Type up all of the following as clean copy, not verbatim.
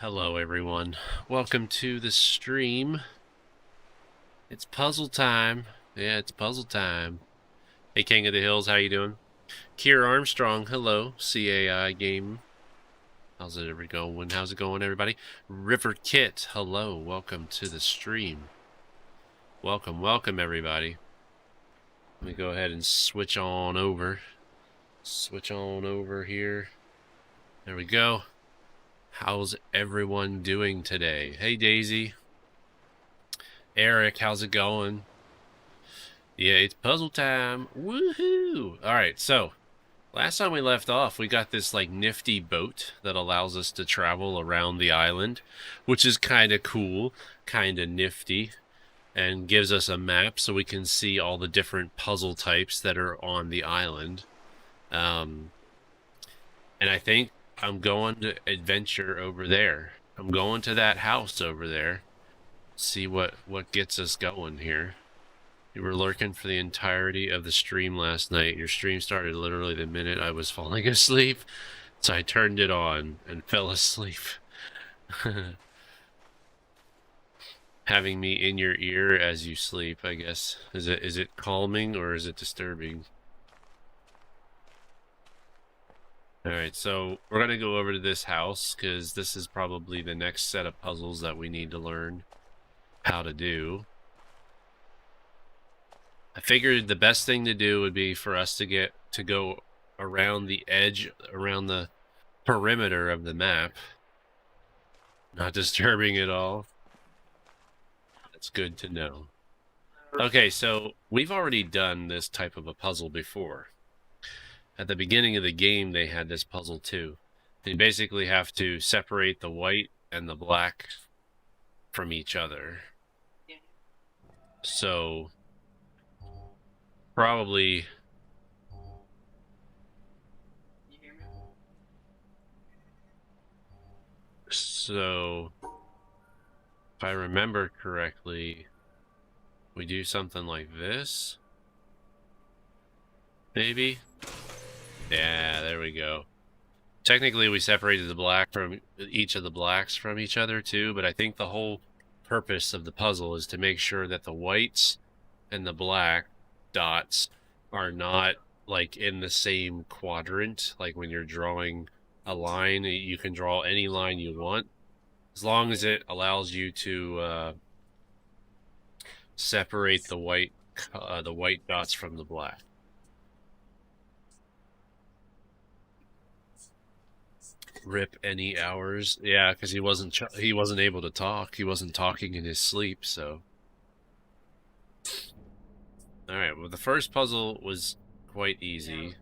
Hello everyone. Welcome to the stream. It's puzzle time. Yeah, it's puzzle time. Hey King of the Hills, how you doing? Kier Armstrong, hello. CAI game. How's it going? How's it going, everybody? River Kit, hello. Welcome to the stream. Welcome everybody. Let me go ahead and switch on over. Switch on over here. There we go. How's everyone doing today? Hey Daisy. Eric, how's it going? Yeah, it's puzzle time. Woohoo! Alright, so last time we left off, we got this like nifty boat that allows us to travel around the island, which is kind of cool, kind of nifty, and gives us a map so we can see all the different puzzle types that are on the island. And I think I'm going to adventure over there. I'm going to that house over there. See what gets us going here. You were lurking for the entirety of the stream last night. Your stream started literally the minute I was falling asleep, so I turned it on and fell asleep. Having me in your ear as you sleep, I guess. Is it calming or is it disturbing? Alright, so we're going to go over to this house because this is probably the next set of puzzles that we need to learn how to do. I figured the best thing to do would be for us to go around the edge, around the perimeter of the map. Not disturbing at all. That's good to know. Okay, so we've already done this type of a puzzle before. At the beginning of the game, they had this puzzle too. You basically have to separate the white and the black from each other. So probably so if I remember correctly, we do something like this. Maybe? Yeah, there we go. Technically, we separated the black from each of the blacks from each other too, but I think the whole purpose of the puzzle is to make sure that the whites and the black dots are not like in the same quadrant. Like when you're drawing a line, you can draw any line you want as long as it allows you to separate the white dots from the black. Rip any hours. Yeah, because he wasn't able to talk. He wasn't talking in his sleep, so. Alright, well the first puzzle was quite easy.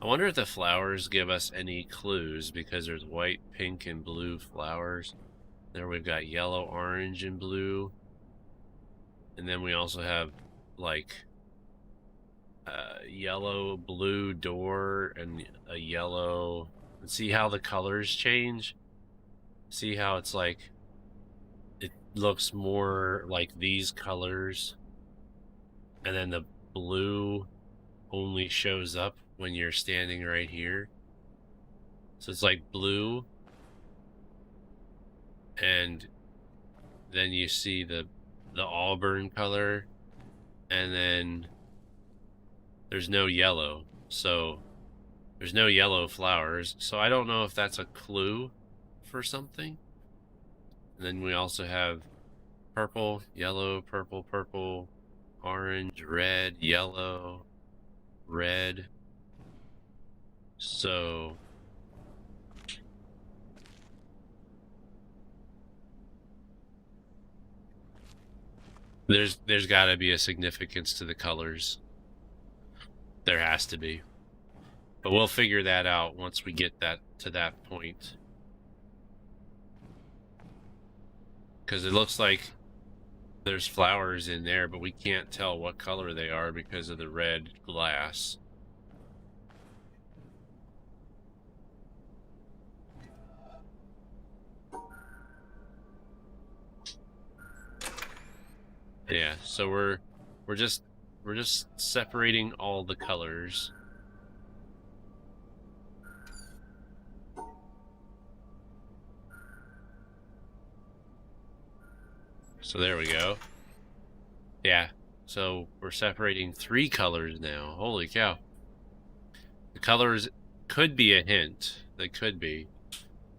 I wonder if the flowers give us any clues, because there's white, pink, and blue flowers. There we've got yellow, orange, and blue. And then we also have like yellow, blue door, and a yellow. See how the colors change? See how it's like, it looks more like these colors, and then the blue only shows up when you're standing right here. So it's like blue, and then you see the auburn color, and then there's no yellow. So there's no yellow flowers, so I don't know if that's a clue for something. And then we also have purple, yellow, purple, purple, orange, red, yellow, red. So there's got to be a significance to the colors. There has to be. But we'll figure that out once we get to that point. Because it looks like there's flowers in there, but we can't tell what color they are because of the red glass. Yeah, so we're just separating all the colors. So there we go. Yeah. So we're separating 3 colors now. Holy cow. The colors could be a hint. They could be.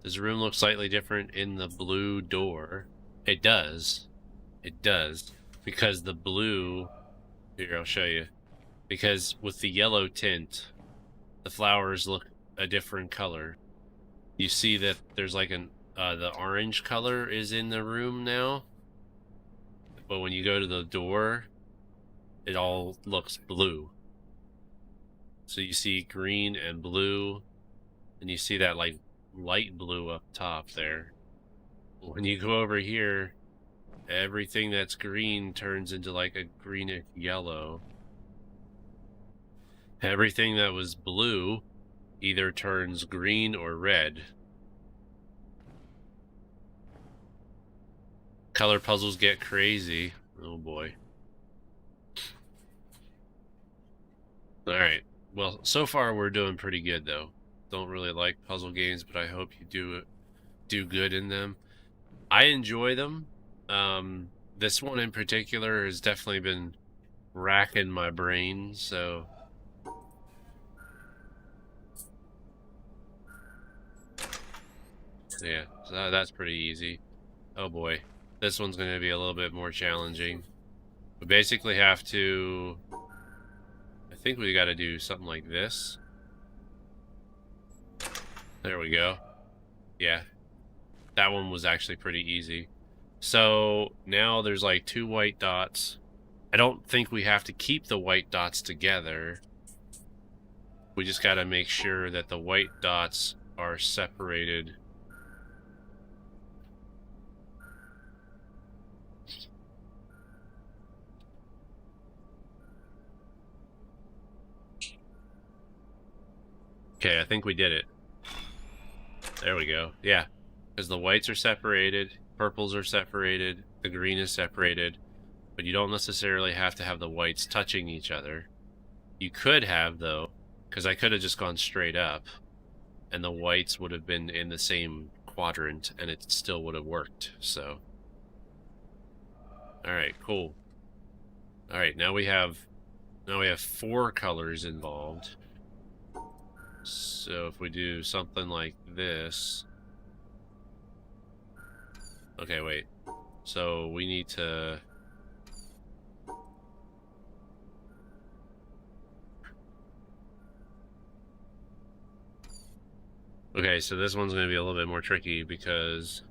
Does the room look slightly different in the blue door? It does. It does. Because the blue... Here, I'll show you. Because with the yellow tint, the flowers look a different color. You see that there's like an... the orange color is in the room now. But when you go to the door, it all looks blue. So you see green and blue, and you see that like light blue up top there. When you go over here, everything that's green turns into like a greenish yellow. Everything that was blue either turns green or red. Color puzzles get crazy. Oh boy. Alright. Well, so far we're doing pretty good though. Don't really like puzzle games, but I hope you do good in them. I enjoy them. This one in particular has definitely been racking my brain, so... Yeah, so that's pretty easy. Oh boy. This one's going to be a little bit more challenging. We basically have to... I think we got to do something like this. There we go. Yeah. That one was actually pretty easy. So now there's like 2 white dots. I don't think we have to keep the white dots together. We just got to make sure that the white dots are separated. Okay, I think we did it. There we go. Yeah, because the whites are separated, purples are separated, the green is separated, but you don't necessarily have to have the whites touching each other. You could have, though, because I could have just gone straight up, and the whites would have been in the same quadrant, and it still would have worked, so... Alright, cool. Alright, now we have 4 colors involved. So if we do something like this... Okay, wait. So we need to... Okay, so this one's going to be a little bit more tricky because...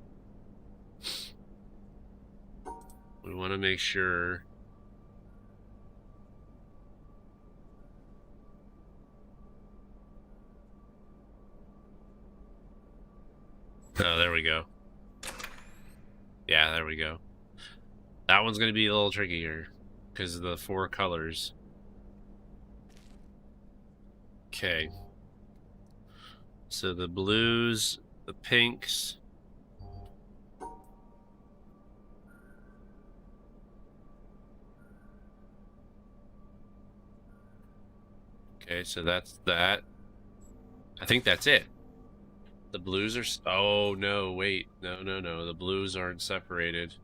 we want to make sure... Oh, there we go. Yeah, there we go. That one's going to be a little trickier because of the 4 colors. Okay. So the blues, the pinks. Okay, so that's that. I think that's it. The blues are... Oh, no, wait. No. The blues aren't separated.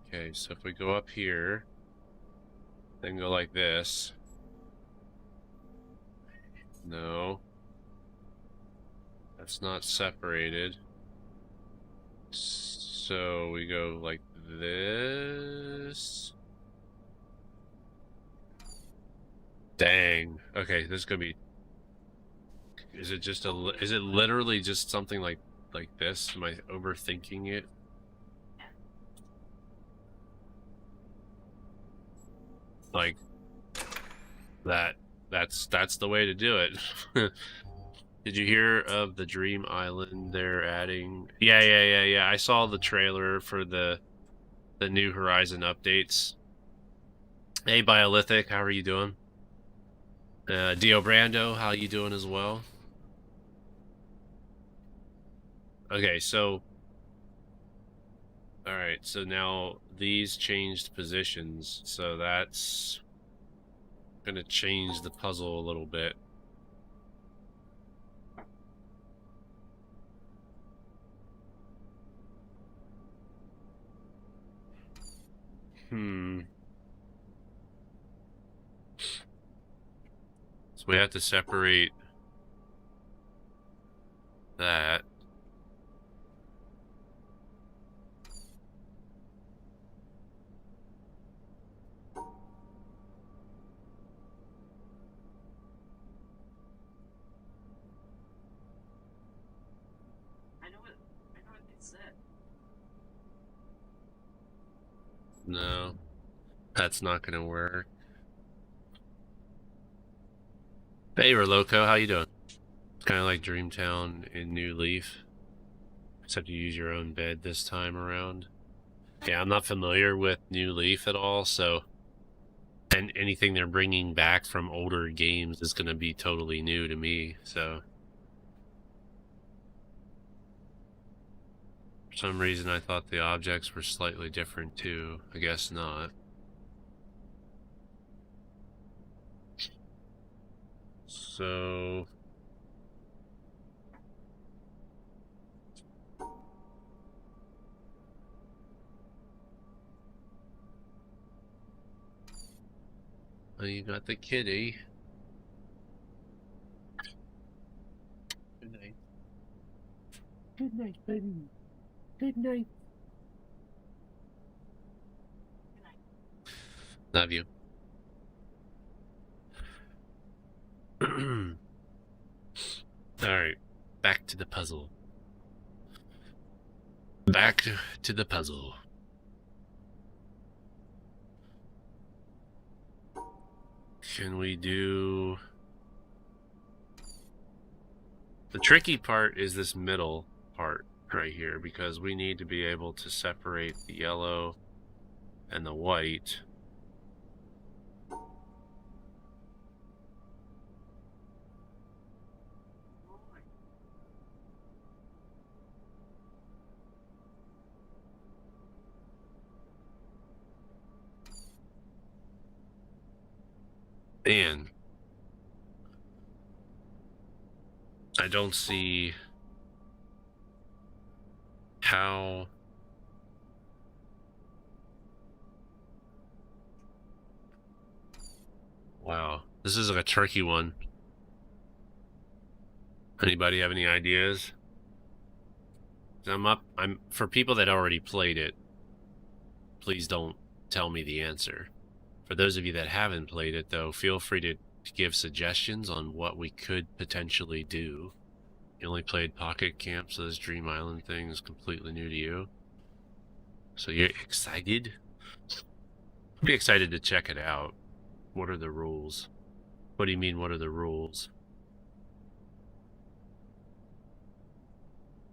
Okay, so if we go up here, then go like this. No. That's not separated. So we go like this. Dang. Okay, this is gonna be... Is it just a... Is it literally just something like this? Am I overthinking it? Like that. That's the way to do it. Did you hear of the Dream Island they're adding? Yeah. I saw the trailer for the New Horizon updates. Hey, Biolithic, how are you doing? Dio Brando, how you doing as well? Okay, so... Alright, so now these changed positions, so that's gonna change the puzzle a little bit. So we have to separate that. I know what they said. No, that's not gonna work. Hey, Loco, how you doing? It's kind of like Dreamtown in New Leaf, except you use your own bed this time around. Yeah, I'm not familiar with New Leaf at all, so and anything they're bringing back from older games is going to be totally new to me, so for some reason I thought the objects were slightly different too. I guess not. So oh, you got the kitty. Good night. Good night, baby. Good night. Love you. Alright, back to the puzzle. Back to the puzzle. Can we do... The tricky part is this middle part right here, because we need to be able to separate the yellow and the white. Man, I don't see how... Wow, this is like a tricky one. Anybody have any ideas? I'm for people that already played it, please don't tell me the answer. For those of you that haven't played it, though, feel free to give suggestions on what we could potentially do. You only played Pocket Camp, so this Dream Island thing is completely new to you. So you're excited? I'd be excited to check it out. What are the rules? What do you mean, what are the rules?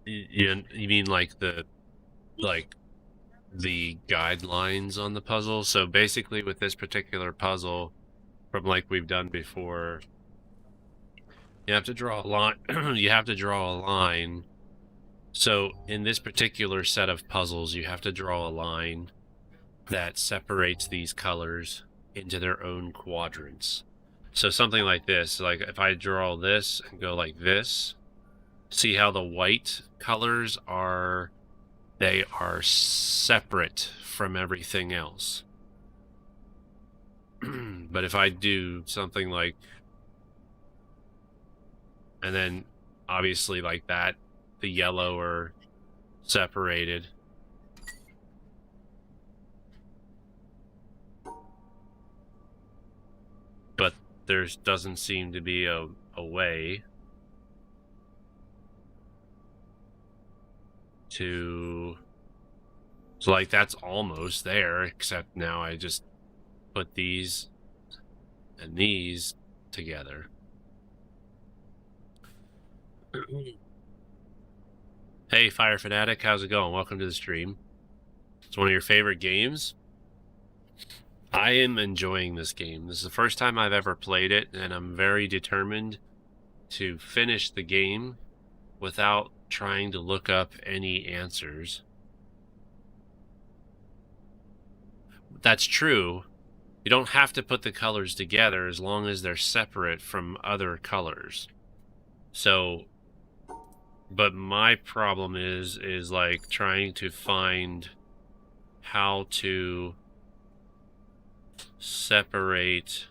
You mean like the guidelines on the puzzle? So basically with this particular puzzle, from like we've done before, you have to draw a line. You have to draw a line. So in this particular set of puzzles, you have to draw a line that separates these colors into their own quadrants. So something like this, like if I draw this and go like this, see how the white colors are, they are separate from everything else. But if I do something like, and then obviously like that, the yellow are separated. But there doesn't seem to be a way to... So like that's almost there, except now I just put these and these together. Hey, Fire Fanatic, how's it going? Welcome to the stream. It's one of your favorite games. I am enjoying this game. This is the first time I've ever played it, and I'm very determined to finish the game without trying to look up any answers. That's true. You don't have to put the colors together as long as they're separate from other colors. So, but my problem is like trying to find how to separate.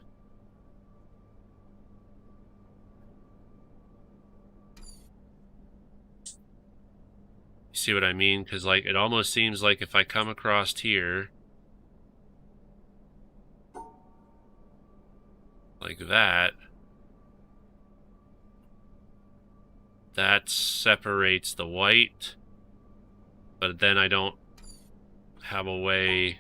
You see what I mean? Because, like, it almost seems like if I come across here, like that, that separates the white, but then I don't have a way.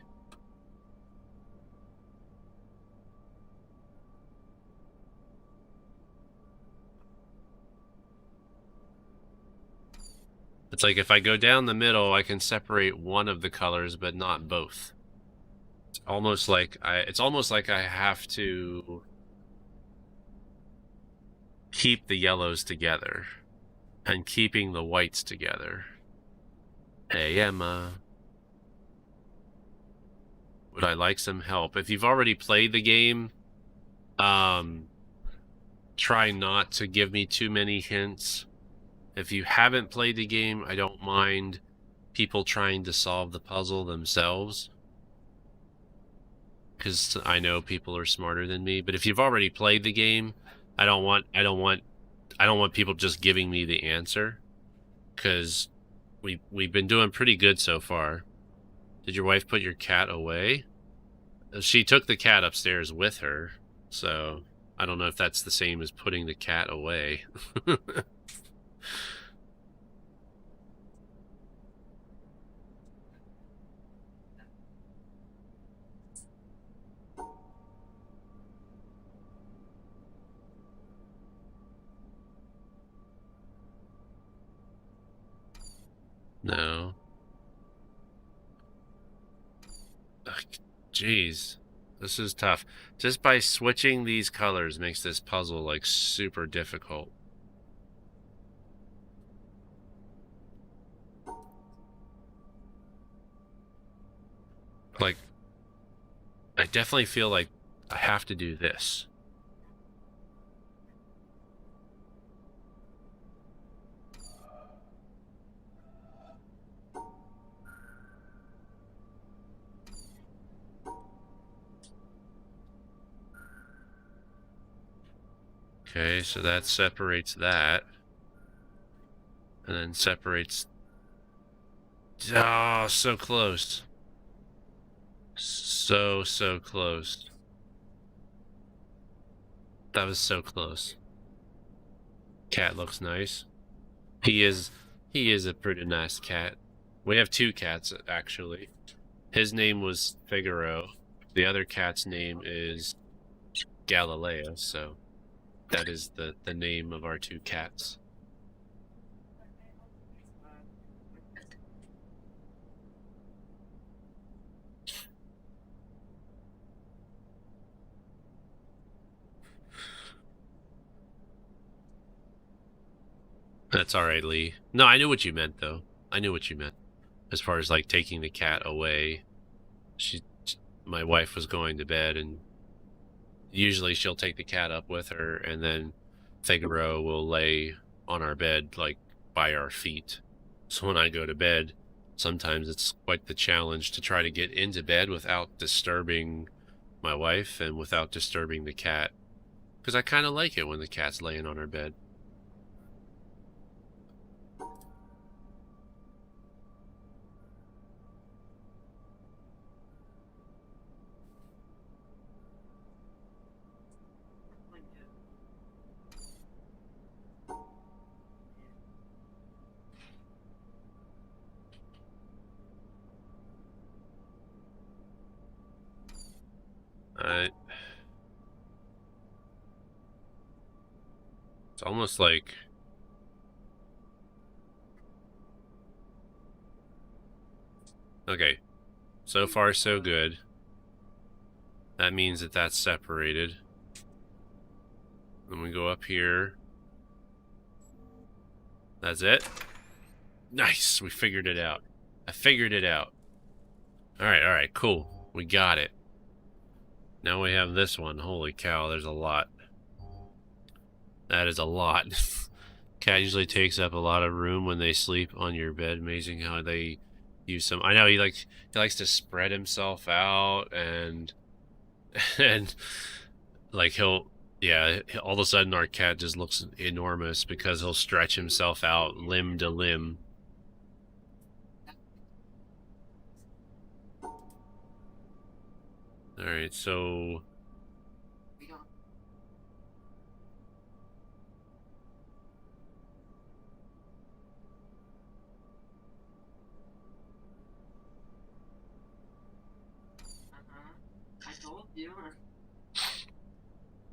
It's like if I go down the middle, I can separate one of the colors, but not both. It's almost like I have to keep the yellows together and keeping the whites together. Hey, Emma. Would I like some help? If you've already played the game, try not to give me too many hints. If you haven't played the game, I don't mind people trying to solve the puzzle themselves, because I know people are smarter than me. But if you've already played the game, I don't want people just giving me the answer, because we've been doing pretty good so far. Did your wife put your cat away? She took the cat upstairs with her, so I don't know if that's the same as putting the cat away. No. Ugh, jeez. This is tough. Just by switching these colors makes this puzzle, like, super difficult. Like, I definitely feel like I have to do this. Okay, so that separates that. And then separates... Oh, so close. So close. That was so close. Cat looks nice. He is a pretty nice cat. We have two cats, actually. His name was Figaro. The other cat's name is Galileo, so that is the name of our two cats. That's all right, Lee. No, I knew what you meant, though. I knew what you meant. As far as, like, taking the cat away. My wife was going to bed, and usually she'll take the cat up with her, and then Figaro will lay on our bed, like, by our feet. So when I go to bed, sometimes it's quite the challenge to try to get into bed without disturbing my wife and without disturbing the cat. Because I kind of like it when the cat's laying on our bed. Alright. It's almost like... Okay. So far, so good. That means that that's separated. Then we go up here. That's it? Nice! We figured it out. I figured it out. Alright, cool. We got it. Now we have this one. Holy cow, there's a lot. That is a lot. Cat usually takes up a lot of room when they sleep on your bed. Amazing how they use some... I know he likes to spread himself out, and And like yeah, all of a sudden our cat just looks enormous because he'll stretch himself out limb to limb. All right, so We don't. I told you.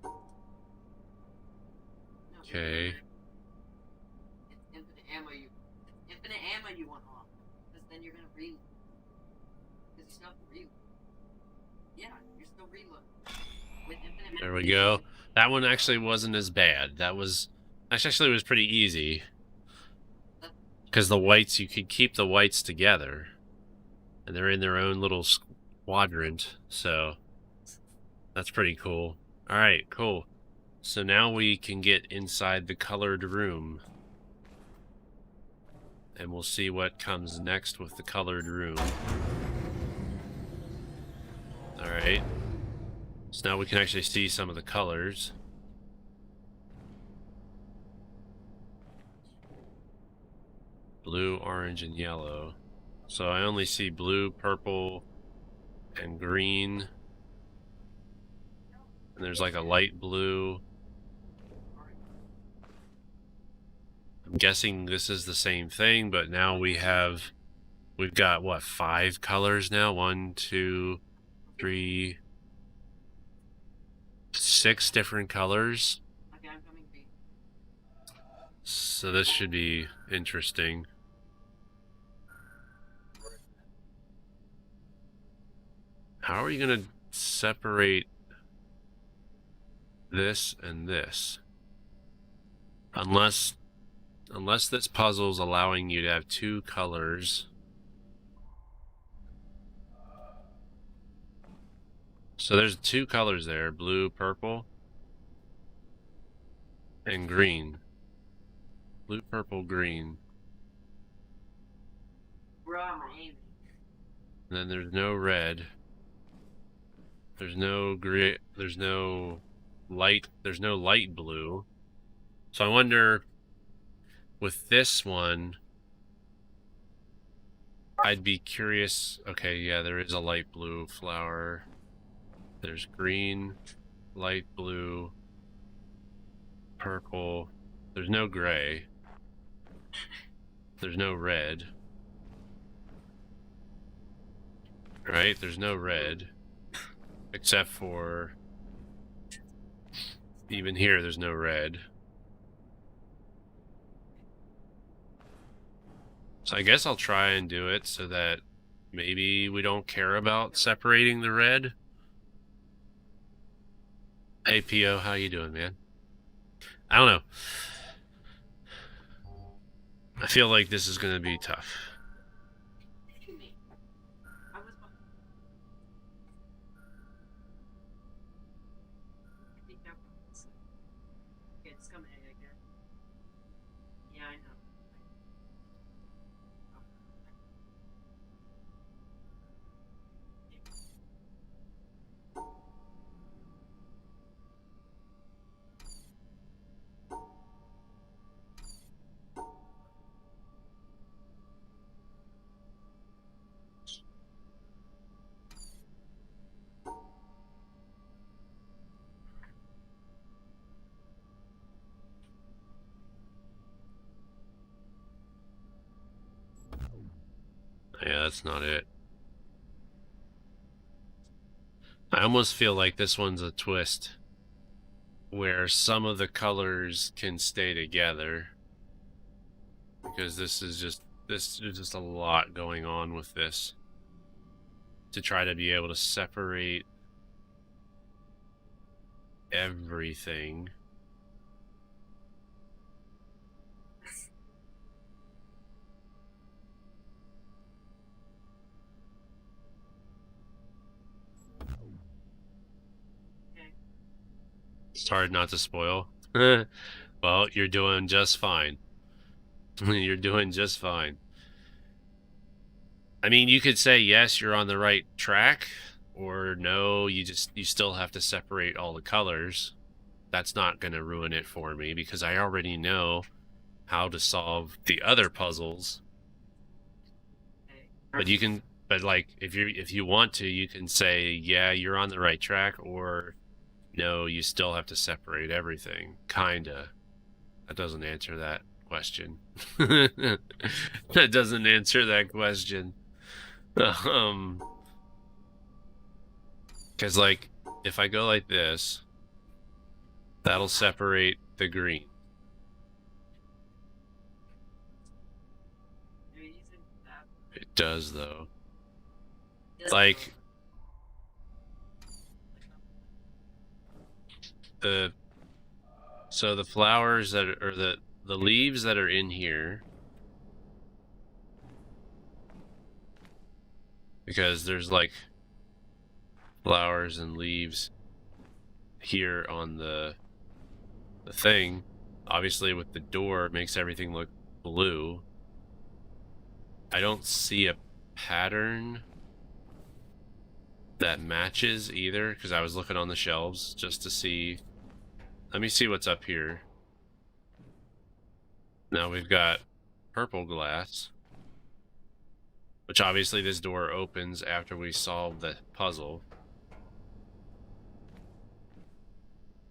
No, okay. it's infinite ammo. Infinite ammo you want off, because then you're gonna reload. Because you still have to reload. Yeah, you're still reloading with infinite There we magazine. go. That one actually wasn't as bad. That actually was pretty easy. Because the whites, you could keep the whites together. And they're in their own little quadrant. So that's pretty cool. All right, cool. So now we can get inside the colored room. And we'll see what comes next with the colored room. All right. So now we can actually see some of the colors. Blue, orange, and yellow. So I only see blue, purple, and green. And there's like a light blue. I'm guessing this is the same thing, but now we've got what, 5 colors now? 1, 2, 3, 6 different colors. Okay, I'm coming B. So this should be interesting. How are we gonna separate this and this? Unless this puzzle's allowing you to have 2 colors. So there's 2 colors there, blue, purple, and green. Blue, purple, green. Where am I aiming? And then there's no red. There's no gray, there's no light blue. So I wonder with this one, I'd be curious. Okay, yeah, there is a light blue flower. There's green, light blue, purple. There's no gray. There's no red. Right? There's no red. Except for even here, there's no red. So I guess I'll try and do it so that maybe we don't care about separating the red. Hey, P.O., how you doing, man? I don't know. I feel like this is going to be tough. Excuse me. I was. I think that was. Okay, just come A again. Yeah, I know. Yeah, that's not it. I almost feel like this one's a twist where some of the colors can stay together because this is just a lot going on with this to try to be able to separate everything. Okay. It's hard not to spoil. Well, you're doing just fine. You're doing just fine. I mean, you could say, yes, you're on the right track, or no, you still have to separate all the colors. That's not going to ruin it for me because I already know how to solve the other puzzles. But you can, but like if you want to, you can say, yeah, you're on the right track, or no, you still have to separate everything. Kinda. That doesn't answer that question. That doesn't answer that question. Because like if I go like this, that'll separate the green. It does though. Like the flowers that are the leaves that are in here, because there's like flowers and leaves here on the thing. Obviously with the door, it makes everything look blue. I don't see a pattern that matches either, because I was looking on the shelves just to see. Let me see what's up here. Now we've got purple glass, which obviously this door opens after we solve the puzzle.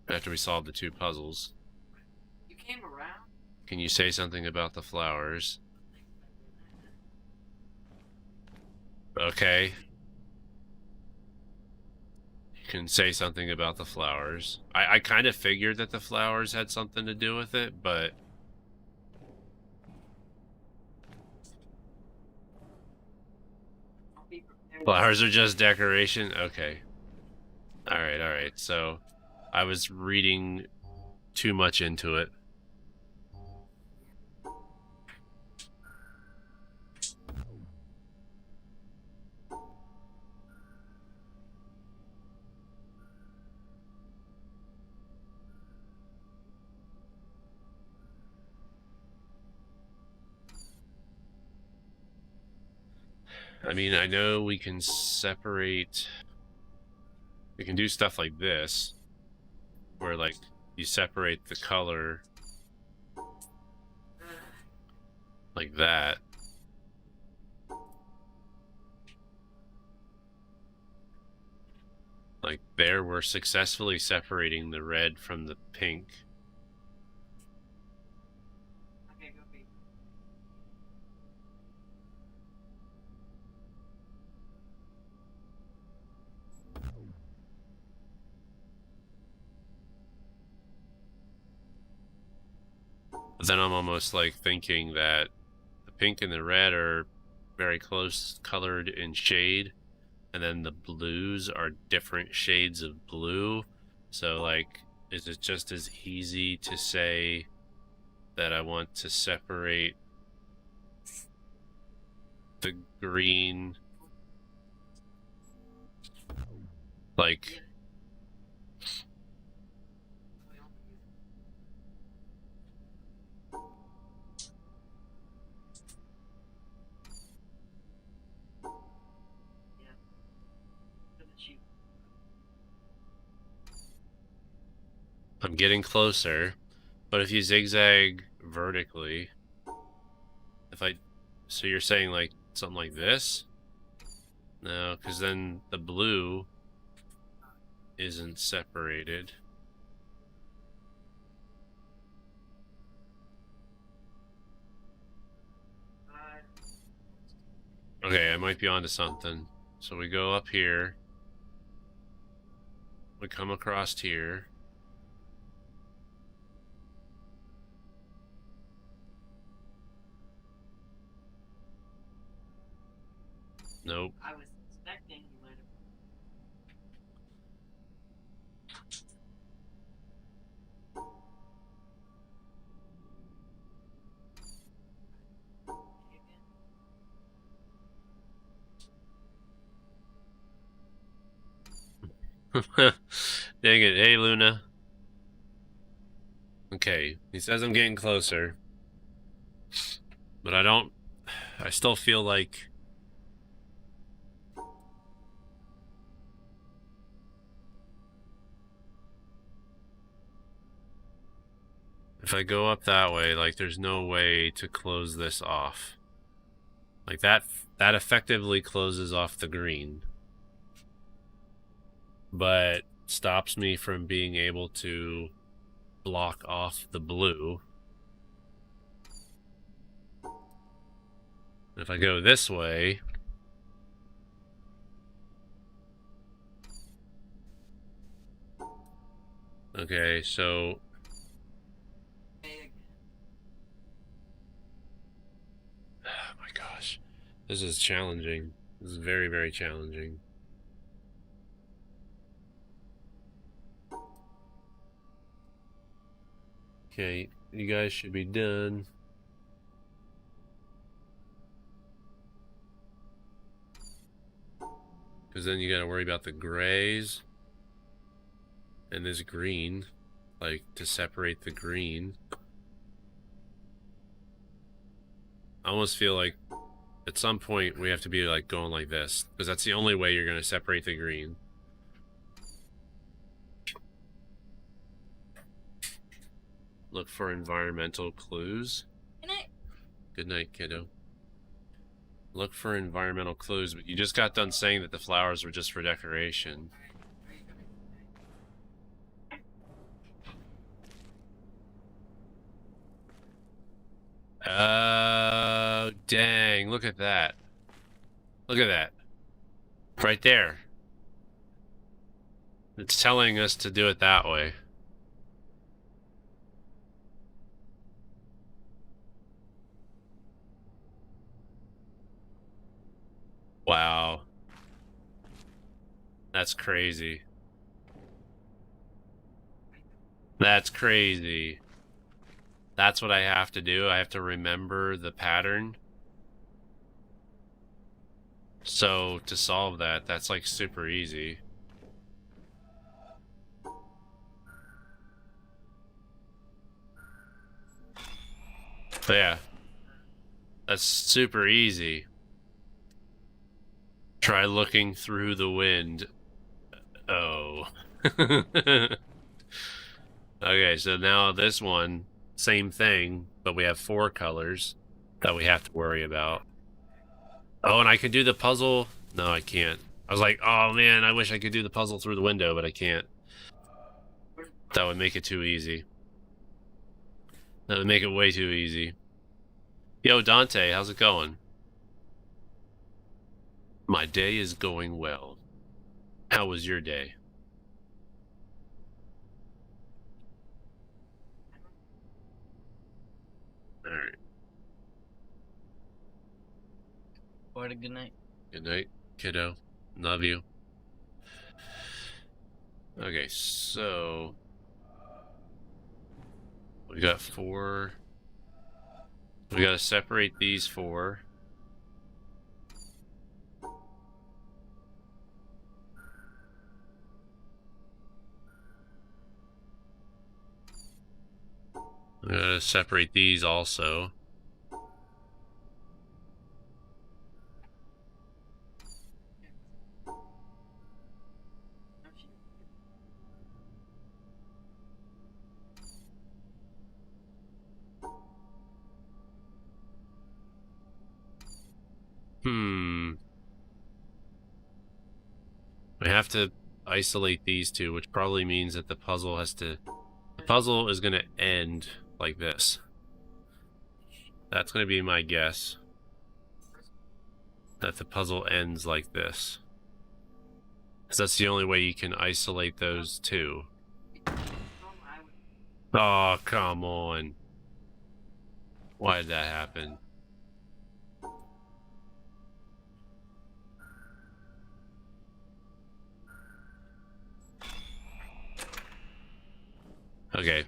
After we solve the two puzzles. You came around? Can you say something about the flowers? Okay. You can say something about the flowers. I kind of figured that the flowers had something to do with it, but... Flowers are just decoration? Okay. Alright. So, I was reading too much into it. I mean, I know we can separate... We can do stuff like this, where, like, you separate the color like that. Like, there we're successfully separating the red from the pink. Okay, go be. But then I'm almost like thinking that the pink and the red are very close colored in shade, and then the blues are different shades of blue. So like, is it just as easy to say that I want to separate the green, like, I'm getting closer, but if you zigzag vertically, so you're saying like something like this? No, because then the blue isn't separated. Okay, I might be onto something. So we go up here. We come across here. Nope. I was expecting you might Dang it. Hey, Luna. Okay, he says I'm getting closer. But I still feel like If I go up that way, like, there's no way to close this off. Like, that effectively closes off the green. But stops me from being able to block off the blue. If I go this way... Okay, so... Oh my gosh. This is challenging. This is very, very challenging. Okay, you guys should be done. Because then you gotta worry about the grays. And this green. Like, to separate the green. I almost feel like at some point we have to be like going like this. Because that's the only way you're gonna separate the green. Look for environmental clues. Good night. Good night, kiddo. Look for environmental clues, but you just got done saying that the flowers were just for decoration. Oh, dang. Look at that. Look at that. Right there. It's telling us to do it that way. Wow. That's crazy. That's crazy. That's what I have to do. I have to remember the pattern. So to solve that, that's like super easy. But yeah, that's super easy. Try looking through the wind. Oh. Okay, so now this one, same thing, but we have 4 colors that we have to worry about. Oh, and I can do the puzzle. No, I can't. I was like, oh man, I wish I could do the puzzle through the window, but I can't. That would make it too easy. That would make it way too easy. Yo, Dante, how's it going? My day is going well. How was your day? Alright. What a good night. Good night, kiddo. Love you. Okay, so... we got 4... we gotta separate these 4. We gotta separate these also. We have to isolate these 2, which probably means that the puzzle has to... the puzzle is gonna end like this. That's gonna be my guess. That the puzzle ends like this. Because that's the only way you can isolate those 2. Oh, come on. Why did that happen? Okay.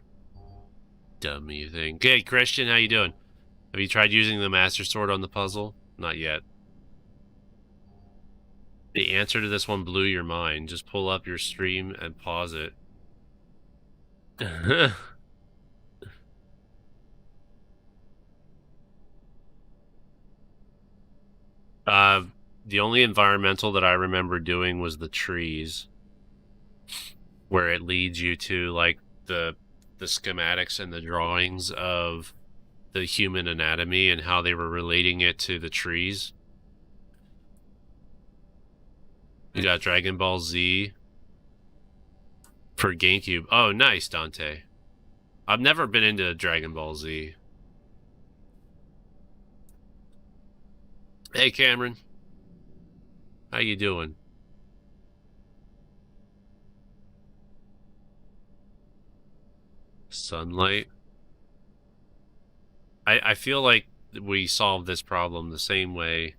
Dummy thing. Okay, Christian, how you doing? Have you tried using the Master Sword on the puzzle? Not yet. The answer to this one blew your mind. Just pull up your stream and pause it. The only environmental that I remember doing was the trees, where it leads you to like the the schematics and the drawings of the human anatomy and how they were relating it to the trees. You got Dragon Ball Z for GameCube. Oh, nice, Dante. I've never been into Dragon Ball Z. Hey, Cameron. How you doing? Sunlight. I feel like we solved this problem the same way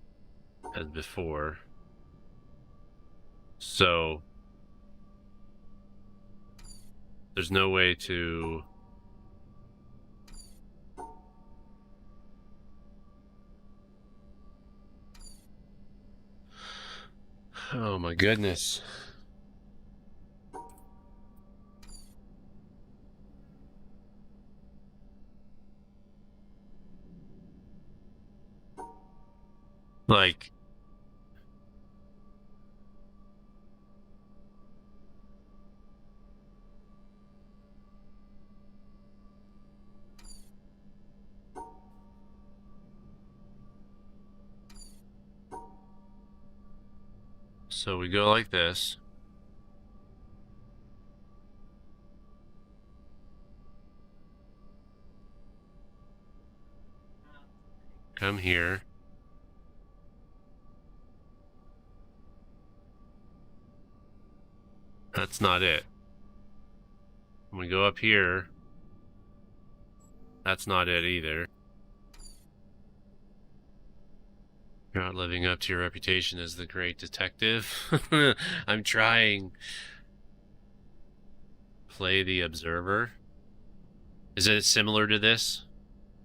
as before. So there's no way to... Oh my goodness. Like, so we go like this. Come here. That's not it. When we go up here, that's not it either. You're not living up to your reputation as the great detective. I'm trying. Play the Observer. Is it similar to this?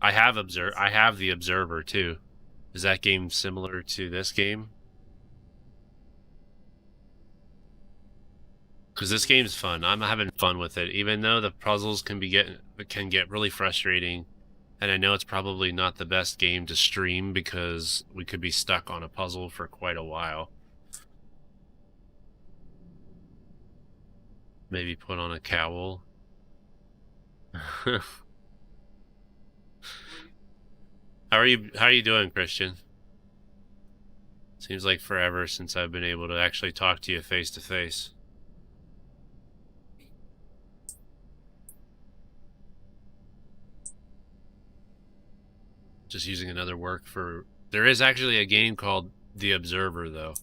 I have the Observer too. Is that game similar to this game? Because this game's fun. I'm having fun with it, even though the puzzles can get really frustrating. And I know it's probably not the best game to stream because we could be stuck on a puzzle for quite a while. Maybe put on a cowl. How are you doing, Christian? Seems like forever since I've been able to actually talk to you face to face. Just using another work for... There is actually a game called The Observer, though.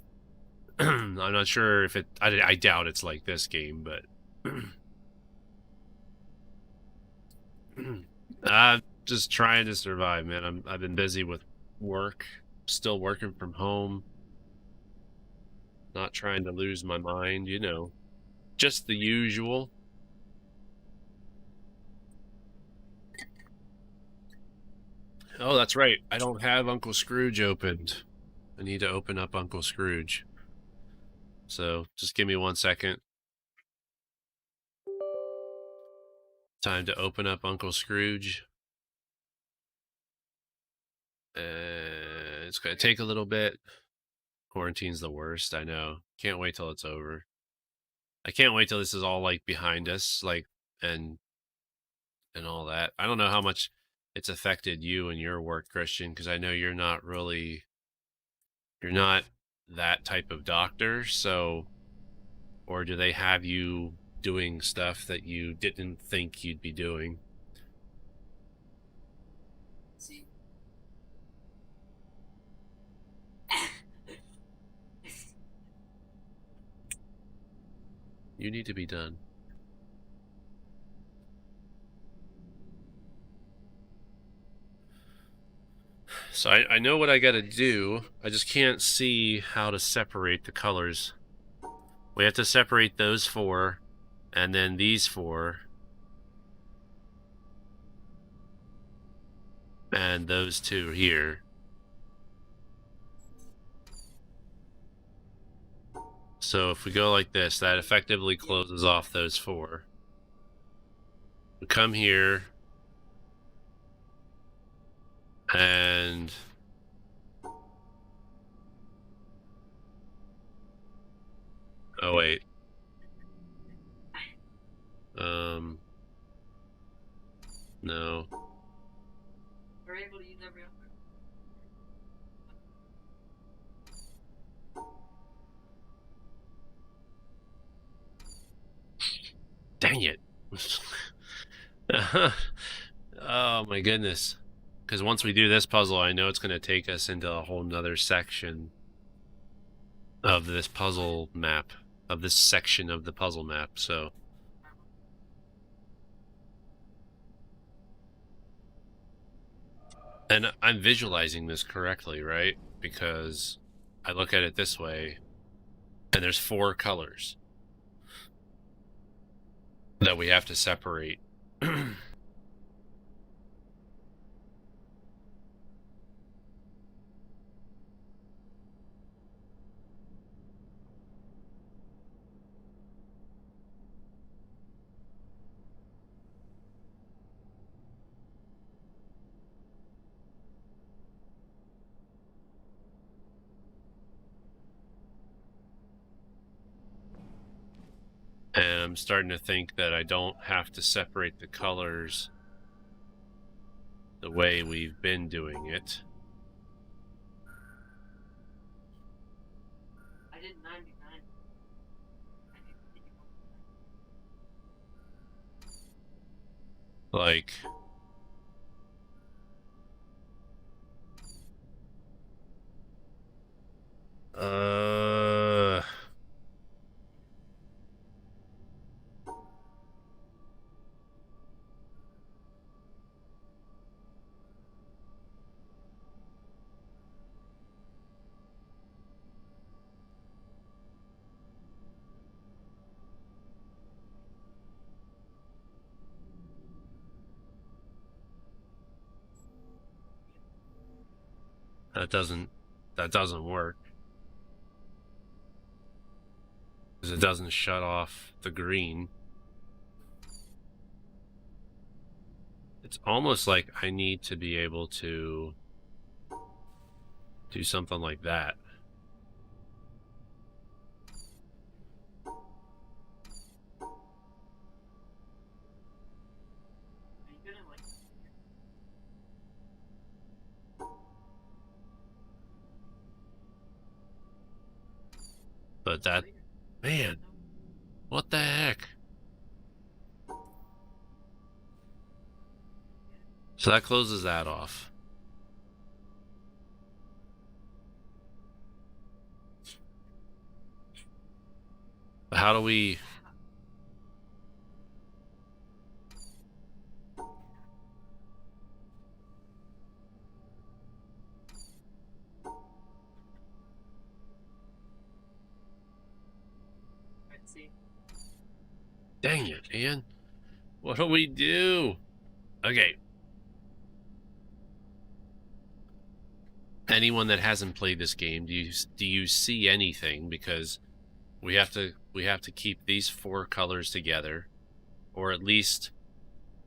I'm not sure if it... I doubt it's like this game, but... I'm just trying to survive, man. I've been busy with work. Still working from home. Not trying to lose my mind, you know. Just the usual. Oh, that's right. I don't have Uncle Scrooge opened. I need to open up Uncle Scrooge. So, just give me 1 second. Time to open up Uncle Scrooge. It's going to take a little bit. Quarantine's the worst, I know. Can't wait till it's over. I can't wait till this is all, like, behind us, like, and all that. I don't know how much it's affected you and your work, Christian, because I know you're not that type of doctor, so, or do they have you doing stuff that you didn't think you'd be doing? See? You need to be done. So I know what I gotta do. I just can't see how to separate the colors. We have to separate those four, and then these four, and those two here. So if we go like this, that effectively closes off those four. We come here, and oh wait, able to use every other. Dang it. Oh my goodness. Because once we do this puzzle, I know it's going to take us into a whole nother section of this puzzle map, of this section of the puzzle map, so. And I'm visualizing this correctly, right? Because I look at it this way, and there's 4 colors that we have to separate. And I'm starting to think that I don't have to separate the colors the way we've been doing it. I did 99. Like, uh, that doesn't work. Because it doesn't shut off the green. It's almost like I need to be able to do something like that. Are you gonna like? But that, man, what the heck? So that closes that off. But how do we... Let's see. Dang it, man. What do we do? Okay. Anyone that hasn't played this game, do you see anything? Because we have to keep these 4 colors together, or at least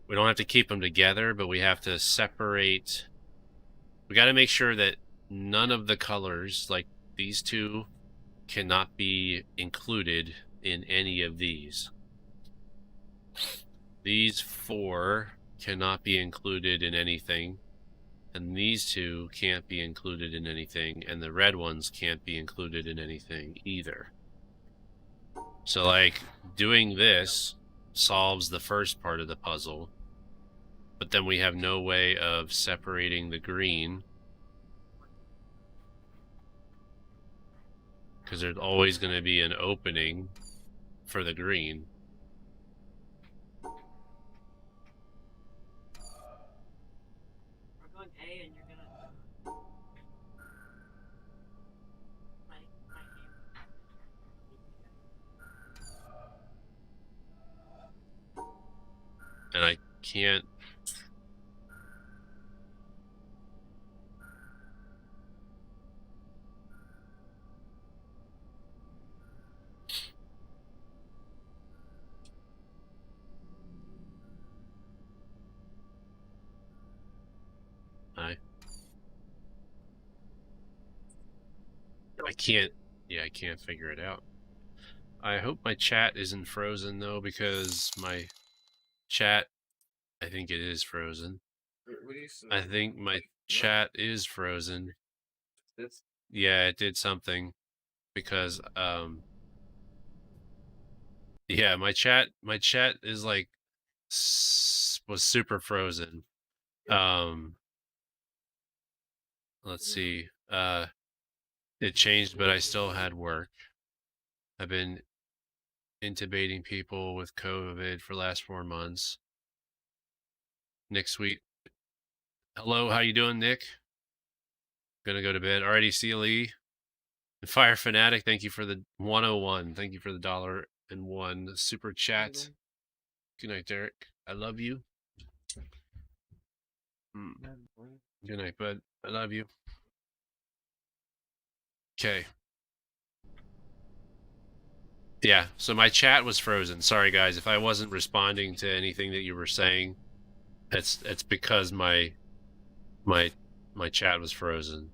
we don't have to keep them together, but we have to separate. We got to make sure that none of the colors, like these 2, cannot be included in any of these. These 4 cannot be included in anything, and these 2 can't be included in anything, and the red ones can't be included in anything either. So, like, doing this solves the first part of the puzzle, but then we have no way of separating the green, because there's always going to be an opening for the green. We're going A, and you're gonna. And I can't... I can't... Yeah, I can't figure it out. I hope my chat isn't frozen, though, because my chat, I think it is frozen. I think my chat is frozen. Yeah, it did something because yeah, my chat is like was super frozen. Um let's see. It changed, but I still had work. I've been intubating people with COVID for the last 4 months. Nick Sweet. Hello, how you doing, Nick? Gonna go to bed. Alrighty, CLE. And Fire Fanatic, thank you for the 101. Thank you for the $1 super chat. Good night, Derek. I love you. Good night, bud. I love you. Okay. Yeah, so my chat was frozen. Sorry guys, if I wasn't responding to anything that you were saying, it's because my chat was frozen.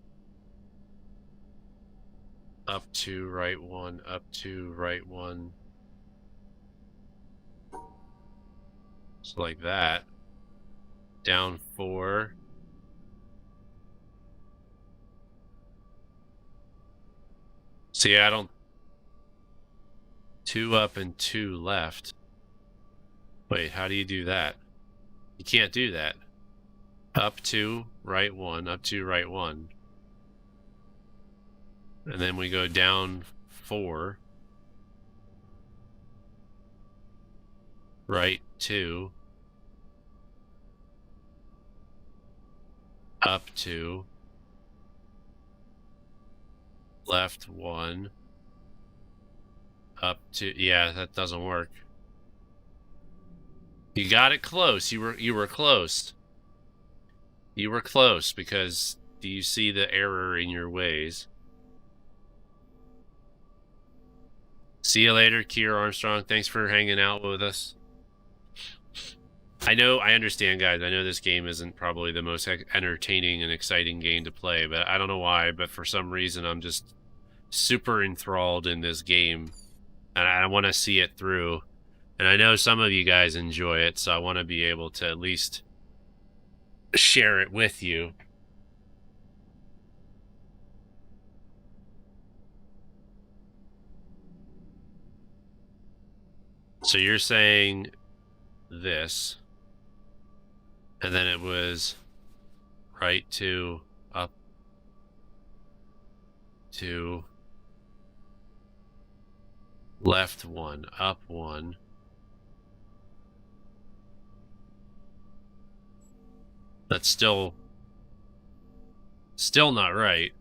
Up to right one, up to right one. So like that. Down 4. See, I don't 2 up and 2 left. Wait, how do you do that? You can't do that. Up 2, right 1, up 2, right 1. And then we go down 4. Right 2. Up 2. Left 1. Up 2. Yeah, that doesn't work. You got it close. You were close. You were close because do you see the error in your ways? See you later, Kier Armstrong. Thanks for hanging out with us. I understand, guys. I know this game isn't probably the most entertaining and exciting game to play, but I don't know why, but for some reason I'm just super enthralled in this game, and I want to see it through. And I know some of you guys enjoy it, so I want to be able to at least share it with you. So you're saying this, and then it was right 2, up 2, left 1, up 1. That's still not right.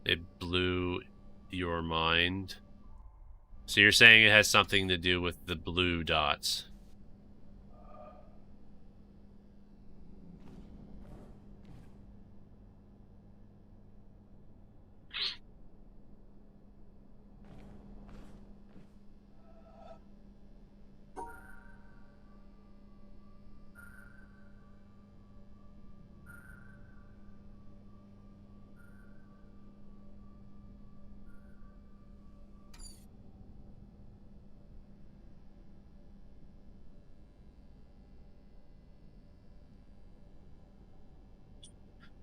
It blew your mind. So you're saying it has something to do with the blue dots.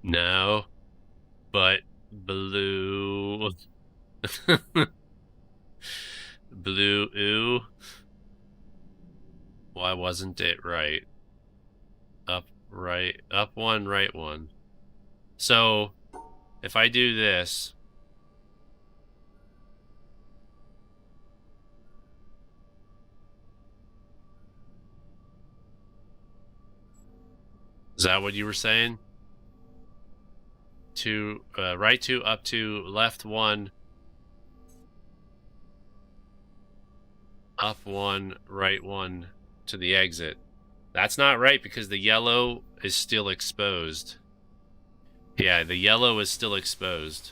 No, but blue. Blue, ooh. Why wasn't it right? Up, right, up 1, right 1. So, if I do this, is that what you were saying? Right 2, up 2, left 1, up 1, right 1 to the exit. That's not right because the yellow is still exposed. Yeah, the yellow is still exposed.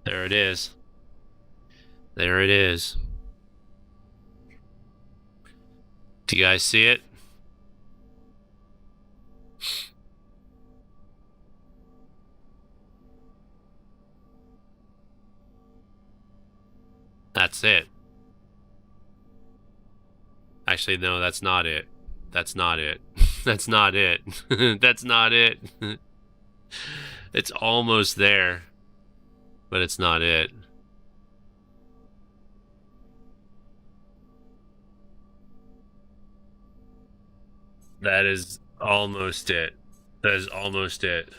There it is. There it is. Do you guys see it? That's it. Actually, no, that's not it. That's not it. That's not it. That's not it. It's almost there, but it's not it. That is almost it. That is almost it.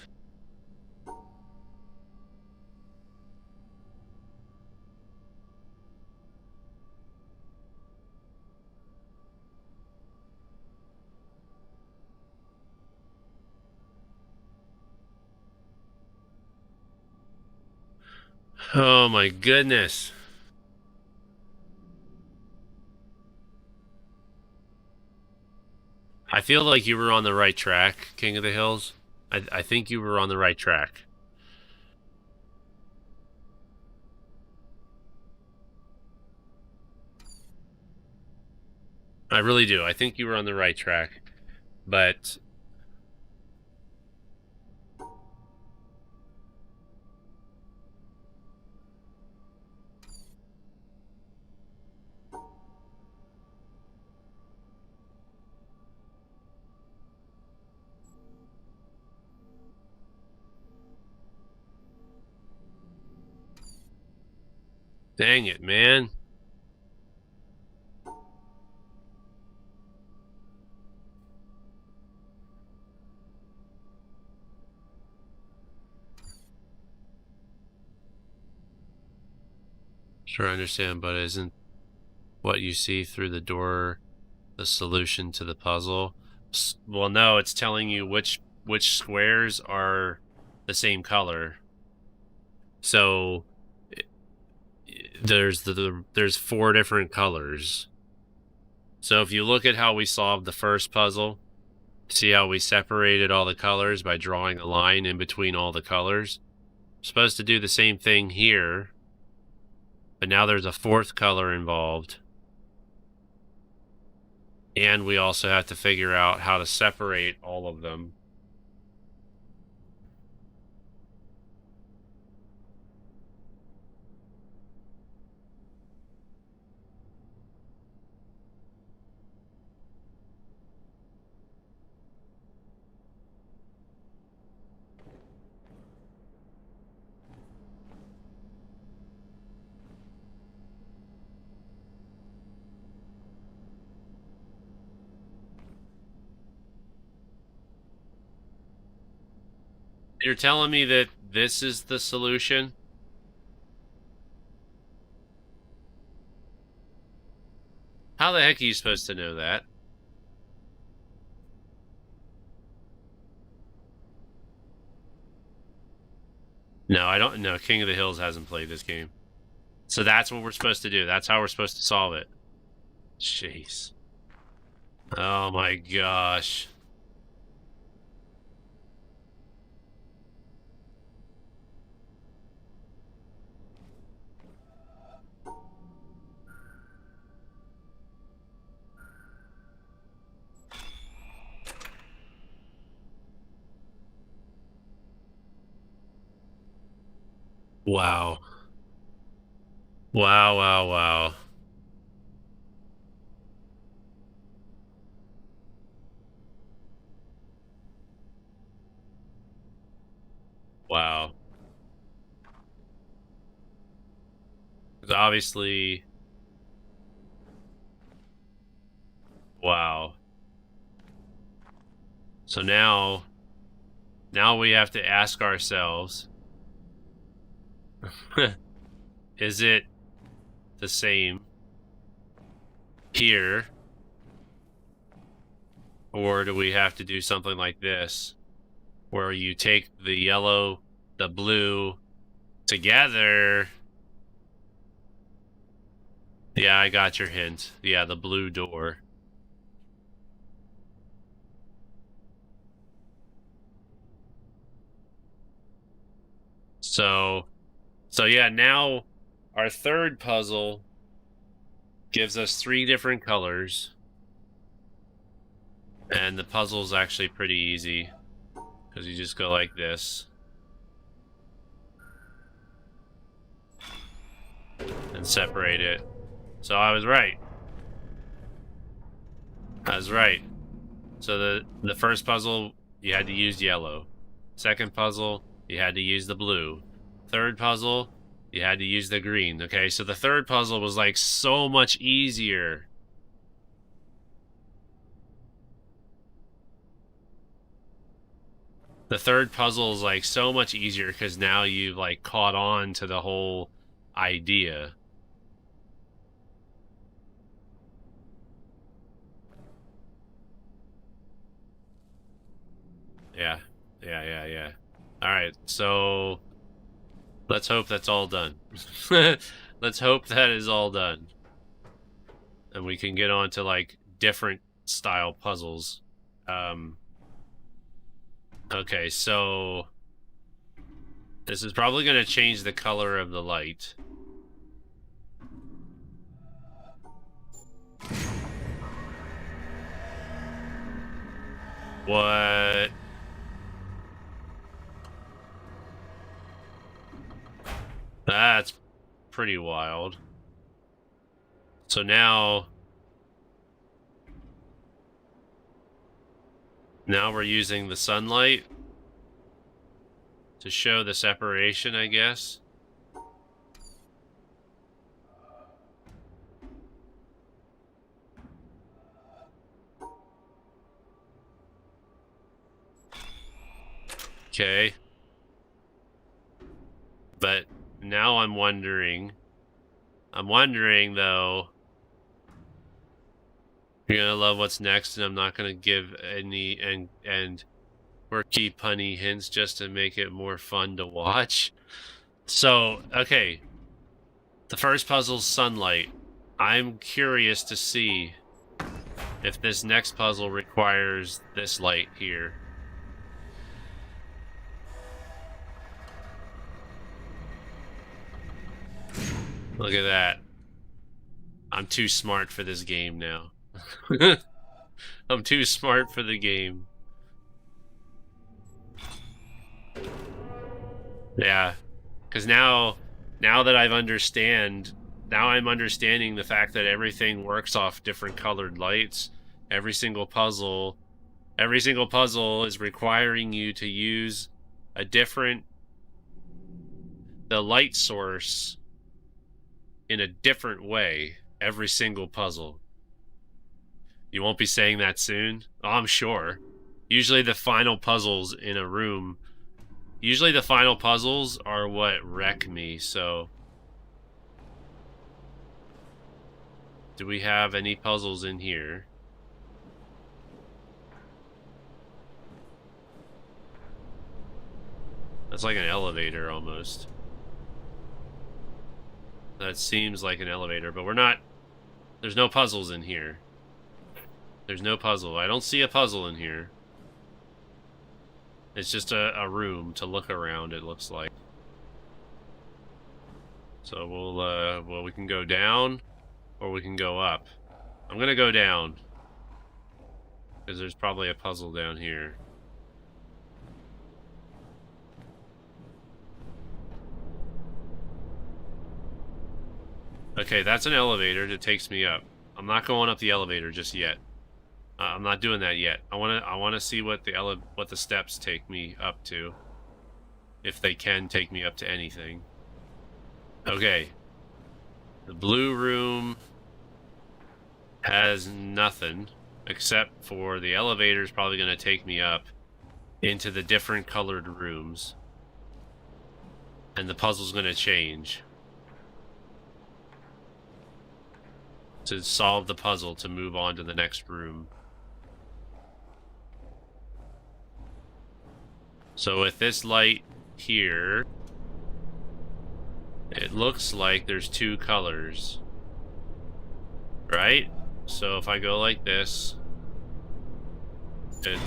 Oh my goodness. I feel like you were on the right track, King of the Hills. I think you were on the right track. I really do. I think you were on the right track. But dang it, man. Sure, I understand, but isn't what you see through the door the solution to the puzzle? Well, no, it's telling you which squares are the same color. So there's 4 different colors. So if you look at how we solved the first puzzle, see how we separated all the colors by drawing a line in between all the colors? We're supposed to do the same thing here, but now there's a 4th color involved. And we also have to figure out how to separate all of them. You're telling me that this is the solution? How the heck are you supposed to know that? No, I don't know. King of the Hills hasn't played this game. So that's what we're supposed to do. That's how we're supposed to solve it. Jeez. Oh my gosh. Wow. Wow, wow, wow. Wow. Obviously, wow. So now we have to ask ourselves, is it the same here? Or do we have to do something like this, where you take the yellow, the blue together? Yeah, I got your hint. Yeah, the blue door. So So yeah, now our third puzzle gives us 3 different colors. And the puzzle's actually pretty easy, because you just go like this. And separate it. So I was right. I was right. So the first puzzle, you had to use yellow. Second puzzle, you had to use the blue. Third puzzle, you had to use the green. Okay, so the third puzzle was like so much easier. The third puzzle is like so much easier because now you've like caught on to the whole idea. Yeah. All right, so let's hope that's all done. Let's hope that is all done. And we can get on to like different style puzzles. Okay, so this is probably going to change the color of the light. What? That's pretty wild. So now we're using the sunlight to show the separation, I guess. Okay. But now I'm wondering though, you're gonna love what's next, and I'm not gonna give any and quirky punny hints just to make it more fun to watch. So, okay. The first puzzle's sunlight. I'm curious to see if this next puzzle requires this light here. Look at that. I'm too smart for this game now. I'm too smart for the game. Yeah. Because now that I'm understanding the fact that everything works off different colored lights. Every single puzzle is requiring you to use the light source in a different way every single puzzle. You won't be saying that soon? Oh, I'm sure. Usually the final puzzles in a room, are what wreck me, so. Do we have any puzzles in here? That's like an elevator almost. That seems like an elevator, but we're not. There's no puzzles in here. There's no puzzle. I don't see a puzzle in here. It's just a room to look around, it looks like. So well, we can go down, or we can go up. I'm gonna go down, because there's probably a puzzle down here. Okay, that's an elevator that takes me up. I'm not going up the elevator just yet. I'm not doing that yet. I wanna see what the steps take me up to, if they can take me up to anything. Okay. The blue room has nothing, except for the elevator's probably gonna take me up into the different colored rooms, and the puzzle's gonna change to solve the puzzle to move on to the next room. So with this light here, it looks like there's 2 colors, right? So if I go like this, it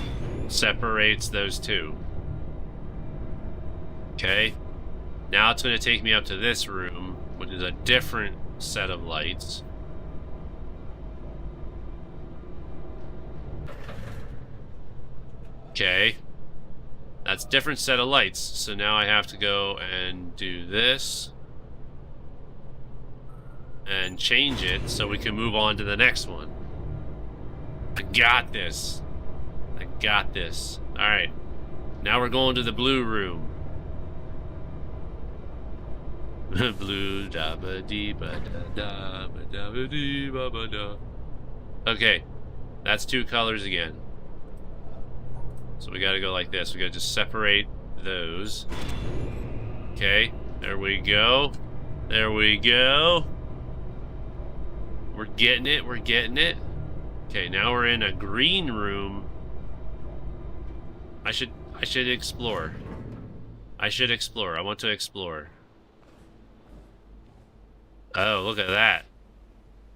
separates those 2. Okay? Now it's going to take me up to this room, which is a different set of lights. Okay. That's a different set of lights. So now I have to go and do this. And change it so we can move on to the next one. I got this. I got this. Alright. Now we're going to the blue room. Blue da ba dee ba da ba dee ba ba da. Okay. That's two colors again. So we gotta go like this. We gotta just separate those. Okay. There we go. There we go. We're getting it. We're getting it. Okay, now we're in a green room. I should explore. I should explore. I want to explore. Oh, look at that.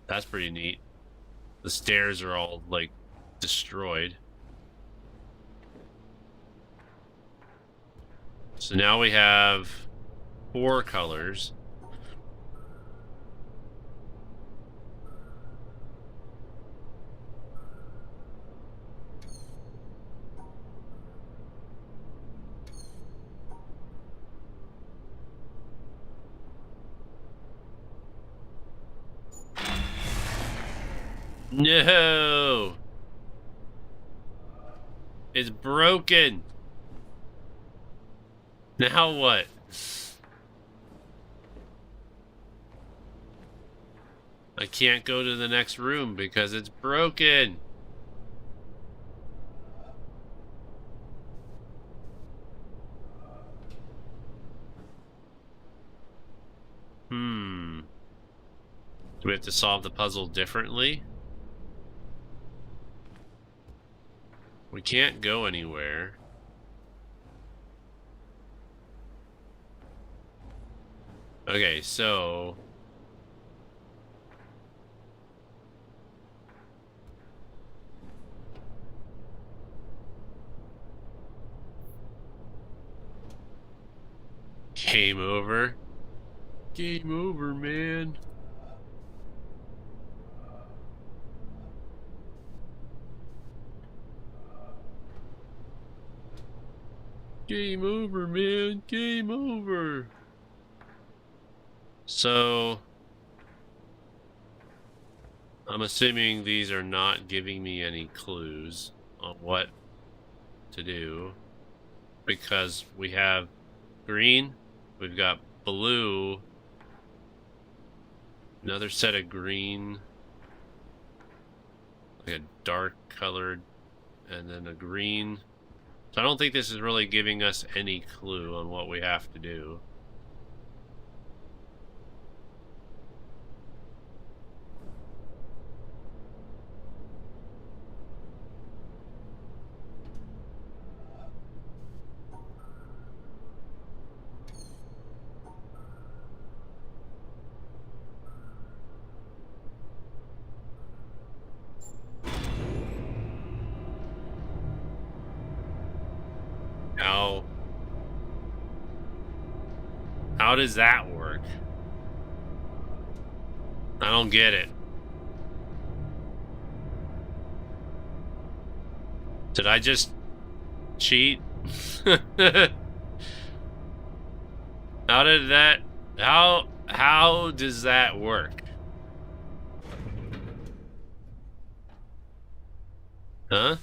That's pretty neat. The stairs are all, like, destroyed. So now we have 4 colors. No! It's broken! Now what? I can't go to the next room because it's broken. Do we have to solve the puzzle differently? We can't go anywhere. Okay, so... Game over. Game over, man. Game over, man. Game over. So... I'm assuming these are not giving me any clues on what to do. Because we have green, we've got blue, another set of green, like a dark colored, and then a green. So I don't think this is really giving us any clue on what we have to do. How does that work? I don't get it. Did I just cheat? How did that... How does that work? Huh?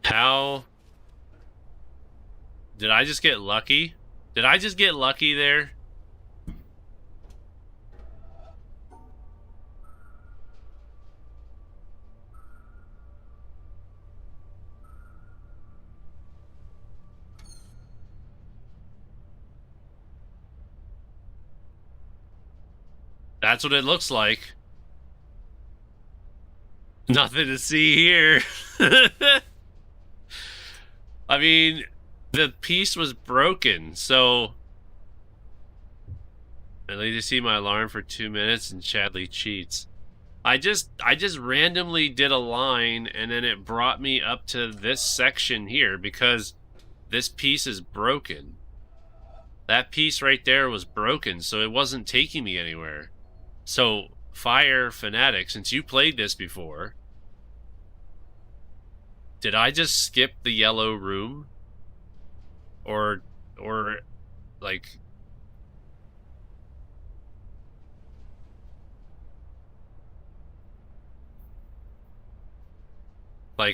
How... Did I just get lucky? Did I just get lucky there? That's what it looks like. Nothing to see here. I mean, the piece was broken, so... I need to see my alarm for 2 minutes and Chadley cheats. I just randomly did a line and then it brought me up to this section here because this piece is broken. That piece right there was broken, so it wasn't taking me anywhere. So, Fire Fanatic, since you played this before, did I just skip the yellow room? Or like,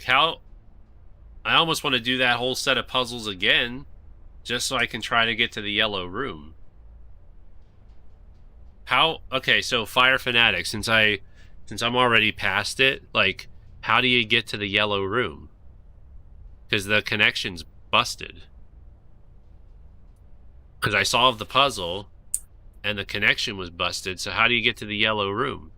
how I almost want to do that whole set of puzzles again just so I can try to get to the yellow room. How okay, so Fire Fanatic, since I'm already past it, like how do you get to the yellow room? Because the connection's busted. Because I solved the puzzle and the connection was busted, so how do you get to the yellow room?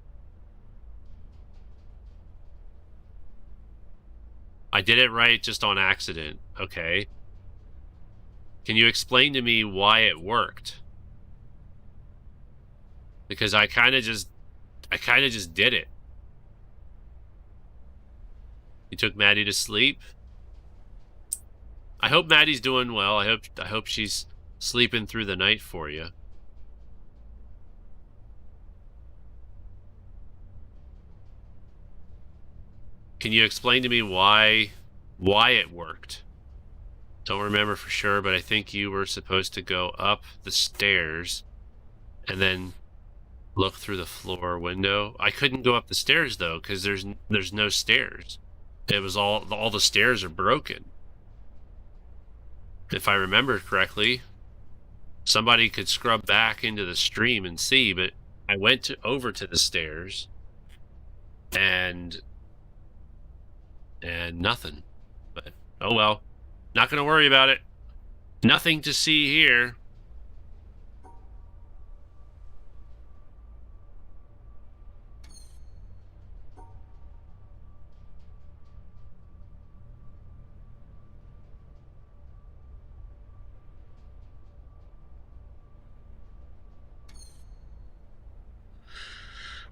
I did it right just on accident. Okay. Can you explain to me why it worked? Because I kind of just did it. You took Maddie to sleep. I hope Maddie's doing well. I hope she's sleeping through the night for you. Can you explain to me why it worked? Don't remember for sure, but I think you were supposed to go up the stairs and then look through the floor window. I couldn't go up the stairs though because there's no stairs. It was all the stairs are broken. If I remember correctly, somebody could scrub back into the stream and see, but I went over to the stairs and nothing. But oh well, not gonna worry about it. Nothing to see here.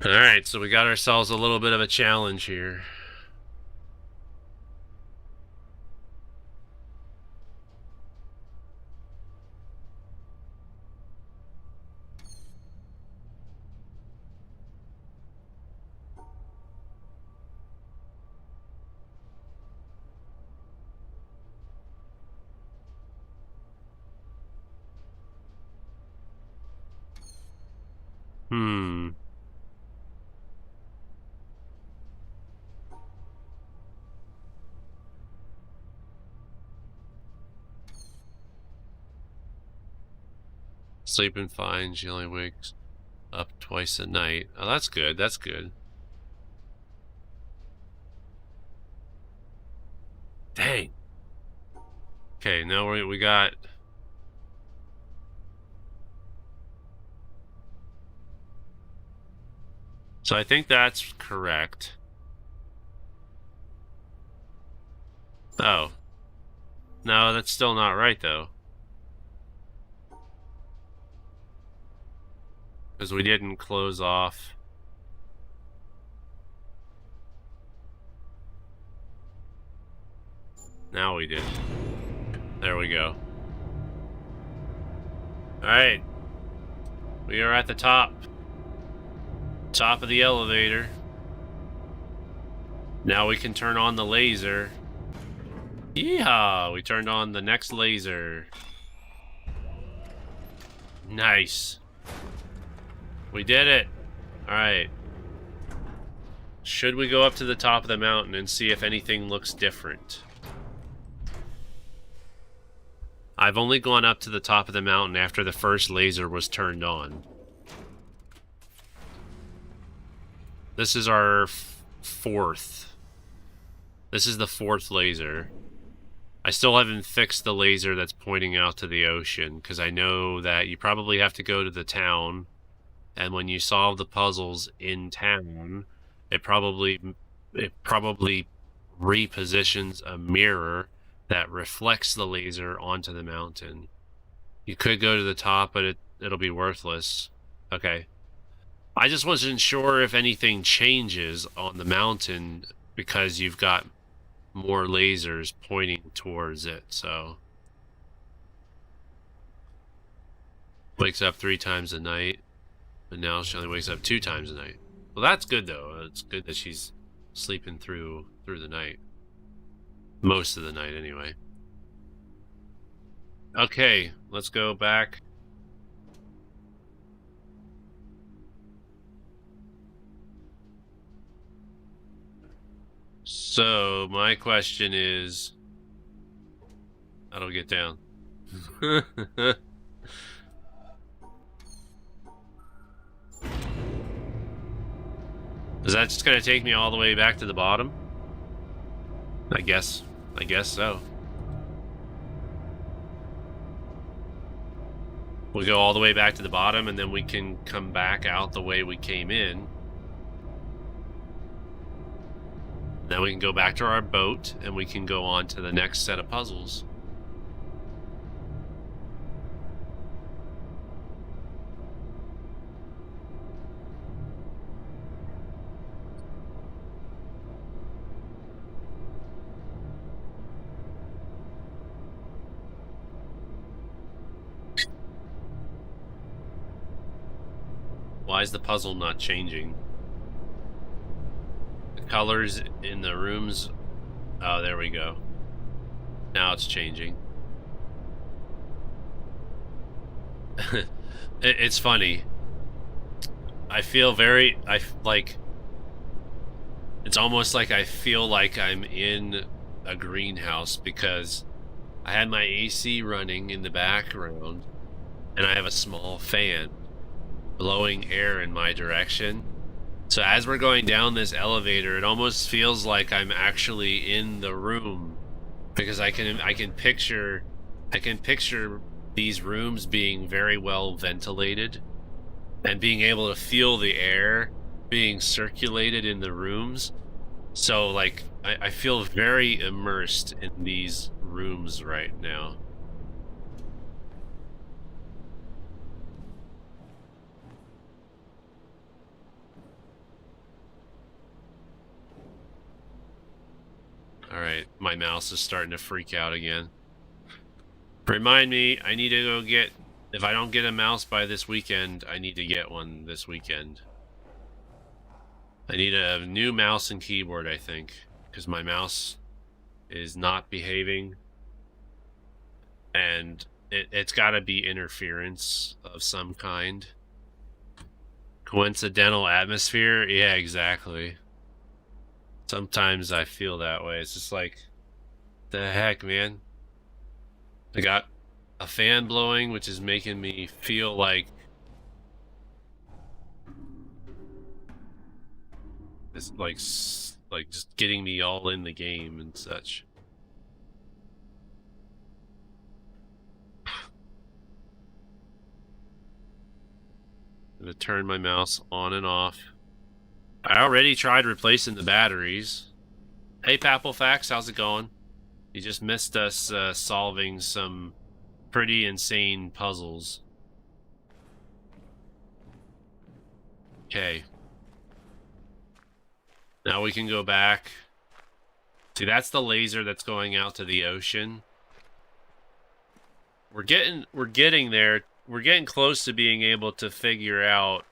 All right, so we got ourselves a little bit of a challenge here. Hmm. Sleeping fine. She only wakes up twice a night. Oh, that's good. That's good. Dang. Okay, now we got. So I think that's correct. Oh. No, that's still not right though. Because we didn't close off. Now we did. There we go. Alright. We are at the top. Top of the elevator. Now we can turn on the laser. Yeehaw! We turned on the next laser. Nice. We did it. Alright. Should we go up to the top of the mountain and see if anything looks different? I've only gone up to the top of the mountain after the first laser was turned on. This is our fourth. This is the fourth laser. I still haven't fixed the laser that's pointing out to the ocean, because I know that you probably have to go to the town, and when you solve the puzzles in town, it probably repositions a mirror that reflects the laser onto the mountain. You could go to the top, but it'll be worthless. Okay. I just wasn't sure if anything changes on the mountain because you've got more lasers pointing towards it, so. Wakes up 3 times a night, but now she only wakes up 2 times a night. Well, that's good, though. It's good that she's sleeping through the night. Most of the night, anyway. Okay, let's go back. So, my question is, how do I get down? Is that just gonna take me all the way back to the bottom? I guess so. We'll go all the way back to the bottom, and then we can come back out the way we came in. Then we can go back to our boat, and we can go on to the next set of puzzles. Why is the puzzle not changing? The colors in the rooms... Oh, there we go. Now it's changing. It's funny. I feel very... It's almost like I feel like I'm in a greenhouse because I had my AC running in the background and I have a small fan blowing air in my direction. So as we're going down this elevator, it almost feels like I'm actually in the room because I can picture these rooms being very well ventilated and being able to feel the air being circulated in the rooms. So like I feel very immersed in these rooms right now. Alright, my mouse is starting to freak out again. Remind me, I need to go get... If I don't get a mouse by this weekend, I need to get one this weekend. I need a new mouse and keyboard, I think, because my mouse is not behaving. And it's got to be interference of some kind. Coincidental atmosphere? Yeah, exactly. Sometimes I feel that way. It's just like, the heck, man? I got a fan blowing, which is making me feel like it's like just getting me all in the game and such. I'm gonna turn my mouse on and off. I already tried replacing the batteries. Hey, Papelfax, how's it going? You just missed us solving some pretty insane puzzles. Okay. Now we can go back. See, that's the laser that's going out to the ocean. We're getting there. We're getting close to being able to figure out.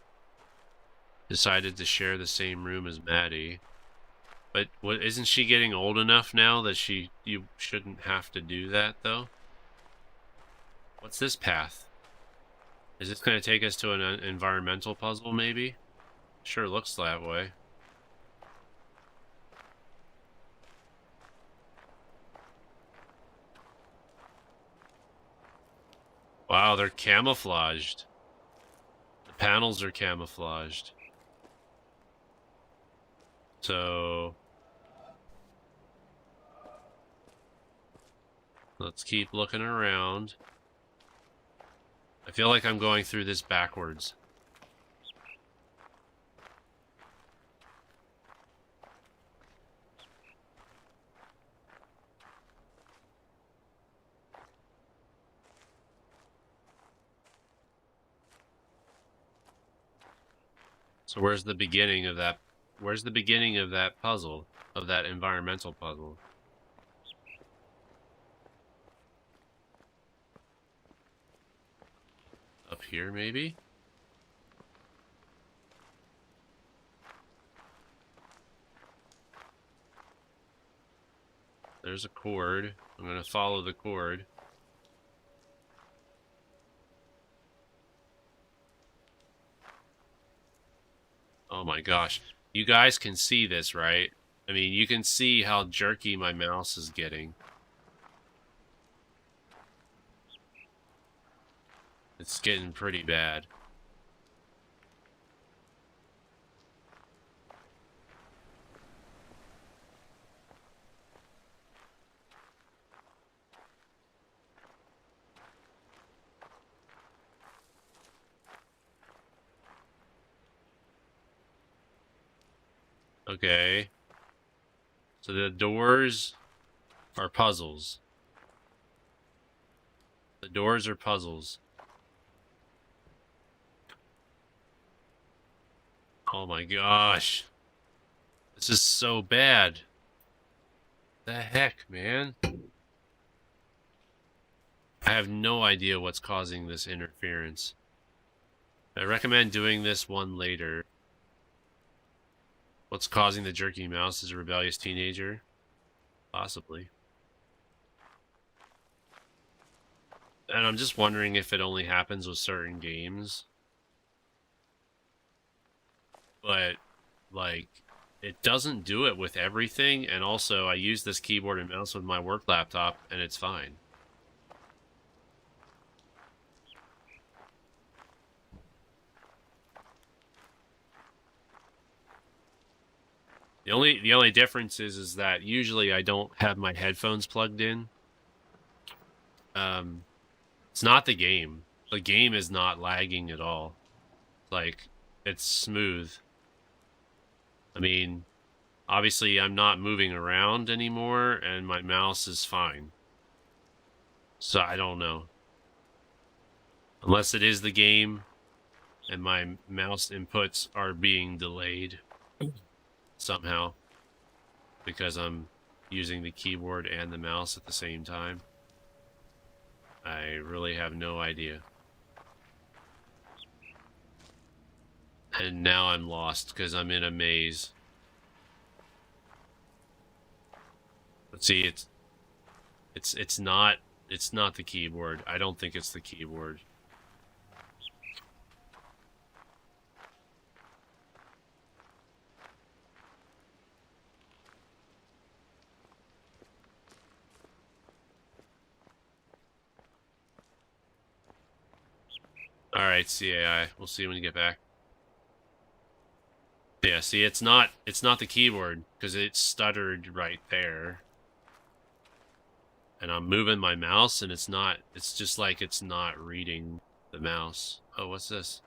Decided to share the same room as Maddie. But what, isn't she getting old enough now that you shouldn't have to do that though? What's this path? Is this going to take us to an environmental puzzle maybe? Sure looks that way. Wow, they're camouflaged. The panels are camouflaged. So let's keep looking around. I feel like I'm going through this backwards. So where's the beginning of that? Where's the beginning of that puzzle, of that environmental puzzle? Up here, maybe? There's a cord. I'm gonna follow the cord. Oh my gosh. You guys can see this, right? I mean, you can see how jerky my mouse is getting. It's getting pretty bad. Okay. So the doors are puzzles. The doors are puzzles. Oh my gosh. This is so bad. The heck, man? I have no idea what's causing this interference. I recommend doing this one later. What's causing the jerky mouse is a rebellious teenager? Possibly. And I'm just wondering if it only happens with certain games. But, like, it doesn't do it with everything, and also I use this keyboard and mouse with my work laptop, and it's fine. The only difference is that usually I don't have my headphones plugged in. It's not the game. The game is not lagging at all. Like, it's smooth. I mean, obviously I'm not moving around anymore, and my mouse is fine. So I don't know. Unless it is the game, and my mouse inputs are being delayed somehow because I'm using the keyboard and the mouse at the same time. I really have no idea. And now I'm lost because I'm in a maze. Let's see, it's not the keyboard. I don't think it's the keyboard. Alright, CAI. We'll see when you get back. Yeah, see, it's not the keyboard, because it stuttered right there. And I'm moving my mouse, and it's just like it's not reading the mouse. Oh, what's this?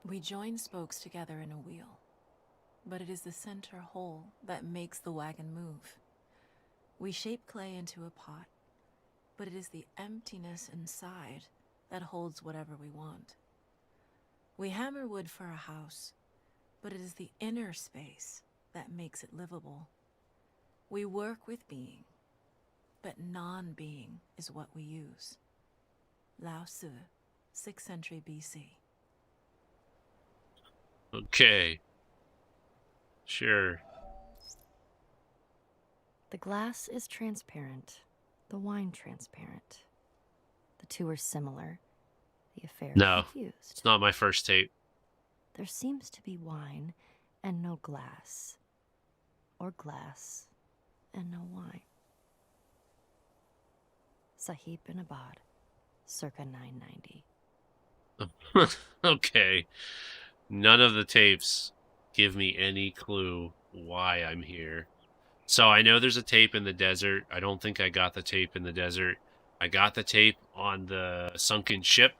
We join spokes together in a wheel, but it is the center hole that makes the wagon move. We shape clay into a pot, but it is the emptiness inside that holds whatever we want. We hammer wood for a house, but it is the inner space that makes it livable. We work with being, but non-being is what we use. Lao Tzu, 6th century BC. Okay. Sure. The glass is transparent, the wine transparent. The two are similar. The affair No, confused. it's not my first tape. There seems to be wine and no glass, or glass and no wine. Sahib bin Abad, circa 990. Okay. None of the tapes give me any clue why I'm here. So I know there's a tape in the desert. I don't think I got the tape in the desert. I got the tape on the sunken ship.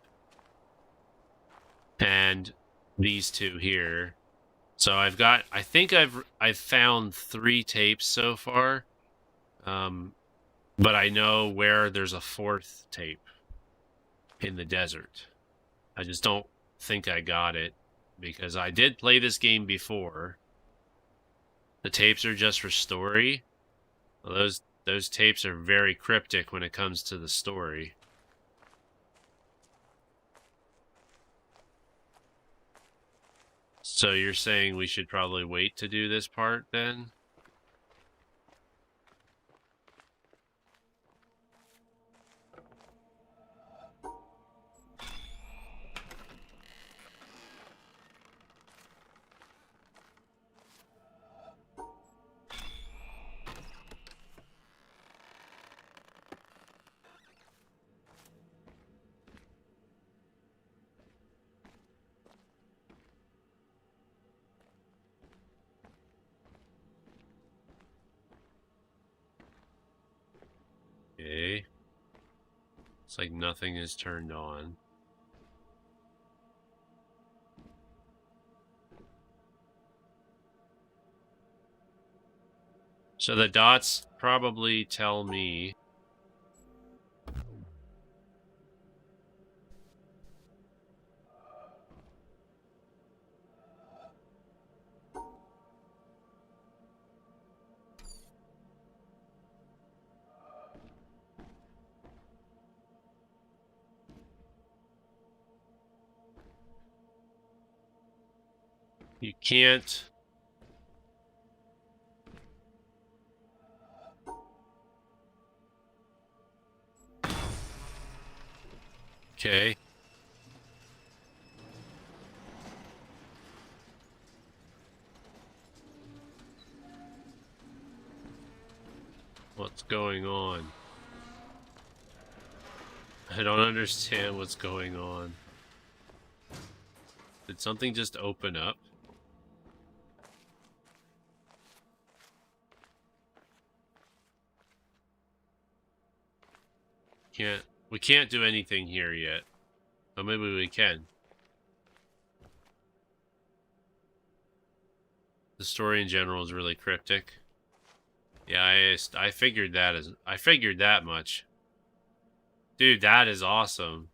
And these two here. So I think I've found 3 tapes so far. But I know where there's a 4th tape in the desert. I just don't think I got it, because I did play this game before. The tapes are just for story. Well, those tapes are very cryptic when it comes to the story. So you're saying we should probably wait to do this part then? Okay. It's like nothing is turned on. So the dots probably tell me you can't. Okay. What's going on? I don't understand what's going on. Did something just open up? We can't do anything here yet. Or maybe we can. The story in general is really cryptic. Yeah, I figured that much. Dude, that is awesome.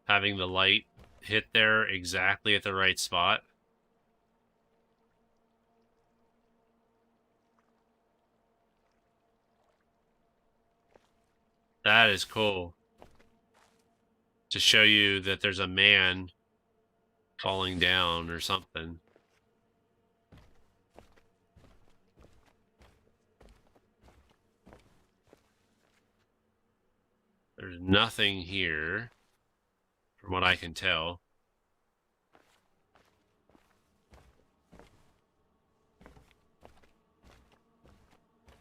Having the light hit there exactly at the right spot. That is cool. To show you that there's a man falling down or something. There's nothing here, from what I can tell.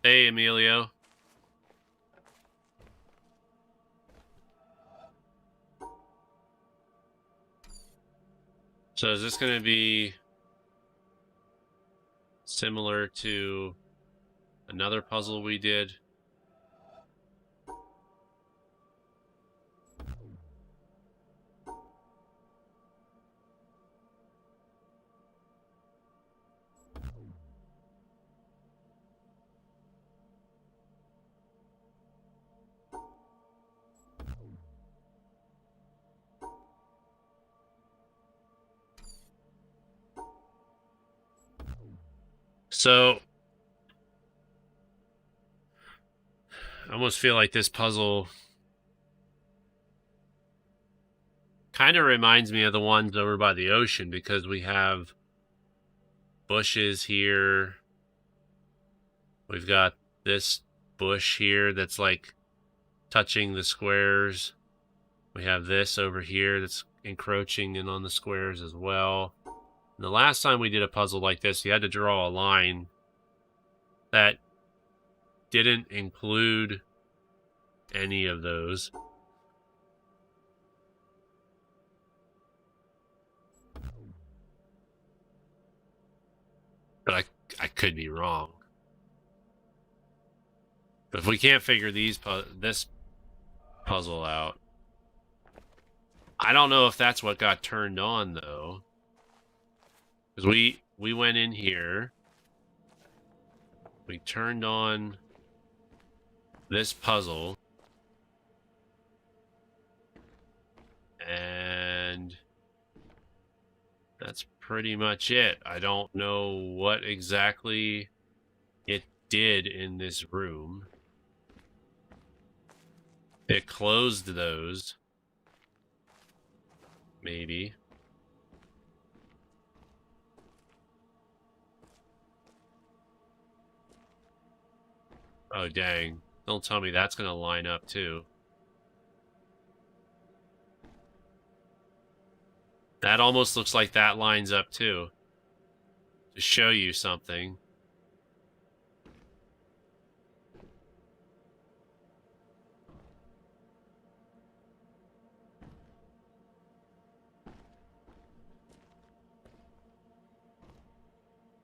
Hey, Emilio. So is this going to be similar to another puzzle we did? So I almost feel like this puzzle kind of reminds me of the ones over by the ocean, because we have bushes here. We've got this bush here that's like touching the squares. We have this over here that's encroaching in on the squares as well. And the last time we did a puzzle like this, you had to draw a line that didn't include any of those. But I could be wrong. But if we can't figure this puzzle out, I don't know if that's what got turned on though. Because we went in here, we turned on this puzzle, and and that's pretty much it. I don't know what exactly it did in this room. It closed those. Maybe. Oh, dang. Don't tell me that's going to line up, too. That almost looks like that lines up, too. To show you something.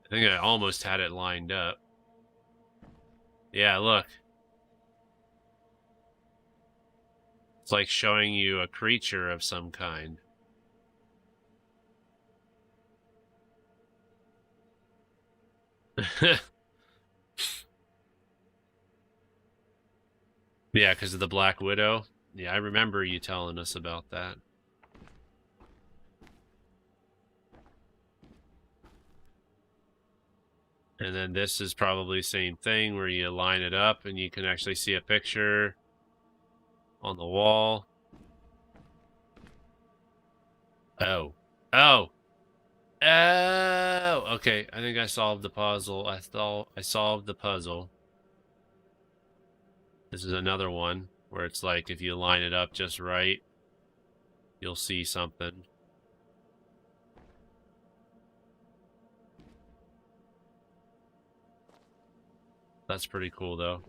I think I almost had it lined up. Yeah, look. It's like showing you a creature of some kind. Yeah, because of the Black Widow. Yeah, I remember you telling us about that. And then this is probably the same thing where you line it up and you can actually see a picture on the wall. Oh. Oh. Oh. Okay, I think I solved the puzzle. I solved the puzzle. This is another one where it's like if you line it up just right, you'll see something. That's pretty cool, though.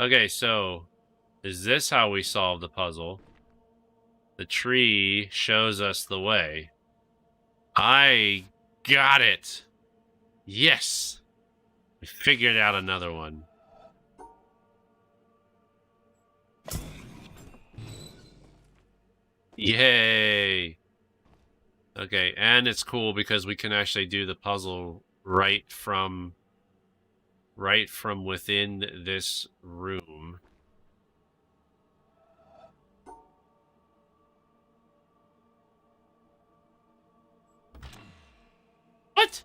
Okay, so is this how we solve the puzzle? The tree shows us the way. I got it. Yes. We figured out another one. Yay. Okay, and it's cool because we can actually do the puzzle right from within this room. What?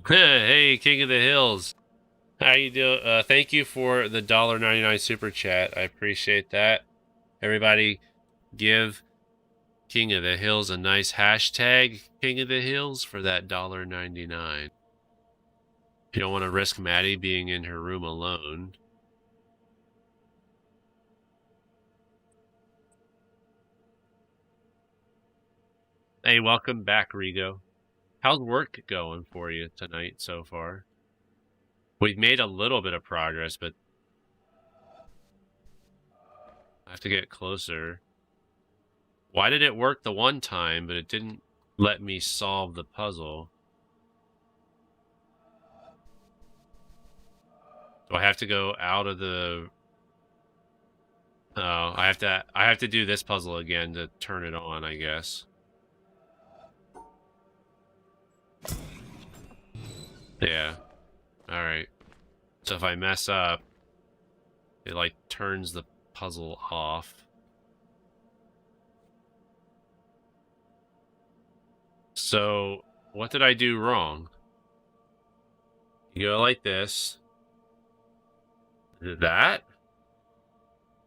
Hey, King of the Hills. How you doing? Thank you for the $1.99 super chat. I appreciate that. Everybody give King of the Hills a nice hashtag King of the Hills for that $1.99. You don't want to risk Maddie being in her room alone. Hey, welcome back, Rigo. How's work going for you tonight so far? We've made a little bit of progress, but I have to get closer. Why did it work the one time, but it didn't let me solve the puzzle? Do I have to go out of the... Oh, I have to do this puzzle again to turn it on, I guess. Yeah. Alright. So if I mess up, it like turns the puzzle off. So, what did I do wrong? You go like this. That?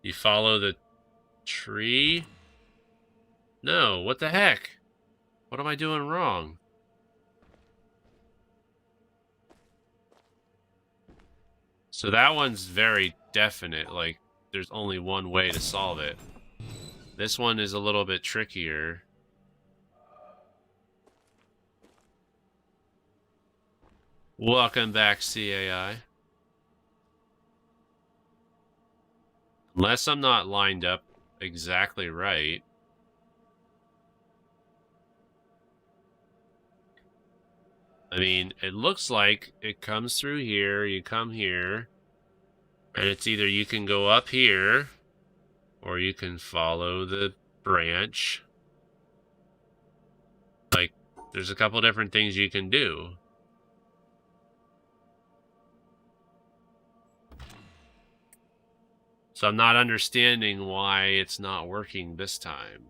You follow the tree? No, what the heck? What am I doing wrong? So that one's very definite, like, there's only one way to solve it. This one is a little bit trickier. Welcome back, CAI. Unless I'm not lined up exactly right. I mean, it looks like it comes through here, you come here, and it's either you can go up here, or you can follow the branch. Like, there's a couple different things you can do. So I'm not understanding why it's not working this time.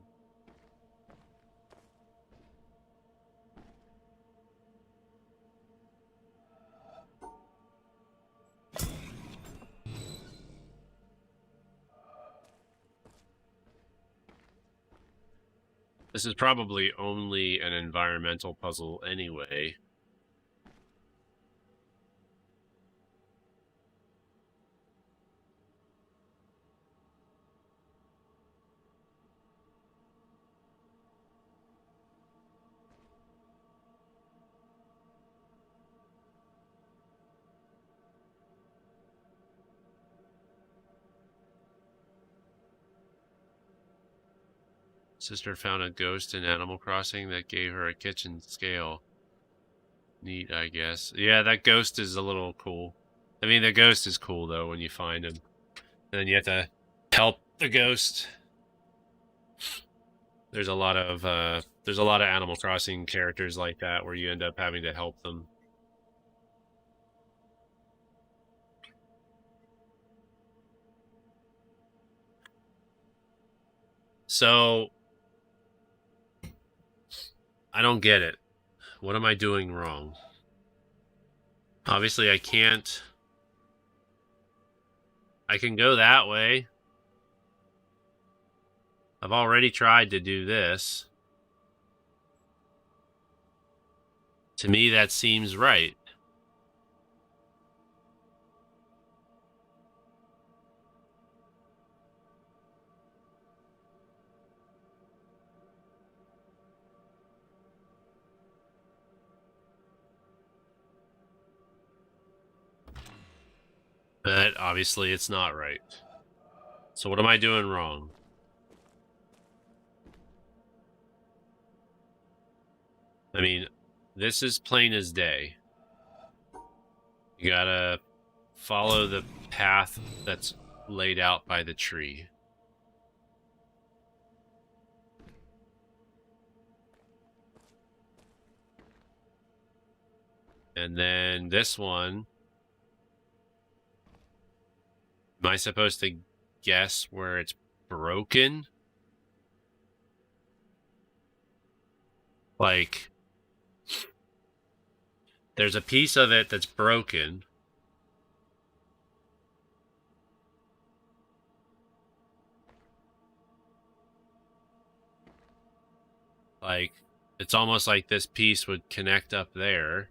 This is probably only an environmental puzzle anyway. Sister found a ghost in Animal Crossing that gave her a kitchen scale. Neat, I guess. Yeah, that ghost is a little cool. I mean, the ghost is cool, though, when you find him. And then you have to help the ghost. There's a lot of Animal Crossing characters like that where you end up having to help them. So I don't get it. What am I doing wrong? Obviously, I can't. I can go that way. I've already tried to do this. To me, that seems right. But obviously, it's not right. So what am I doing wrong? I mean, this is plain as day. You gotta follow the path that's laid out by the tree. And then this one. Am I supposed to guess where it's broken? Like, there's a piece of it that's broken. Like, it's almost like this piece would connect up there.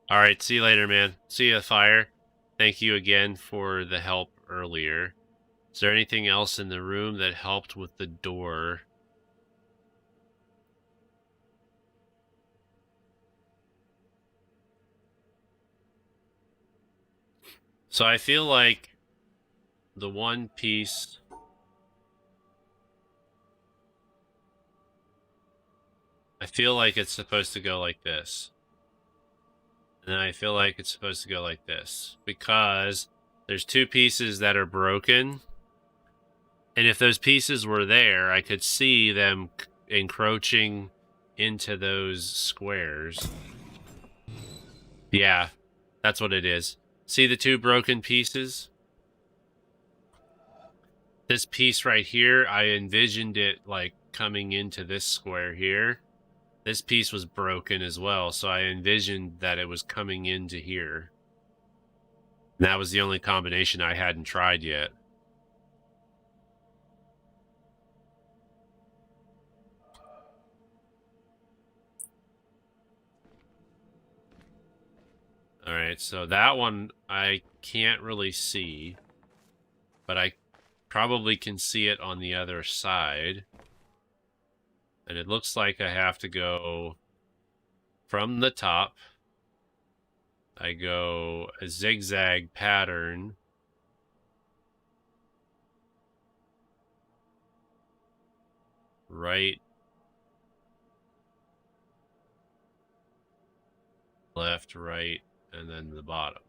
All right, see you later, man. See you, Fire. Thank you again for the help earlier. Is there anything else in the room that helped with the door? So I feel like the one piece... I feel like it's supposed to go like this. And I feel like it's supposed to go like this. Because there's two pieces that are broken. And if those pieces were there, I could see them encroaching into those squares. Yeah, that's what it is. See the two broken pieces? This piece right here, I envisioned it like coming into this square here. This piece was broken as well, so I envisioned that it was coming into here. And that was the only combination I hadn't tried yet. Alright, so that one I can't really see, but I probably can see it on the other side. And it looks like I have to go from the top, I go a zigzag pattern. Right, left, right, and then the bottom.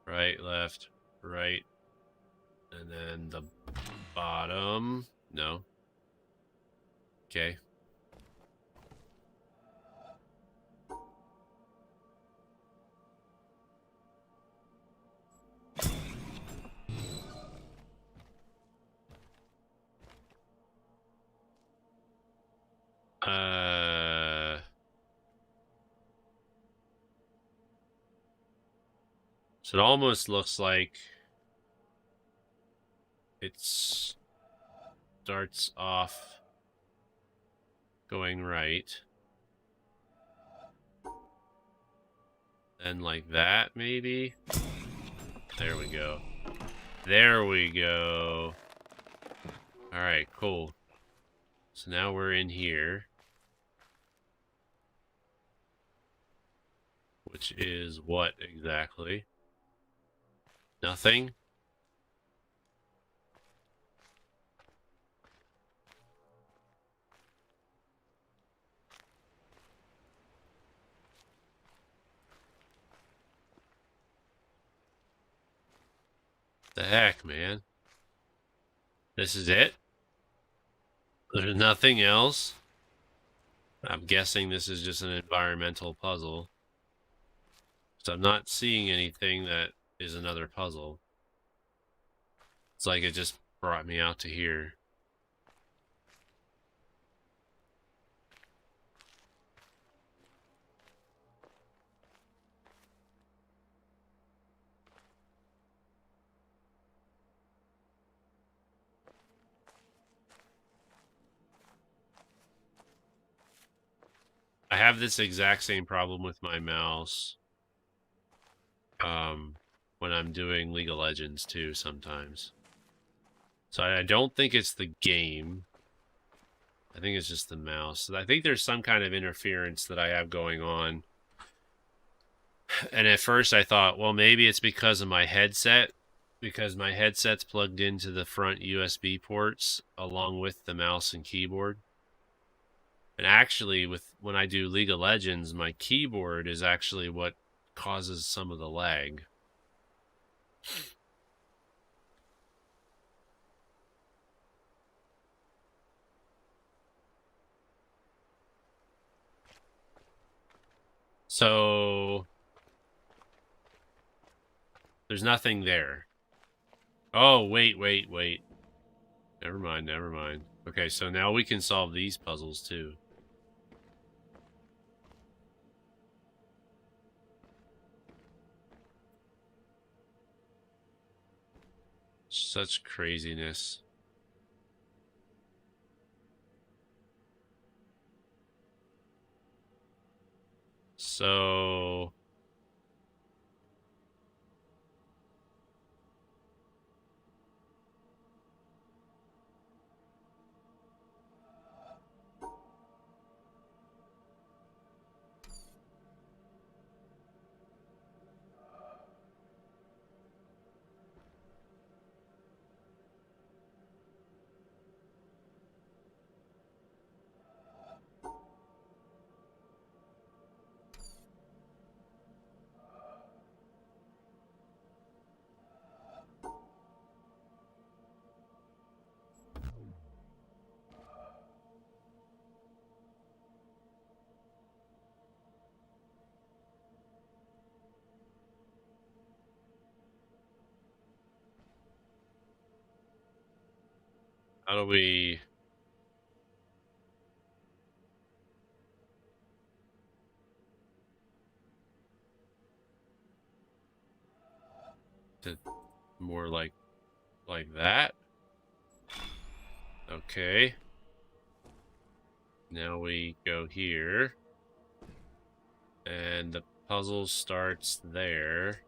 Right, left, right, and then the bottom. No. Okay. So it almost looks like it starts off going right. Then like that, maybe? There we go. There we go. Alright, cool. So now we're in here. Which is what exactly? Nothing? The heck, man? This is it? There's nothing else? I'm guessing this is just an environmental puzzle. So I'm not seeing anything that is another puzzle. It's like it just brought me out to here. I have this exact same problem with my mouse. When I'm doing League of Legends too sometimes. So I don't think it's the game. I think it's just the mouse. I think there's some kind of interference that I have going on. And at first I thought, well, maybe it's because of my headset, because my headset's plugged into the front USB ports along with the mouse and keyboard. And actually, when I do League of Legends, my keyboard is actually what causes some of the lag. So there's nothing there. Oh, wait. Never mind. Okay, so now we can solve these puzzles too. Such craziness. So how do we... to more like that? Okay. Now we go here. And the puzzle starts there.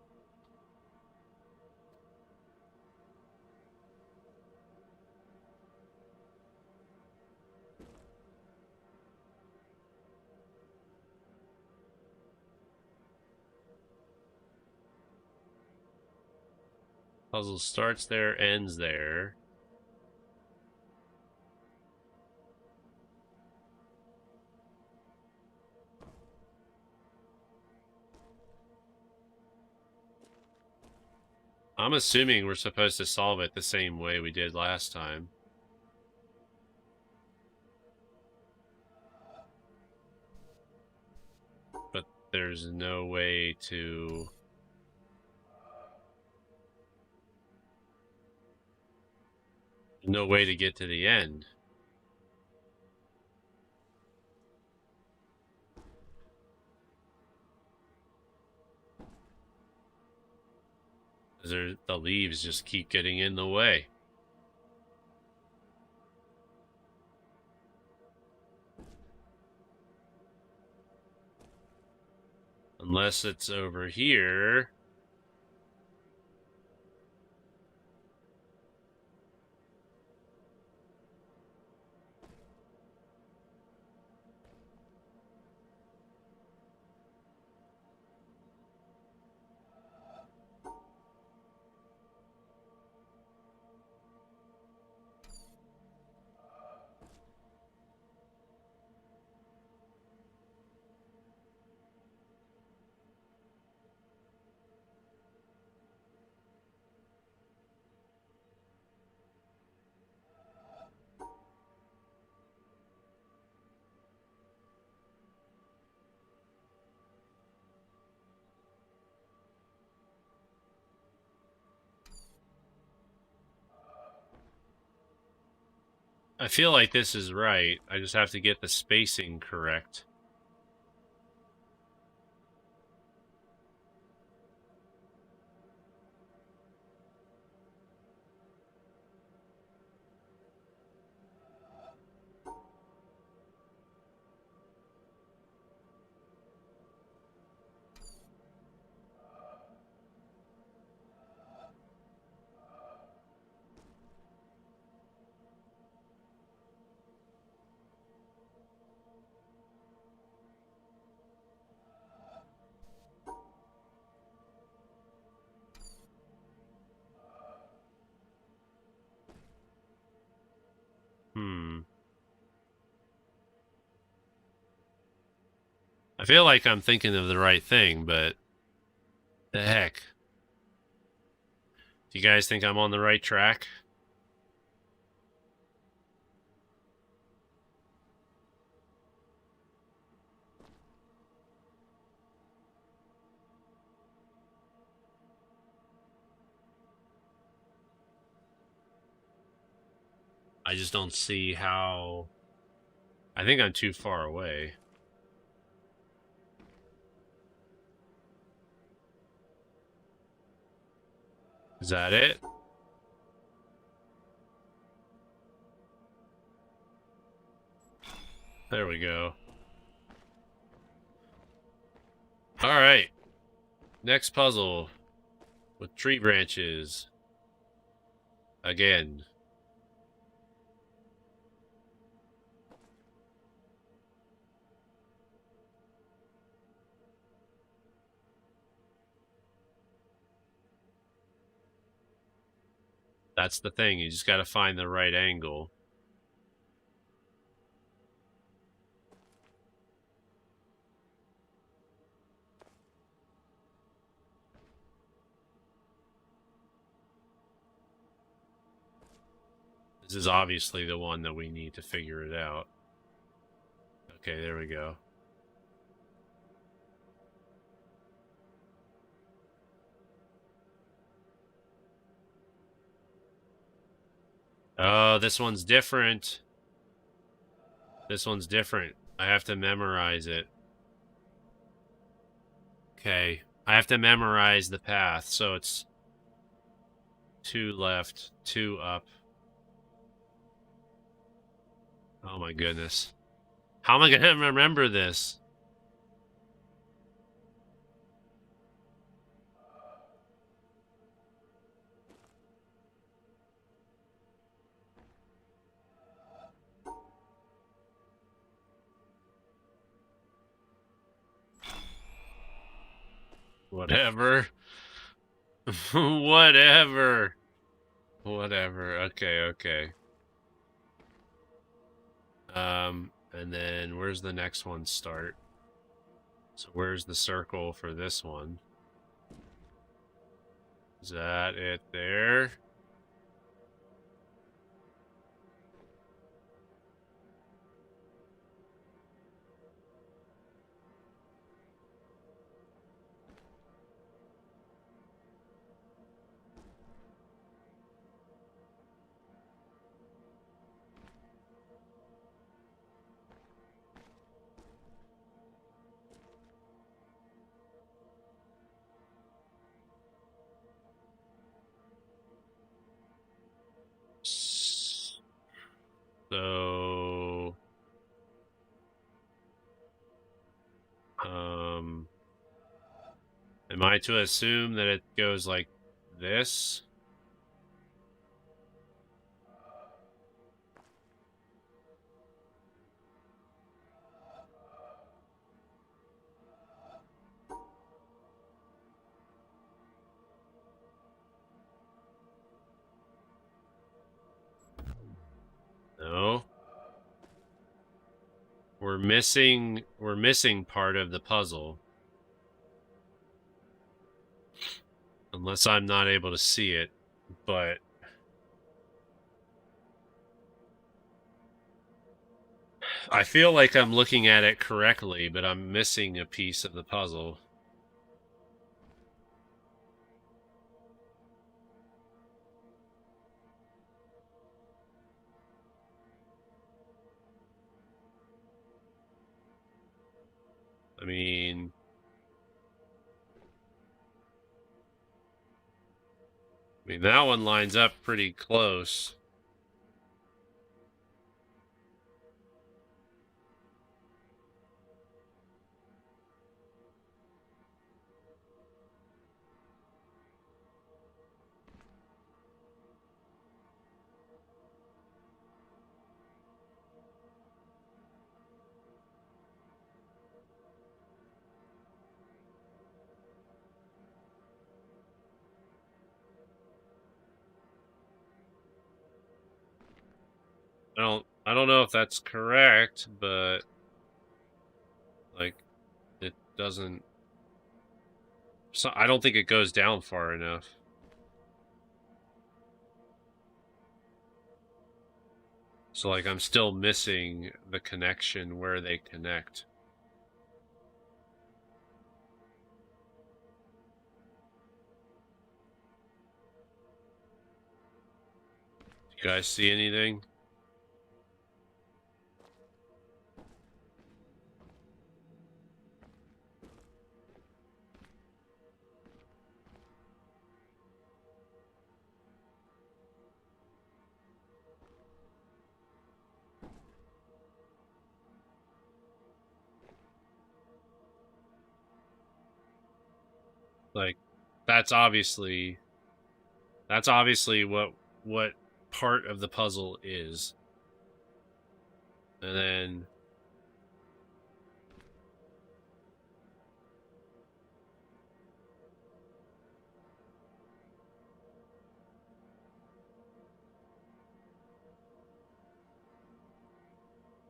Puzzle starts there, ends there. I'm assuming we're supposed to solve it the same way we did last time. But there's no way to... no way to get to the end. The leaves just keep getting in the way. Unless it's over here. I feel like this is right. I just have to get the spacing correct. I feel like I'm thinking of the right thing, but the heck. Do you guys think I'm on the right track? I just don't see how... I think I'm too far away. Is that it? There we go. Alright. Next puzzle. With tree branches. Again. That's the thing, you just gotta find the right angle. This is obviously the one that we need to figure it out. Okay, there we go. Oh, this one's different. This one's different. I have to memorize it. Okay. I have to memorize the path, so it's 2 left, 2 up. Oh my goodness. How am I gonna remember this? Whatever. Whatever. Whatever. Okay. And then where's the next one start? So where's the circle for this one? Is that it there? So, am I to assume that it goes like this? No. We're missing part of the puzzle. Unless I'm not able to see it, but I feel like I'm looking at it correctly, but I'm missing a piece of the puzzle. I mean, that one lines up pretty close. I don't know if that's correct, but like it doesn't, so I don't think it goes down far enough. So like I'm still missing the connection where they connect. You guys see anything? Like that's obviously what part of the puzzle is. And then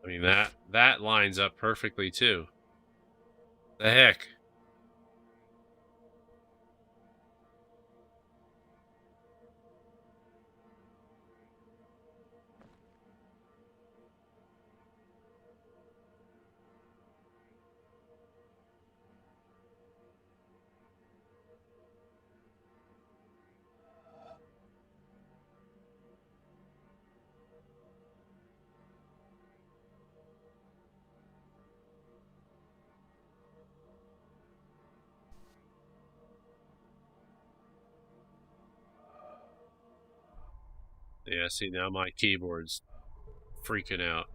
I mean that lines up perfectly too. The heck? Yeah, see now my keyboard's freaking out.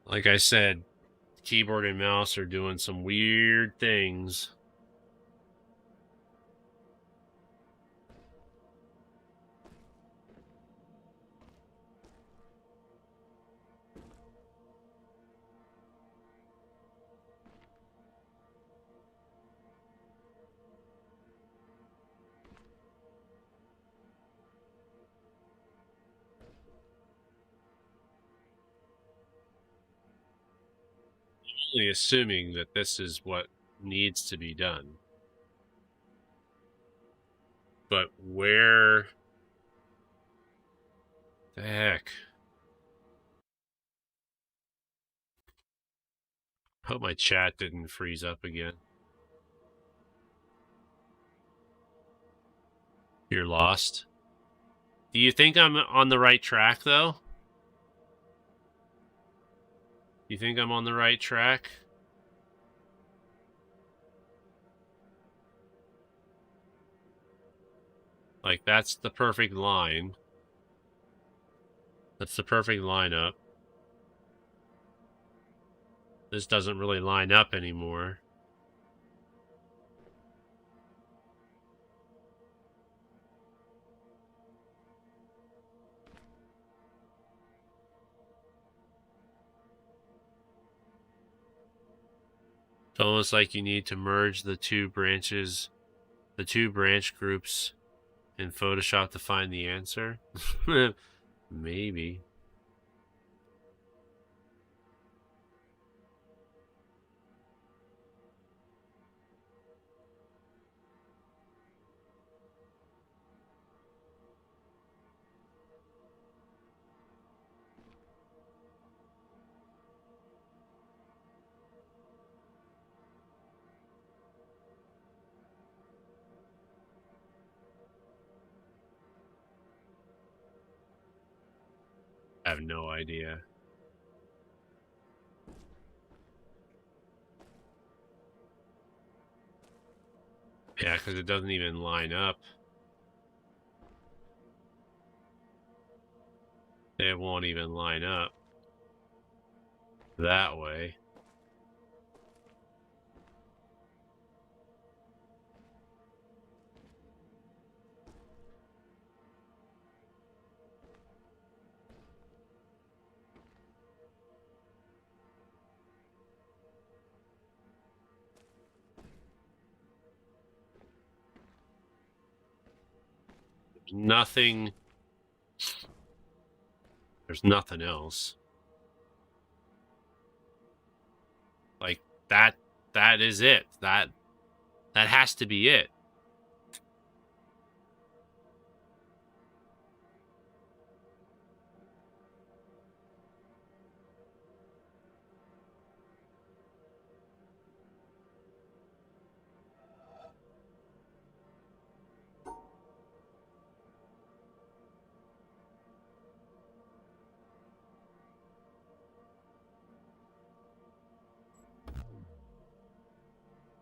Like I said, keyboard and mouse are doing some weird things. only assuming that this is what needs to be done. But where the heck? Hope my chat didn't freeze up again. You're lost. Do you think I'm on the right track, though? You think I'm on the right track? Like, that's the perfect line. That's the perfect lineup. This doesn't really line up anymore. It's almost like you need to merge the two branches, the two branch groups in Photoshop to find the answer. Maybe. I have no idea. Yeah, because it doesn't even line up. It won't even line up that way. Nothing. There's nothing else. Like that is it. That has to be it.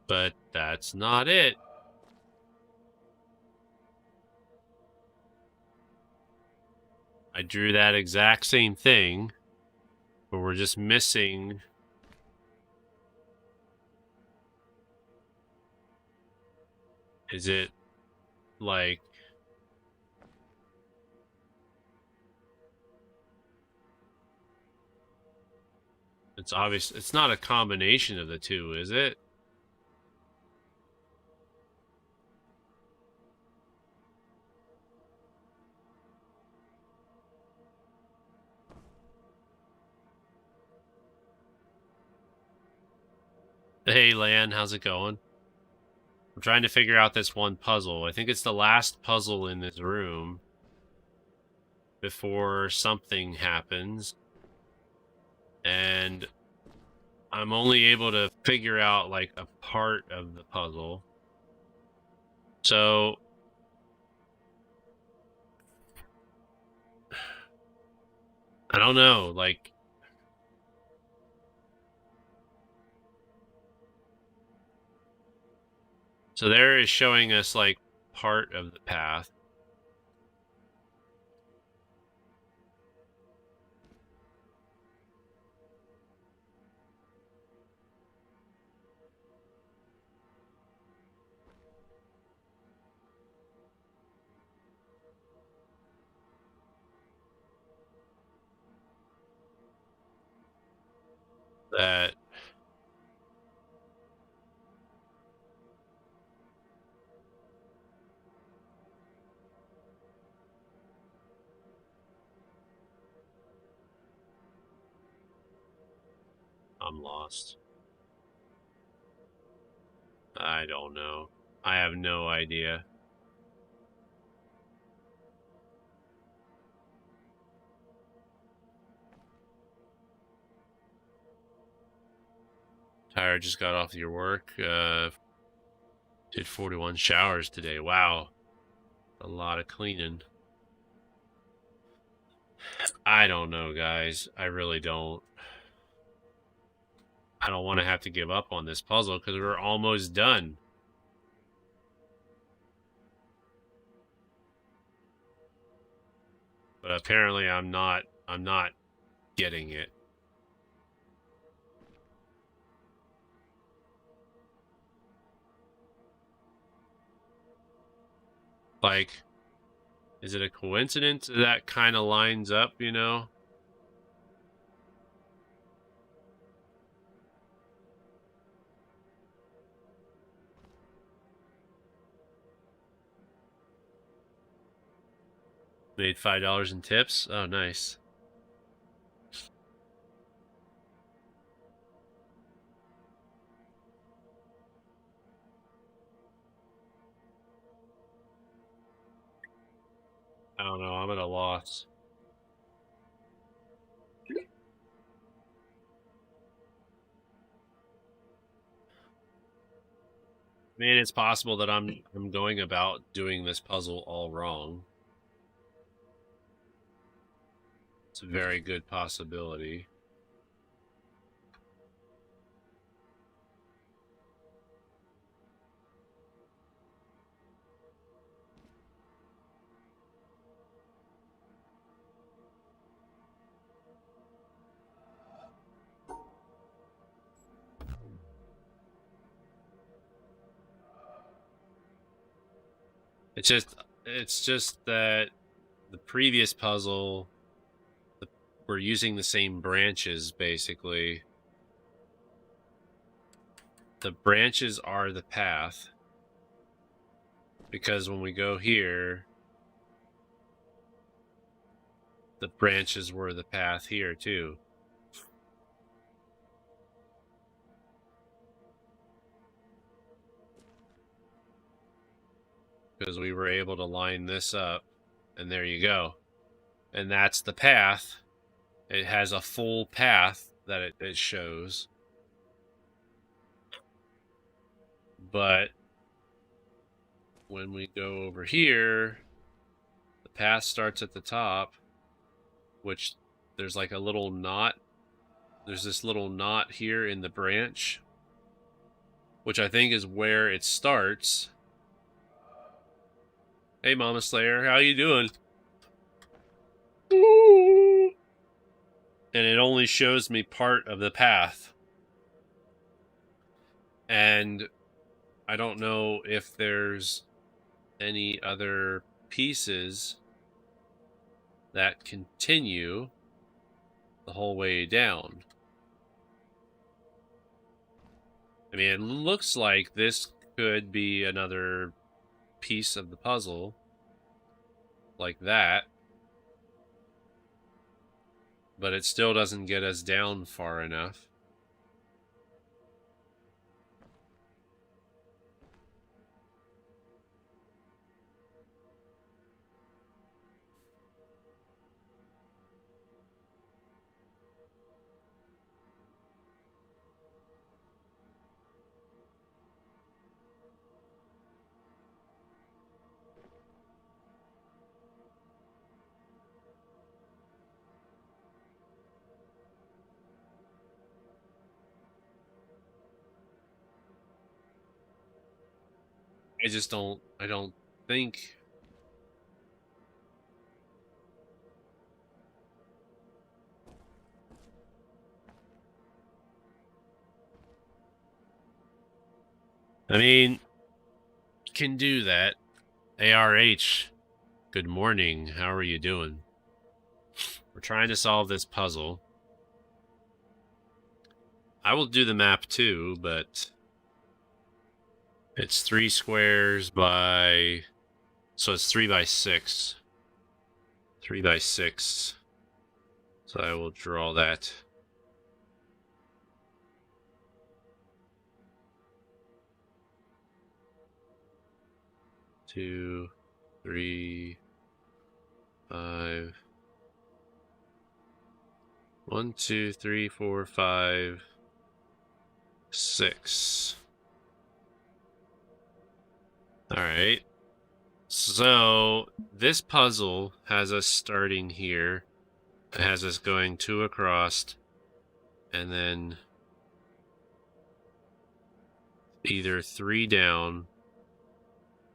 But that's not it. I drew that exact same thing, but we're just missing. Is it like it's obvious? It's not a combination of the two, is it? Hey, Lan, how's it going? I'm trying to figure out this one puzzle. I think it's the last puzzle in this room before something happens. And I'm only able to figure out like a part of the puzzle. So I don't know, like so there is showing us like part of the path. That I'm lost. I don't know. I have no idea. Tyra just got off your work. Did 41 showers today. Wow. A lot of cleaning. I don't know, guys. I really don't. I don't want to have to give up on this puzzle because we're almost done. But apparently I'm not getting it. Like, is it a coincidence that kind of lines up, you know? Made $5 in tips. Oh, nice. I don't know. I'm at a loss. I mean, it's possible that I'm going about doing this puzzle all wrong. It's a very good possibility. It's just that the previous puzzle, we're using the same branches, basically. The branches are the path. Because when we go here, the branches were the path here, too. Because we were able to line this up, and there you go. And that's the path. It has a full path that it shows. But when we go over here, the path starts at the top, which there's like a little knot. There's this little knot here in the branch, which I think is where it starts. Hey, Mama Slayer, how you doing? And it only shows me part of the path. And I don't know if there's any other pieces that continue the whole way down. I mean, it looks like this could be another piece of the puzzle, like that. But it still doesn't get us down far enough. I don't think. I mean, can do that. ARH, good morning. How are you doing? We're trying to solve this puzzle. I will do the map too, but it's 3 squares by, so it's 3 by 6. 3 by 6. So I will draw that. 2, 3, 5. 1, 2, 3, 4, 5, 6. All right. So this puzzle has us starting here. It has us going 2 across, and then either 3 down,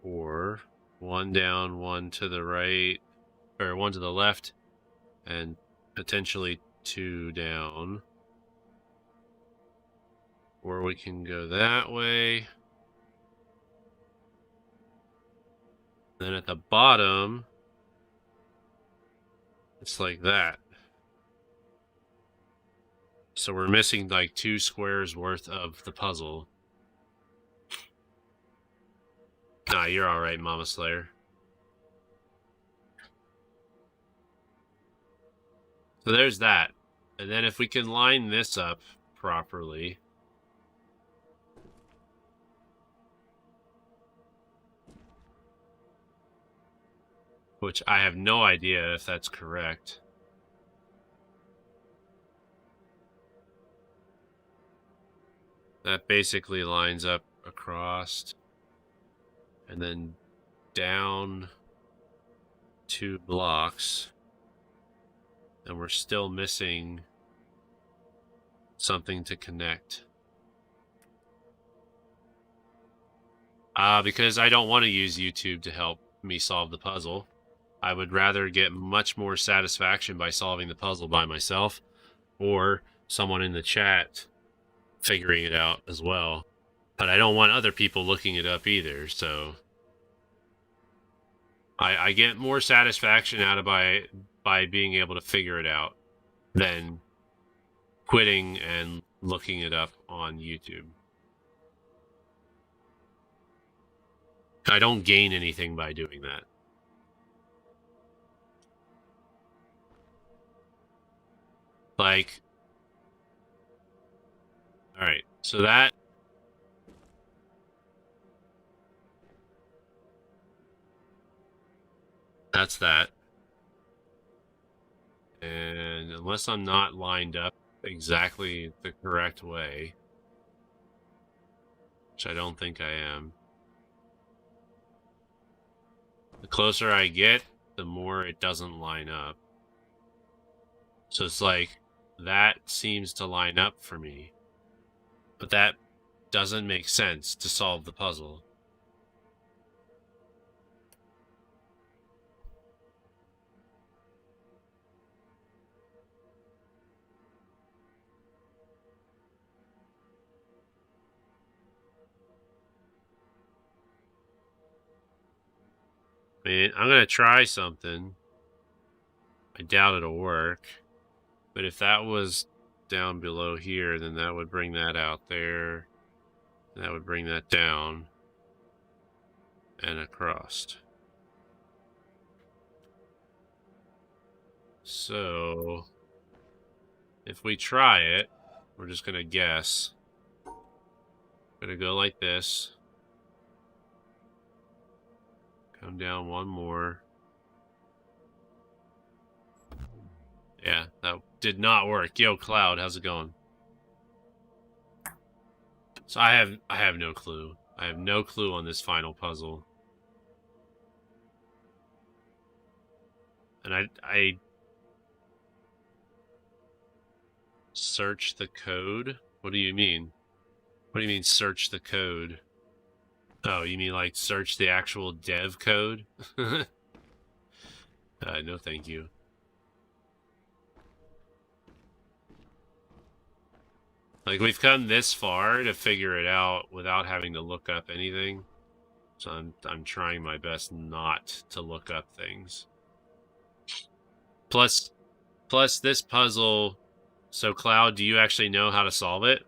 or 1 down, 1 to the right, or 1 to the left, and potentially 2 down. Or we can go that way. Then at the bottom, it's like that. So we're missing like 2 squares worth of the puzzle. Nah, you're alright, Mama Slayer. So there's that. And then if we can line this up properly. Which I have no idea if that's correct. That basically lines up across. And then down 2 blocks. And we're still missing something to connect. Because I don't want to use YouTube to help me solve the puzzle. I would rather get much more satisfaction by solving the puzzle by myself, or someone in the chat figuring it out as well. But I don't want other people looking it up either, so I get more satisfaction out of by being able to figure it out than quitting and looking it up on YouTube. I don't gain anything by doing that. Like, all right, so that's that. And unless I'm not lined up exactly the correct way, which I don't think I am, the closer I get, the more it doesn't line up. So it's like, that seems to line up for me. But that doesn't make sense to solve the puzzle. I mean, I'm going to try something. I doubt it'll work. But if that was down below here, then that would bring that out there. That would bring that down and across. So if we try it, we're just going to guess. Going to go like this. Come down 1 more. Yeah, that did not work. Yo, Cloud, how's it going? So I have no clue. I have no clue on this final puzzle. And I search the code? What do you mean? What do you mean search the code? Oh, you mean like search the actual dev code? No, thank you. Like, we've come this far to figure it out without having to look up anything. So I'm trying my best not to look up things. Plus this puzzle. So Cloud, do you actually know how to solve it?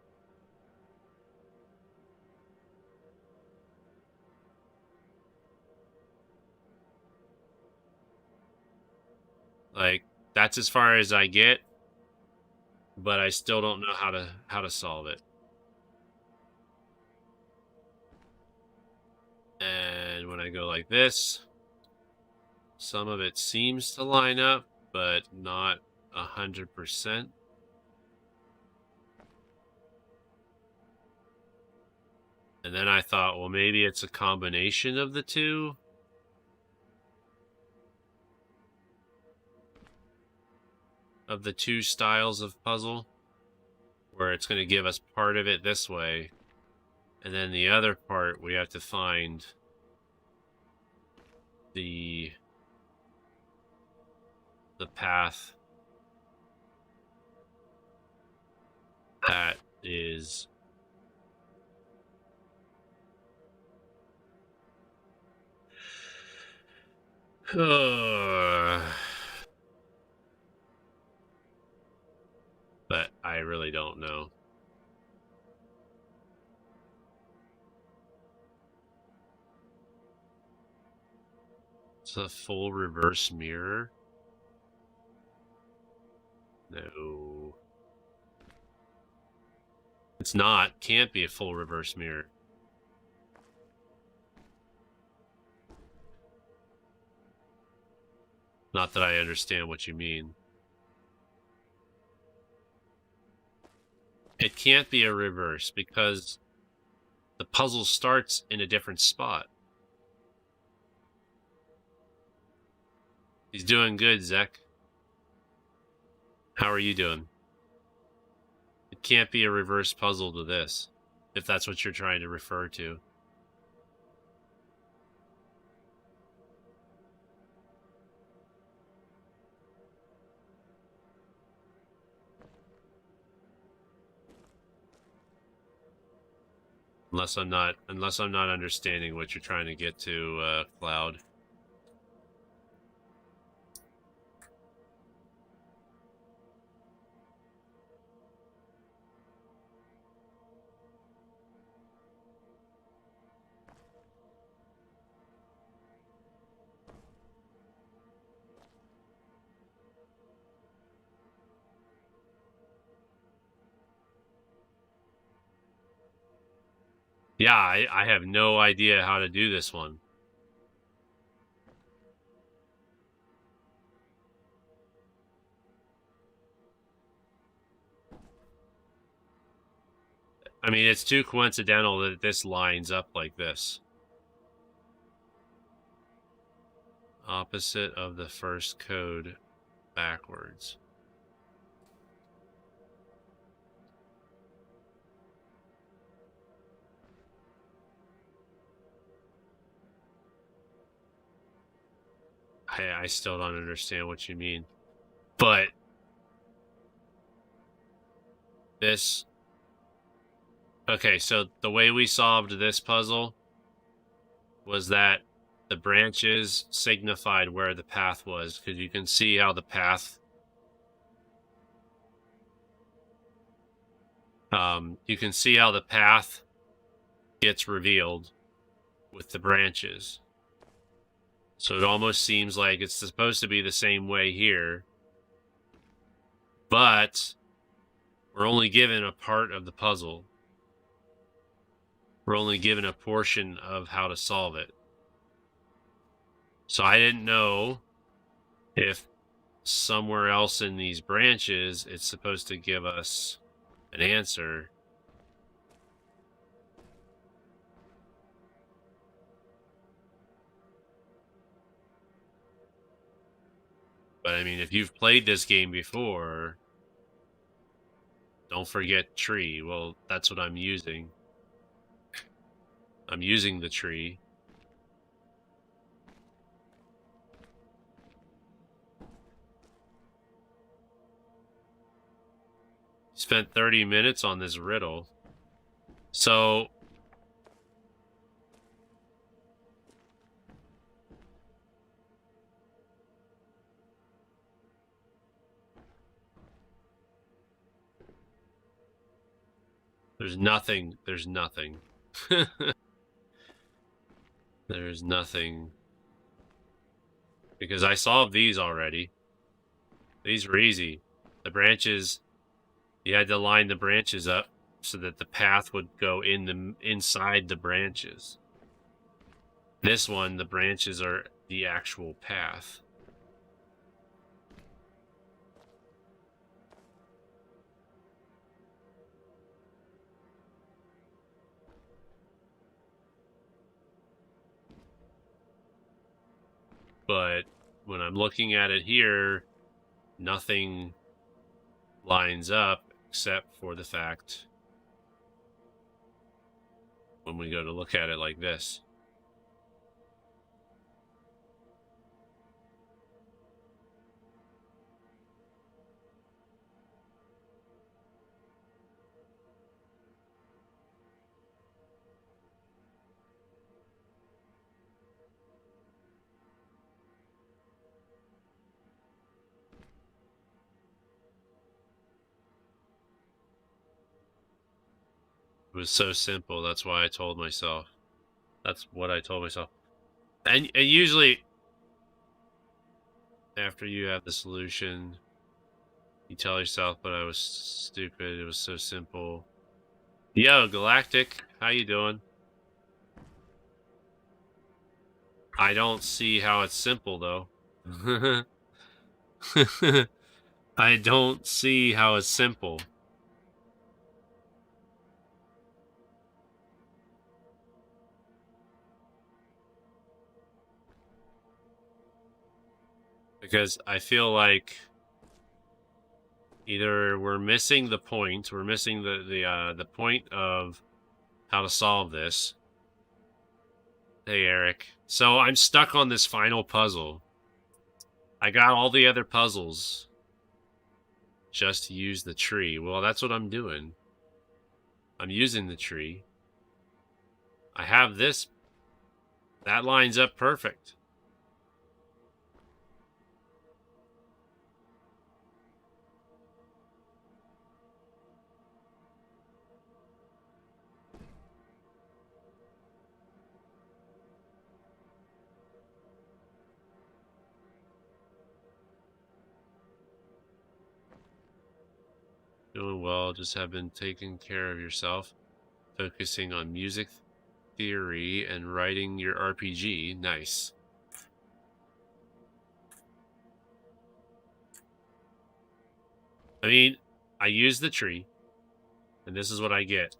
Like, that's as far as I get, but I still don't know how to solve it. And when I go like this, some of it seems to line up, but not 100%. And then I thought, well, maybe it's a combination of the two. Of the two styles of puzzle, where it's going to give us part of it this way, and then the other part we have to find the path that is but I really don't know. It's a full reverse mirror. No. It's not. Can't be a full reverse mirror. Not that I understand what you mean. It can't be a reverse because the puzzle starts in a different spot. He's doing good, Zek. How are you doing? It can't be a reverse puzzle to this, if that's what you're trying to refer to. Unless I'm not understanding what you're trying to get to, Cloud. Yeah, I have no idea how to do this one. I mean, it's too coincidental that this lines up like this. Opposite of the first code backwards. I still don't understand what you mean. But this... Okay, so the way we solved this puzzle was that the branches signified where the path was, because you can see how the path... you can see how the path gets revealed with the branches. So it almost seems like it's supposed to be the same way here. But we're only given a part of the puzzle. We're only given a portion of how to solve it. So I didn't know if somewhere else in these branches it's supposed to give us an answer. But I mean, if you've played this game before, don't forget tree. Well, that's what I'm using. I'm using the tree. Spent 30 minutes on this riddle. So... There's nothing. There's nothing. There's nothing. Because I solved these already. These were easy. The branches, you had to line the branches up so that the path would go inside the branches. This one, the branches are the actual path. But when I'm looking at it here, nothing lines up except for the fact when we go to look at it like this. It was so simple. That's why I told myself. That's what I told myself. And usually, after you have the solution, you tell yourself, but I was stupid. It was so simple. Yo, Galactic, how you doing? I don't see how it's simple, though. I don't see how it's simple. Because I feel like either we're missing the point, we're missing the point of how to solve this. Hey, Eric. So I'm stuck on this final puzzle. I got all the other puzzles. Just use the tree. Well, that's what I'm doing. I'm using the tree. I have this. That lines up perfect. Doing well, just have been taking care of yourself, focusing on music theory and writing your RPG. Nice. I mean, I use the tree, and this is what I get.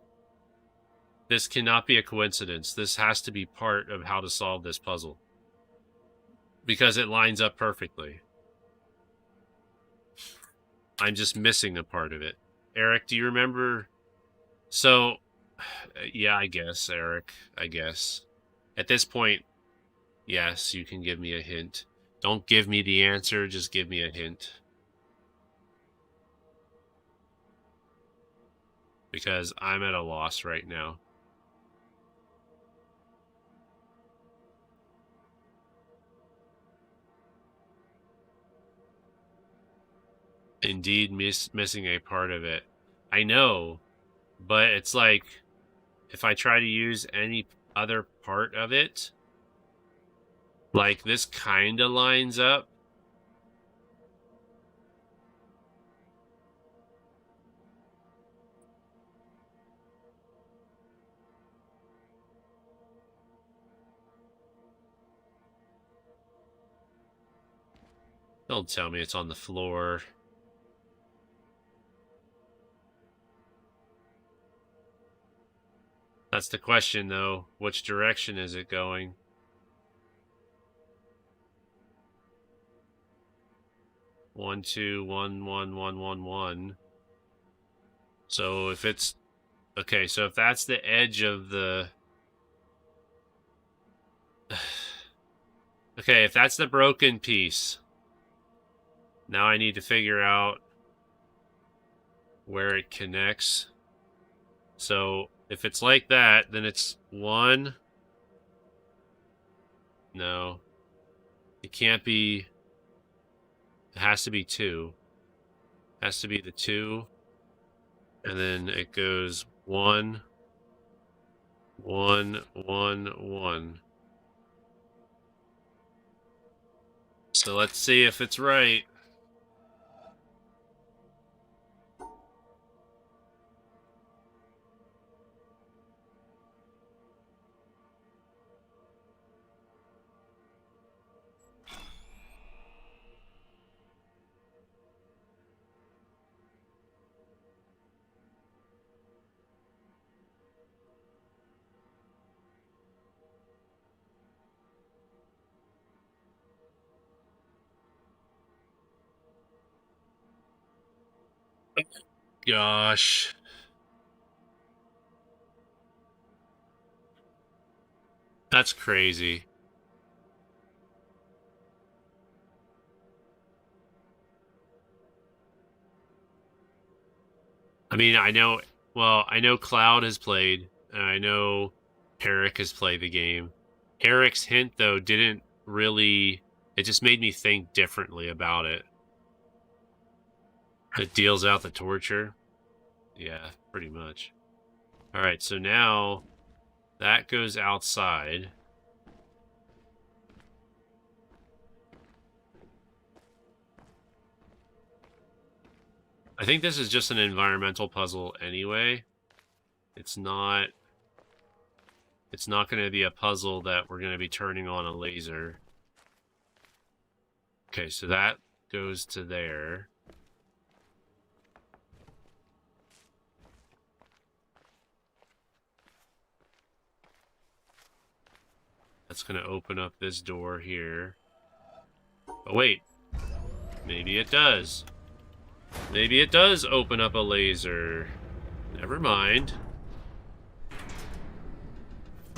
This cannot be a coincidence. This has to be part of how to solve this puzzle. Because it lines up perfectly. I'm just missing a part of it. Eric, do you remember? So, yeah, I guess, Eric. I guess. At this point, yes, you can give me a hint. Don't give me the answer, just give me a hint. Because I'm at a loss right now. Indeed, missing a part of it. I know, but it's like if I try to use any other part of it, like this kind of lines up. Don't tell me it's on the floor. That's the question, though. Which direction is it going? One, two, one, one, one, one, one. So if it's okay, so if that's the edge of the okay, if that's the broken piece, now I need to figure out where it connects. So if it's like that, then it's one. No, it can't be. It has to be two. It has to be the two. And then it goes one, one, one, one. So let's see if it's right. gosh. That's crazy. I mean, I know Cloud has played, and I know Eric has played the game. Eric's hint, though, didn't really... It just made me think differently about it. It deals out the torture. Yeah, pretty much. Alright, so now that goes outside. I think this is just an environmental puzzle anyway. It's not going to be a puzzle that we're going to be turning on a laser. Okay, so that goes to there. That's going to open up this door here. Oh, wait. Maybe it does. Maybe it does open up a laser. Never mind.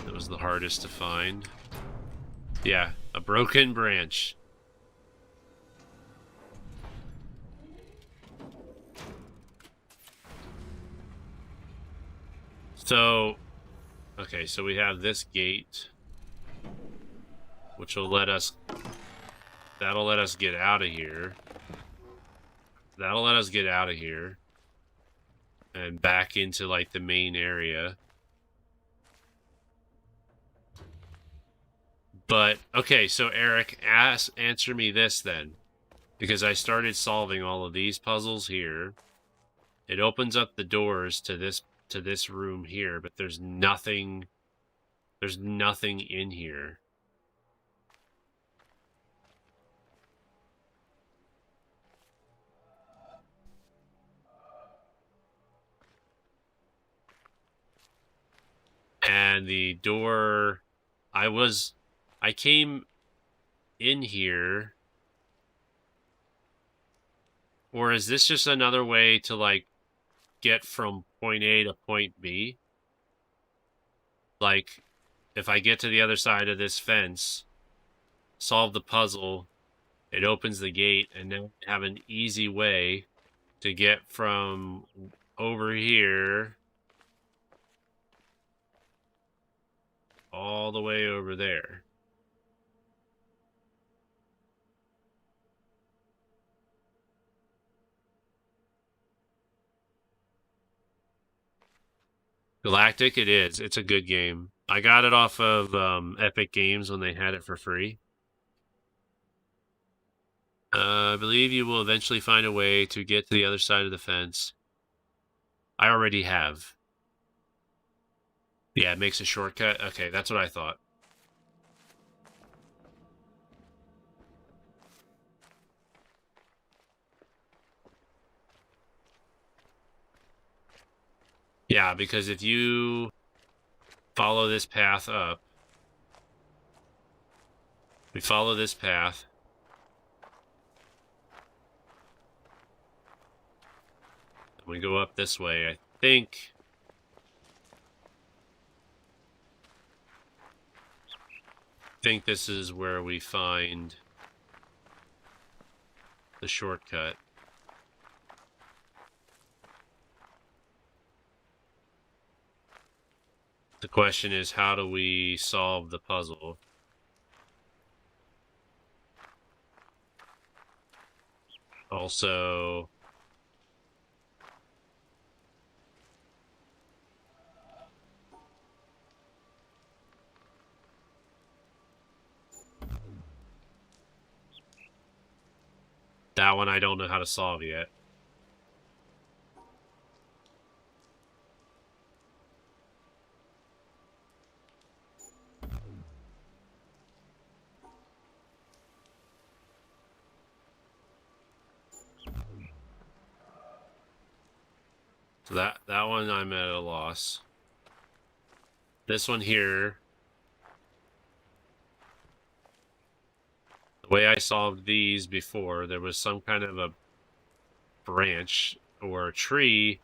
That was the hardest to find. Yeah, a broken branch. So, okay, so we have this gate, which will let us... That'll let us get out of here. That'll let us get out of here. And back into, like, the main area. But, okay, so Eric, answer me this then. Because I started solving all of these puzzles here. It opens up the doors to this room here, but there's nothing in here. And the door, I came in here. Or is this just another way to, like, get from point A to point B? Like, if I get to the other side of this fence, solve the puzzle, it opens the gate, and then have an easy way to get from over here all the way over there. Galactic, it is. It's a good game. I got it off of Epic Games when they had it for free. I believe you will eventually find a way to get to the other side of the fence. I already have. Yeah, it makes a shortcut. Okay, that's what I thought. Yeah, because if you follow this path up, we follow this path. We go up this way. I think this is where we find the shortcut. The question is, how do we solve the puzzle? Also, that one I don't know how to solve yet. So that one I'm at a loss. This one here, the way I solved these before, there was some kind of a branch or a tree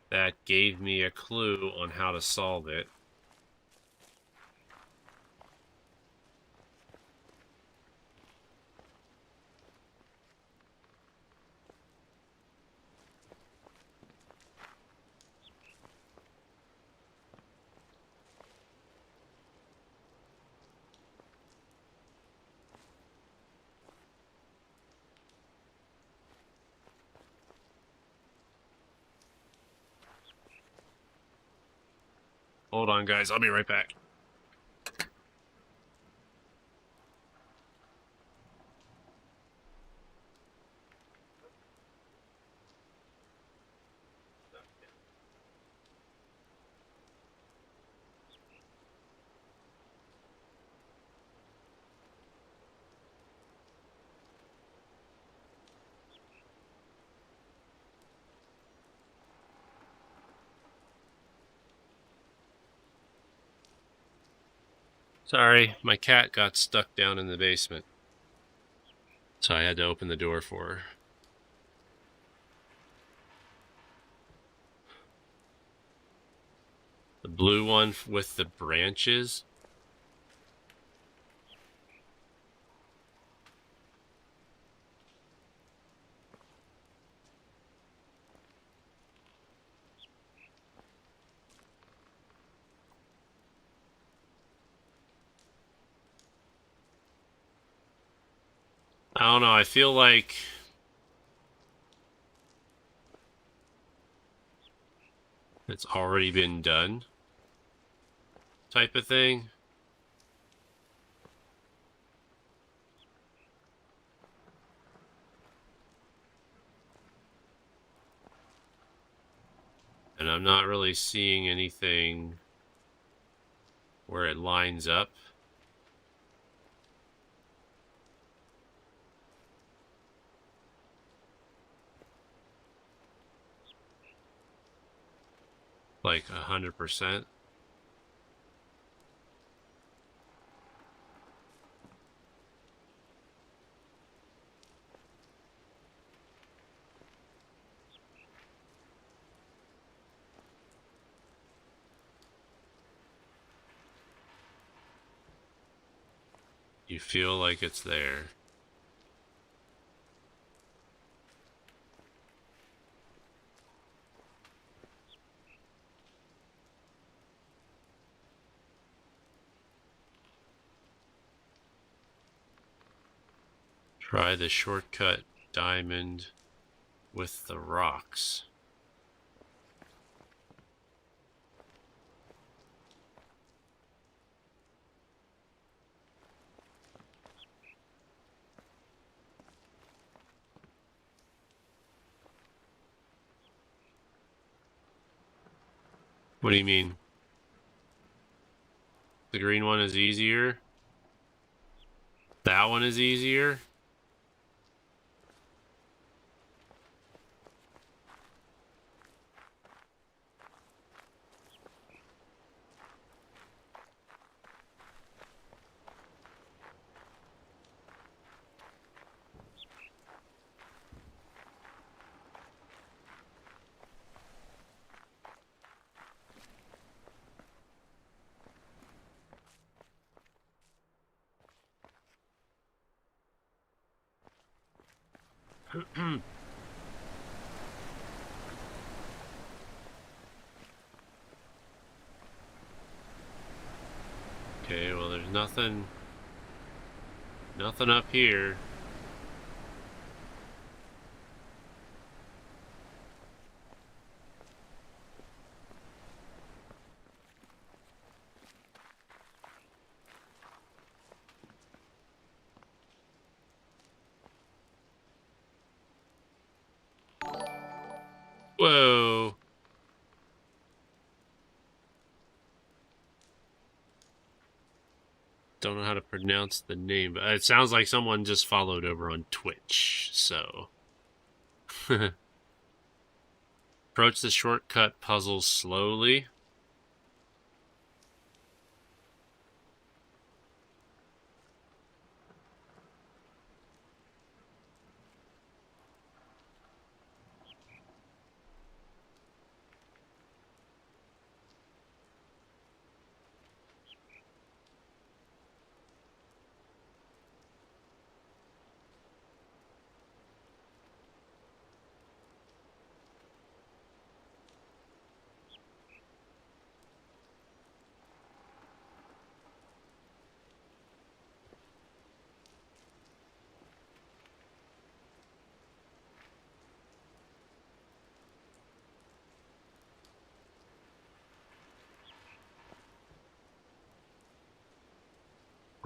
that gave me a clue on how to solve it. Hold on, guys. I'll be right back. Sorry, my cat got stuck down in the basement. So I had to open the door for her. The blue one with the branches. I don't know. I feel like it's already been done type of thing. And I'm not really seeing anything where it lines up. Like 100%. You feel like it's there. Try the shortcut diamond with the rocks. What do you mean? The green one is easier? That one is easier? Okay, well there's nothing up here. Whoa. Don't know how to pronounce the name, but it sounds like someone just followed over on Twitch, so. Approach the shortcut puzzle slowly.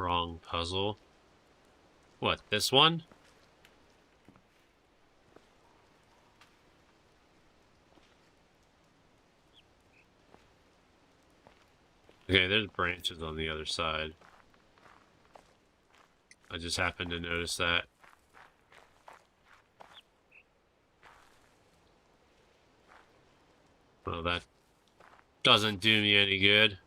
Wrong puzzle. What, this one? Okay, there's branches on the other side. I just happened to notice that. Well, that doesn't do me any good.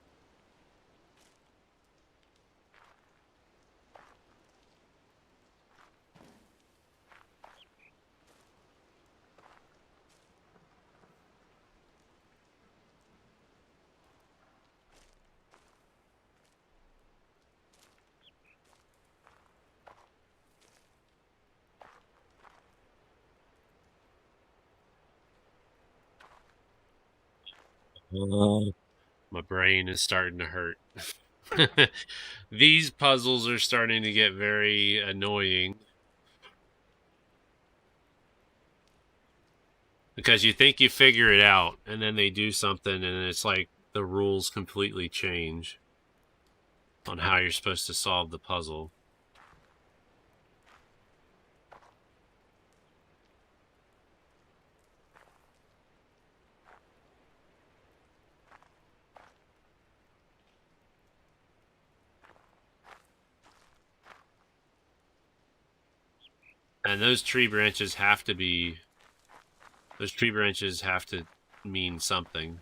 My brain is starting to hurt. These puzzles are starting to get very annoying. Because you think you figure it out, and then they do something, and it's like the rules completely change on how you're supposed to solve the puzzle. And those tree branches have to be... Those tree branches have to mean something.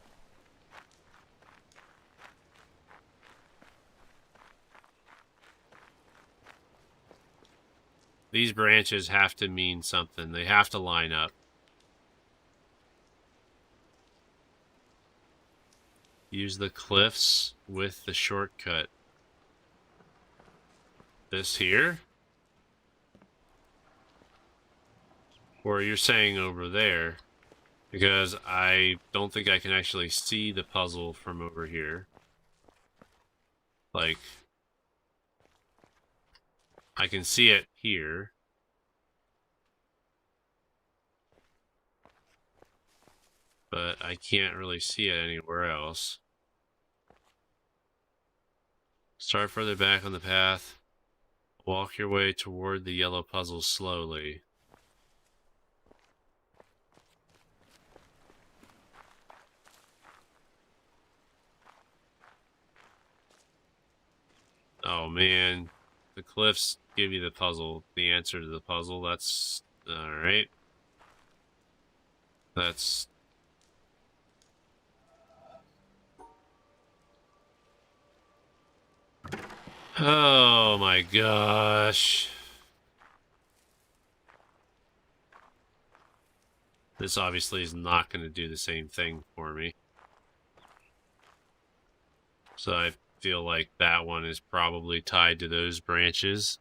These branches have to mean something. They have to line up. Use the cliffs with the shortcut. This here? Or you're saying over there? Because I don't think I can actually see the puzzle from over here. Like, I can see it here. But I can't really see it anywhere else. Start further back on the path. Walk your way toward the yellow puzzle slowly. Oh man, the cliffs give you the puzzle, the answer to the puzzle. That's alright. That's... Oh my gosh. This obviously is not going to do the same thing for me. So I feel like that one is probably tied to those branches.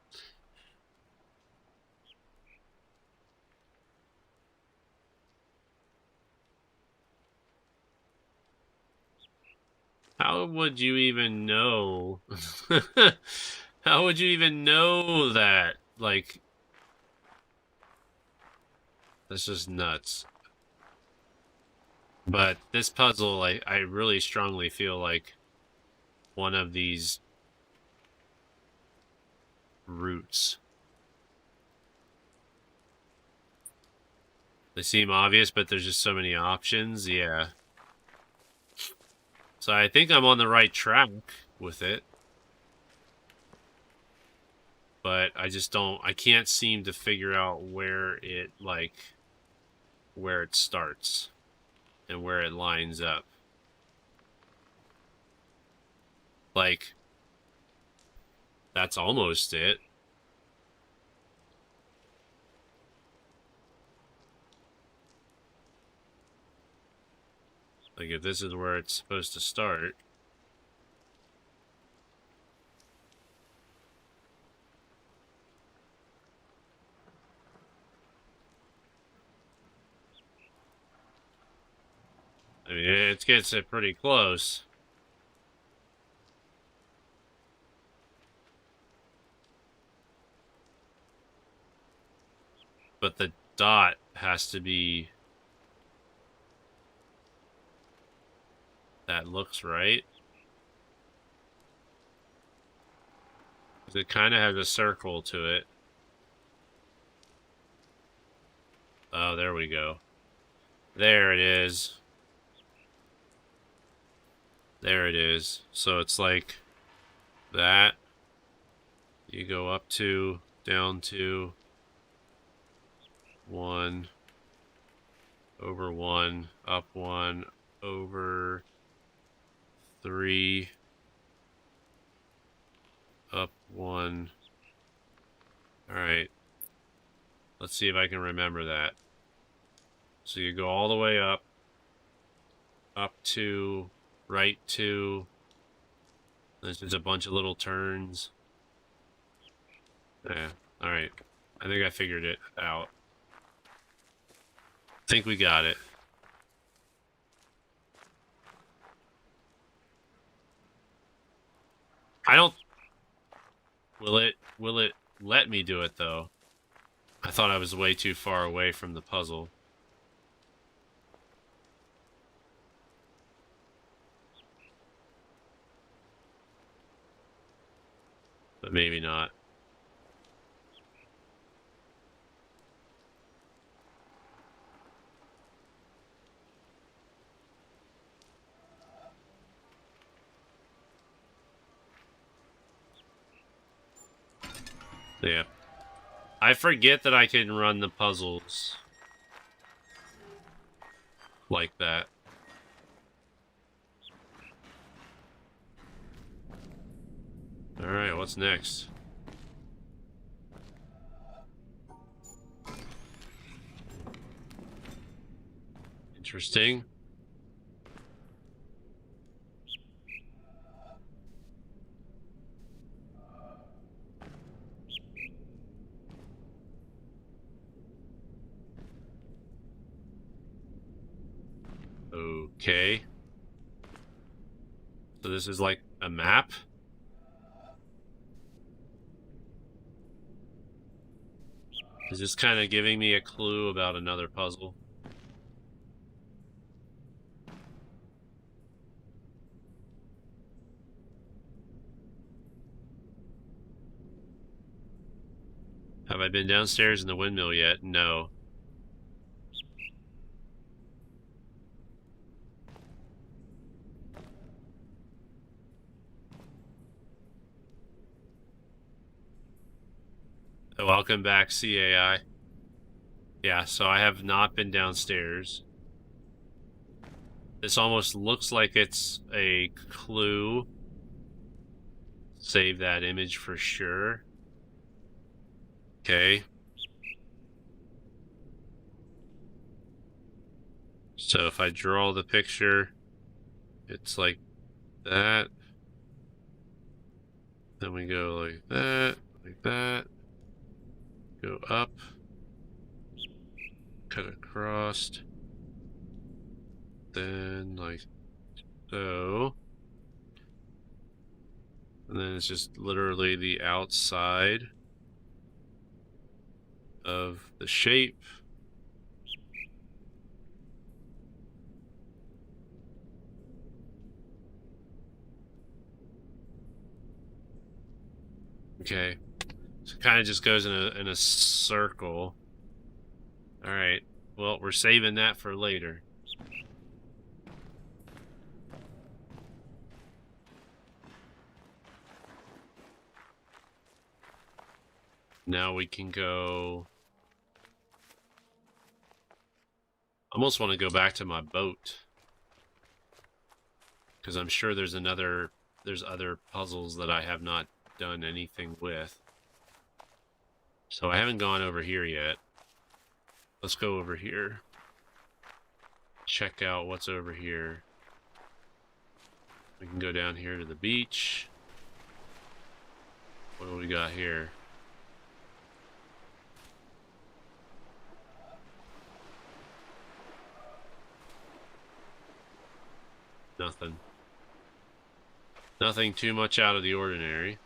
How would you even know? How would you even know that? Like, that's just nuts. But this puzzle, I really strongly feel like one of these routes. They seem obvious, but there's just so many options. Yeah. So I think I'm on the right track with it. But I just I can't seem to figure out where it, like, where it starts and where it lines up. Like, that's almost it. Like, if this is where it's supposed to start. I mean, it gets it pretty close. But the dot has to be... That looks right. It kind of has a circle to it. Oh, there we go. There it is. There it is. So it's like that. You go up 2, down 2, 1, over 1, up 1, over 3, up 1. All right. Let's see if I can remember that. So you go all the way up 2, right 2. There's just a bunch of little turns. Yeah, all right. I think I figured it out. I think we got it. I don't... Will it let me do it, though? I thought I was way too far away from the puzzle. But maybe not. Yeah. I forget that I can run the puzzles like that. Alright, what's next? Interesting. Okay. So this is like a map? Is this kind of giving me a clue about another puzzle? Have I been downstairs in the windmill yet? No. Oh, welcome back, CAI. Yeah, so I have not been downstairs. This almost looks like it's a clue. Save that image for sure. Okay. So if I draw the picture, it's like that. Then we go like that, like that. Go up. Cut across. Then like so. And then it's just literally the outside of the shape. Okay. So it kind of just goes in a circle. All right. Well, we're saving that for later. Now we can go... I almost want to go back to my boat. Because I'm sure there's other puzzles that I have not done anything with. So I haven't gone over here yet. Let's go over here. Check out what's over here. We can go down here to the beach. What do we got here? Nothing. Nothing too much out of the ordinary.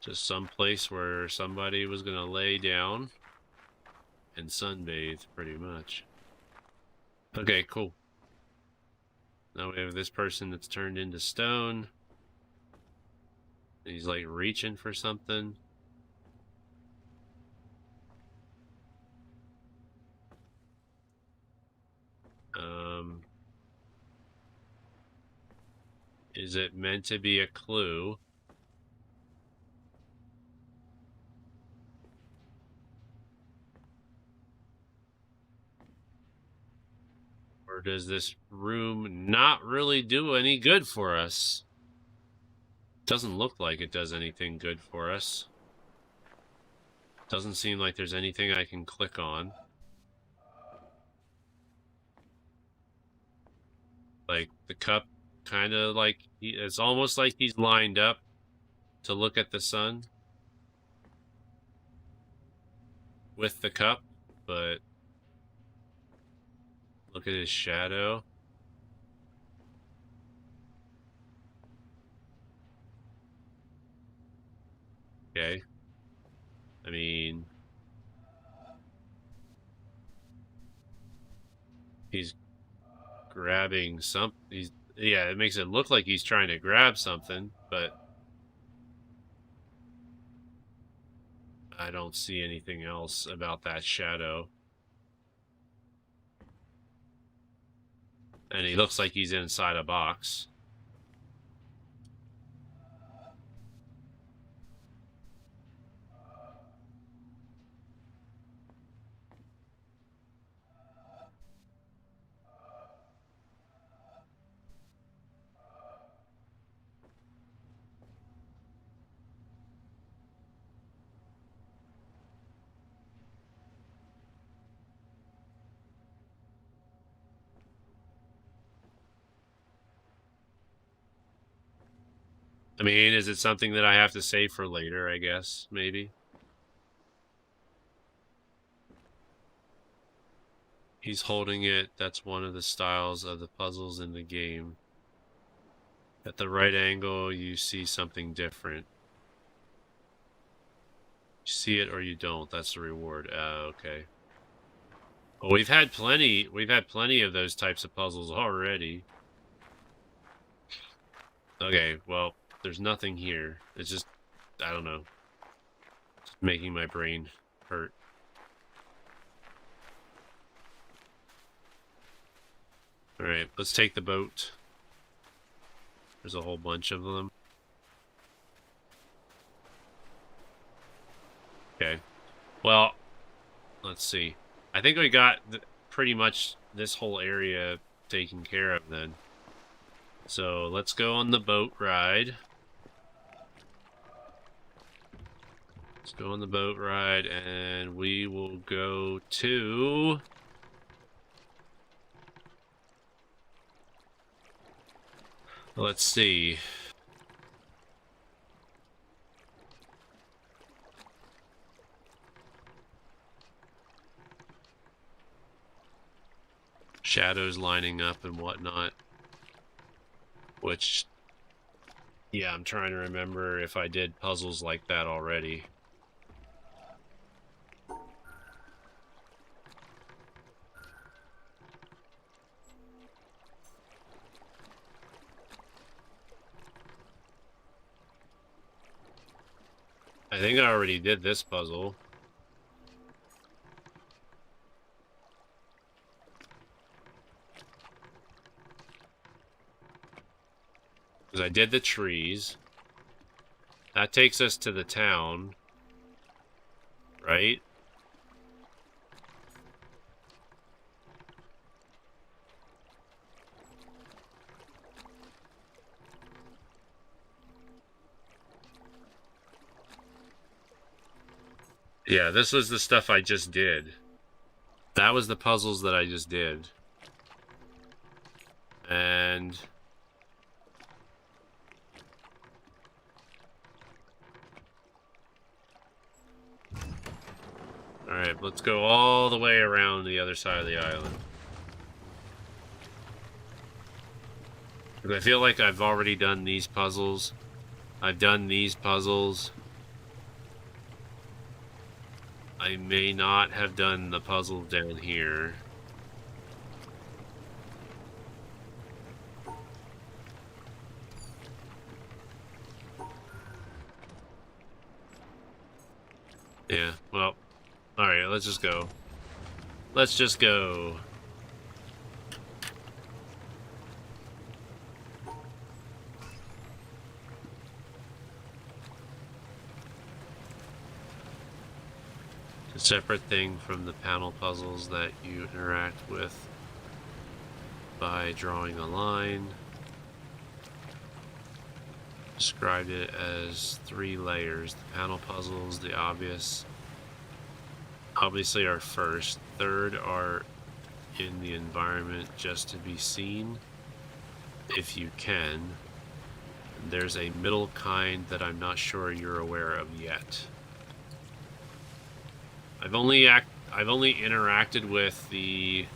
Just some place where somebody was gonna lay down and sunbathe, pretty much. Okay, cool. Now we have this person that's turned into stone. He's like reaching for something. Is it meant to be a clue? Or does this room not really do any good for us? Doesn't look like it does anything good for us. Doesn't seem like there's anything I can click on. Like, the cup kind of like, it's almost like he's lined up to look at the sun with the cup, but look at his shadow. Okay. I mean, he's grabbing something. Yeah, it makes it look like he's trying to grab something, but I don't see anything else about that shadow. And he looks like he's inside a box. I mean, is it something that I have to save for later, I guess, maybe? He's holding it. That's one of the styles of the puzzles in the game. At the right angle, you see something different. You see it or you don't. That's the reward. Okay. Well, we've had plenty of those types of puzzles already. Okay, well, there's nothing here. It's just, I don't know. It's making my brain hurt. Alright, let's take the boat. There's a whole bunch of them. Okay. Well, let's see. I think we got pretty much this whole area taken care of then. So let's go on the boat ride. Let's go on the boat ride and we will go to... Let's see. Shadows lining up and whatnot. Which, yeah, I'm trying to remember if I did puzzles like that already. I think I already did this puzzle. Because I did the trees. That takes us to the town. Right? Yeah, this was the stuff I just did. That was the puzzles that I just did. And... Alright, let's go all the way around the other side of the island. Because I feel like I've already done these puzzles. I've done these puzzles. I may not have done the puzzle down here. Alright, let's just go. Let's just go. A separate thing from the panel puzzles that you interact with by drawing a line. Described it as 3 layers. The panel puzzles, the obviously are first. Third are in the environment just to be seen, if you can. There's a middle kind that I'm not sure you're aware of yet. I've only interacted with the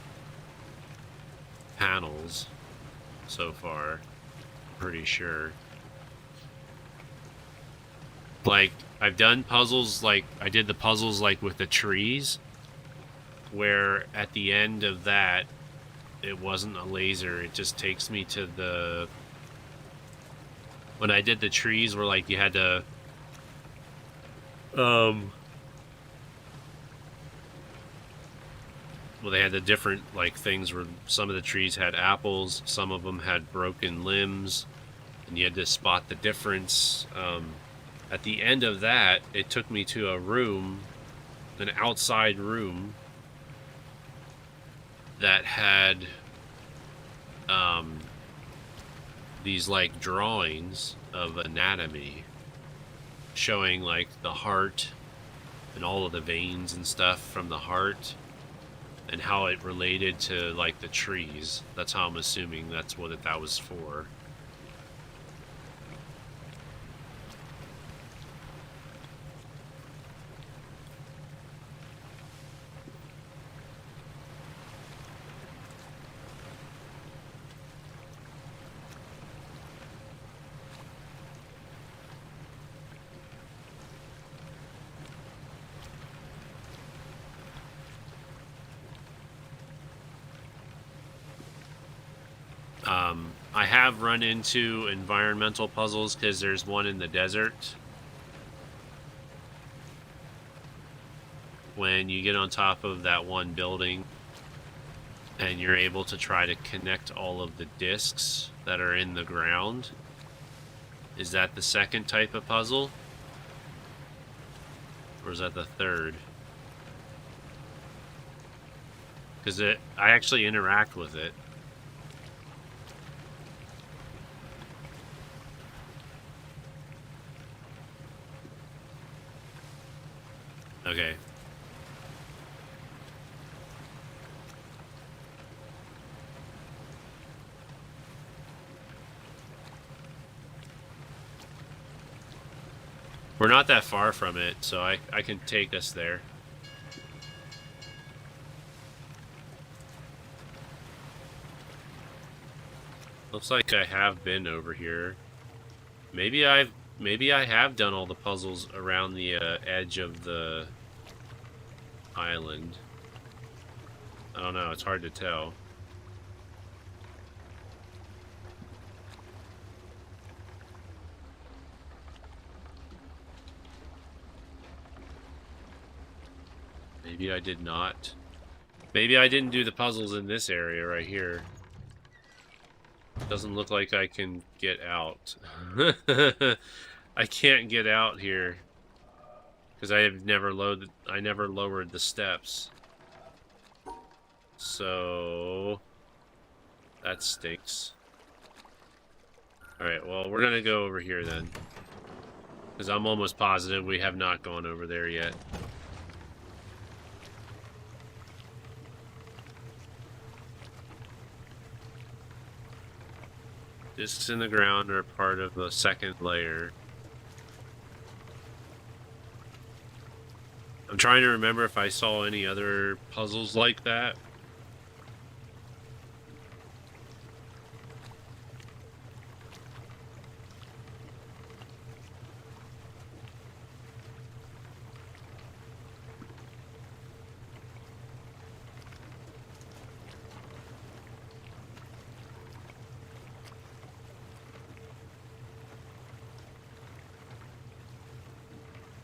panels so far, pretty sure. Like, I've done puzzles, like, I did the puzzles, like, with the trees, where at the end of that, it wasn't a laser, it just takes me to the... When I did the trees, where, like, you had to... Well, they had the different, like, things where some of the trees had apples, some of them had broken limbs, and you had to spot the difference. At the end of that, it took me to a room, an outside room, that had these, like, drawings of anatomy showing, like, the heart and all of the veins and stuff from the heart and how it related to, like, the trees. That's how I'm assuming that's what that was for. I have run into environmental puzzles because there's one in the desert. When you get on top of that one building and you're able to try to connect all of the discs that are in the ground. Is that the second type of puzzle? Or is that the third? Because I actually interact with it. Okay. We're not that far from it, so I can take us there. Looks like I have been over here. Maybe I have done all the puzzles around the edge of the island. I don't know, it's hard to tell. Maybe I did not. Maybe I didn't do the puzzles in this area right here. Doesn't look like I can get out. I can't get out here because I never lowered the steps. So that stinks. Alright, well, we're gonna go over here then. Because I'm almost positive we have not gone over there yet. Discs in the ground are part of the second layer. I'm trying to remember if I saw any other puzzles like that.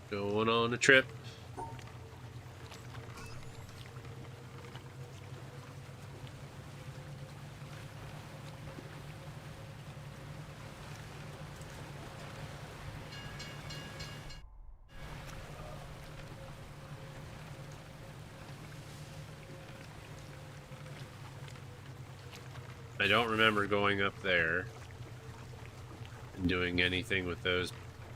Going on a trip. I don't remember going up there and doing anything with those.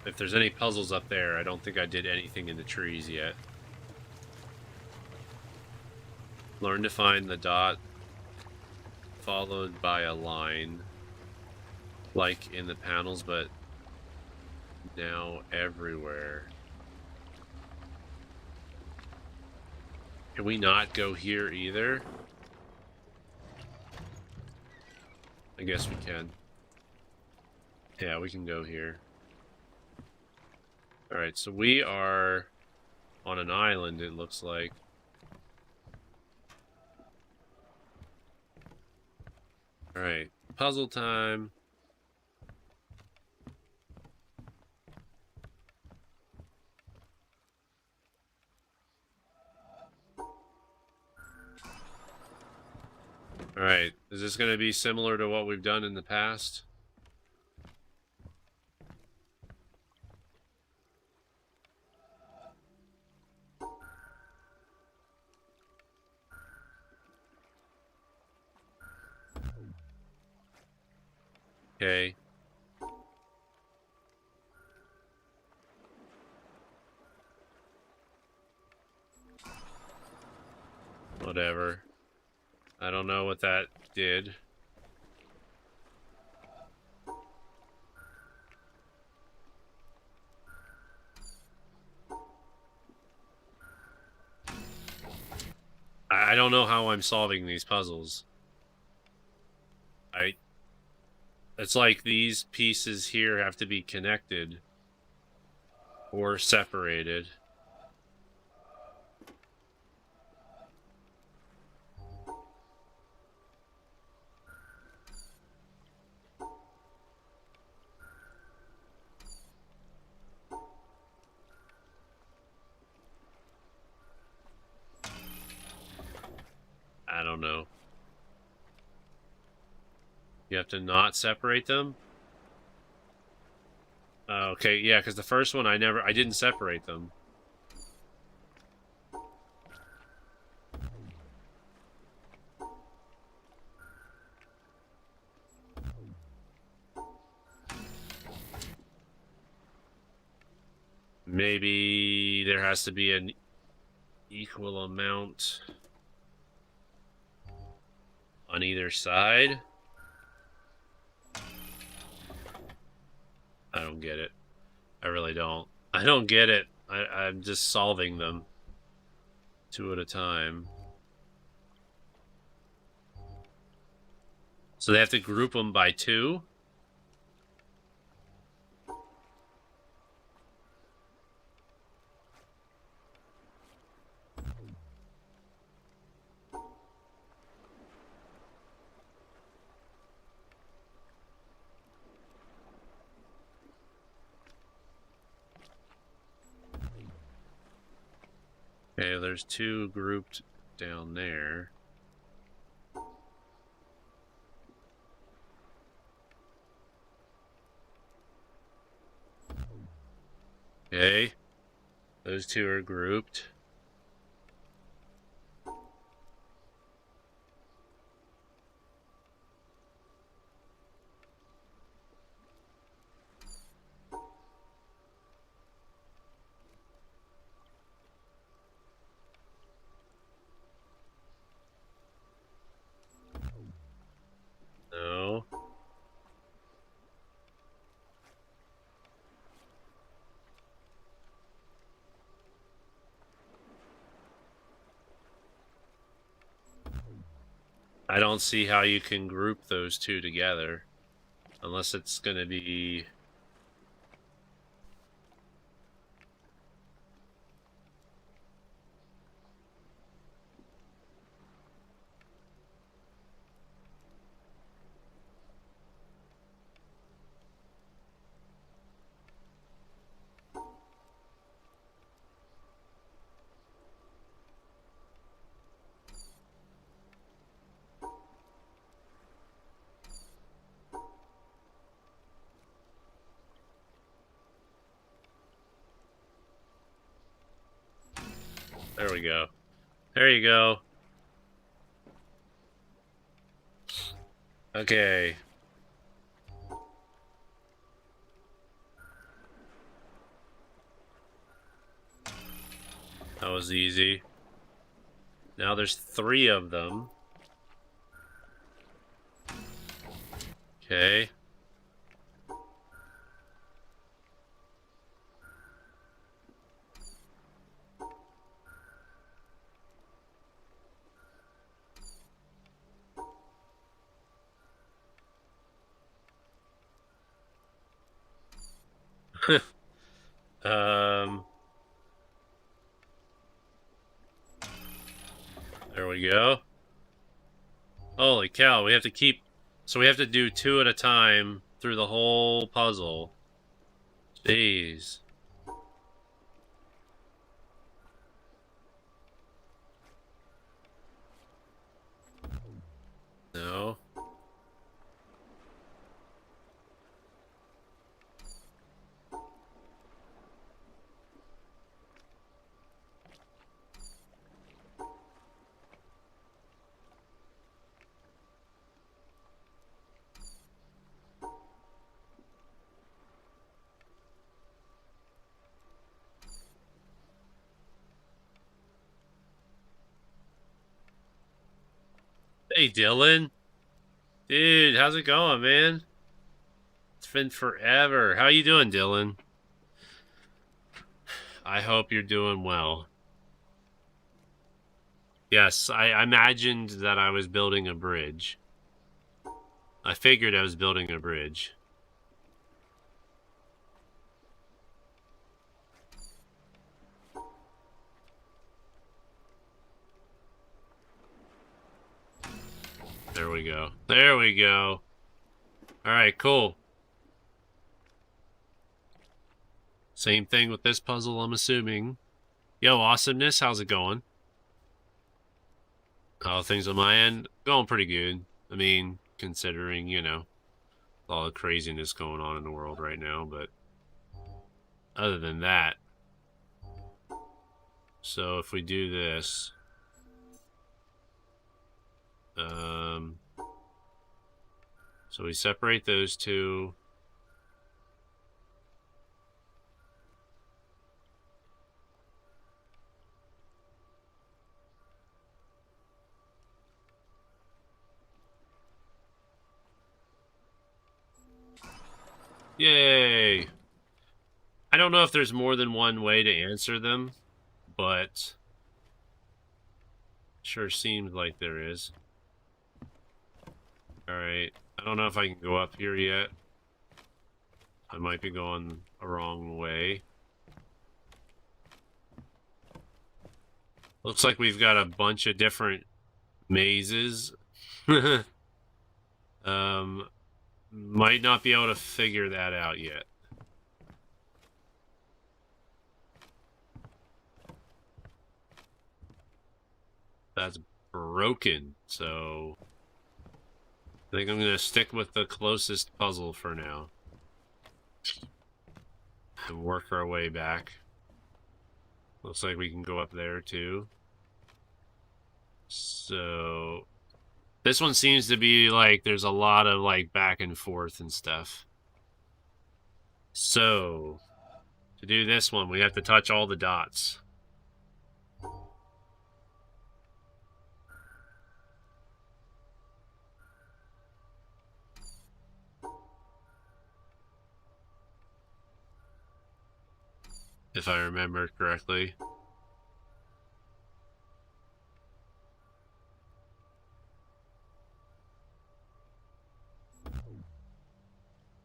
If there's any puzzles up there, I don't think I did anything in the trees yet. Learn to find the dot followed by a line, like in the panels, but now everywhere. Can we not go here either? I guess we can. Yeah, we can go here. Alright, so we are on an island, it looks like. Alright, puzzle time. Alright, is this going to be similar to what we've done in the past? Okay. Whatever. I don't know what that did. I don't know how I'm solving these puzzles. It's like these pieces here have to be connected or separated. I don't know. You have to not separate them? Okay, yeah, because the first one I didn't separate them. Maybe there has to be an equal amount on either side. I don't get it. I really don't. I don't get it. I'm just solving them two at a time. So they have to group them by two? Okay, there's two grouped down there. Okay, those two are grouped. No. I don't see how you can group those two together. Unless it's going to be... There we go. There you go. Okay. That was easy. Now there's 3 of them. Okay. um... There we go. Holy cow, we have to keep... So we have to do 2 at a time through the whole puzzle. Jeez. No. Hey, Dylan. Dude, how's it going, man? It's been forever. How you doing, Dylan? I hope you're doing well. Yes, I imagined that I was building a bridge. I figured I was building a bridge. There we go. There we go. Alright, cool. Same thing with this puzzle, I'm assuming. Yo, awesomeness, how's it going? All things on my end, going pretty good. I mean, considering, you know, all the craziness going on in the world right now, but other than that. So if we do this, so we separate those 2. Yay! I don't know if there's more than one way to answer them, but sure seems like there is. Alright, I don't know if I can go up here yet. I might be going a wrong way. Looks like we've got a bunch of different mazes. Might not be able to figure that out yet. That's broken, so I think I'm gonna stick with the closest puzzle for now. And work our way back. Looks like we can go up there too. So this one seems to be like there's a lot of like back and forth and stuff. So to do this one, we have to touch all the dots. If I remember correctly.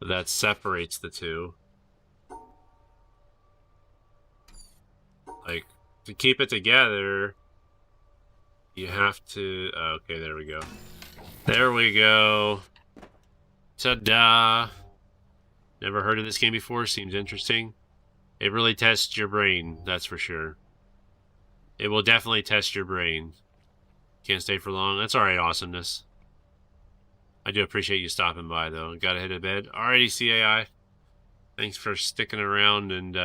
That separates the 2. Like, to keep it together, you have to... Oh, okay, there we go. There we go. Ta-da! Never heard of this game before. Seems interesting. It really tests your brain, that's for sure. It will definitely test your brain. Can't stay for long. That's alright, awesomeness. I do appreciate you stopping by, though. Gotta head to bed. Alrighty, CAI. Thanks for sticking around and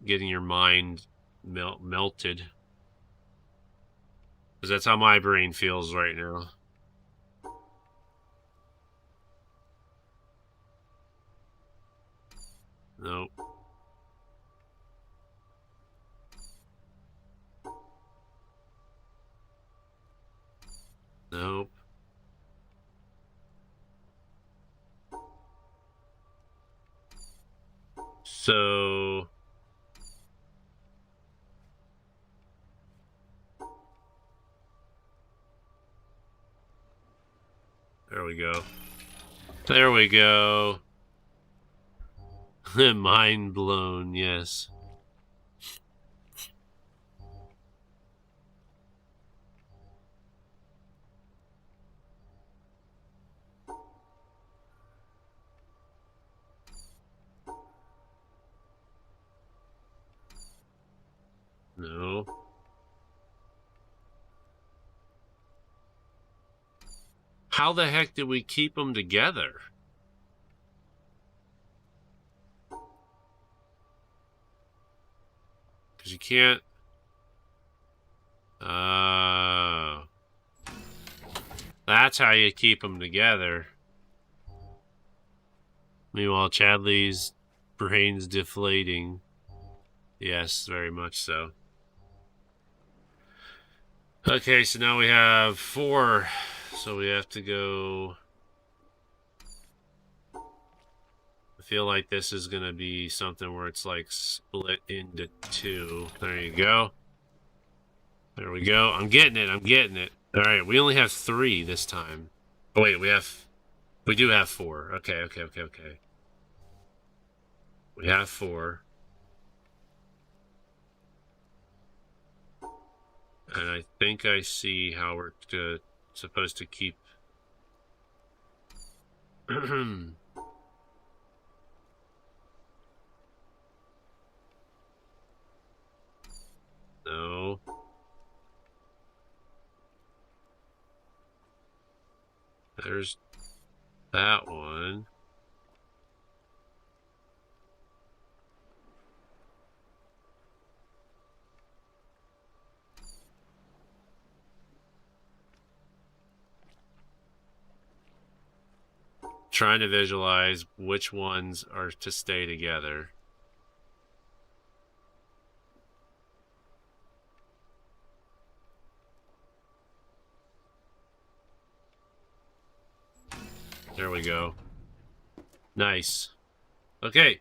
getting your mind melted. Because that's how my brain feels right now. Nope. Nope. So... There we go. There we go. Mind blown, yes. No. How the heck did we keep them together? Because you can't... That's how you keep them together. Meanwhile, Chadley's brain's deflating. Yes, very much so. Okay, so now we have 4. So we have to go... I feel like this is going to be something where it's like split into 2. There you go. There we go. I'm getting it. I'm getting it. All right, we only have 3 this time. Oh, wait, we do have 4. Okay. We have 4. And I think I see how we're supposed to keep... No. There's that one. Trying to visualize which ones are to stay together. There we go. Nice. Okay.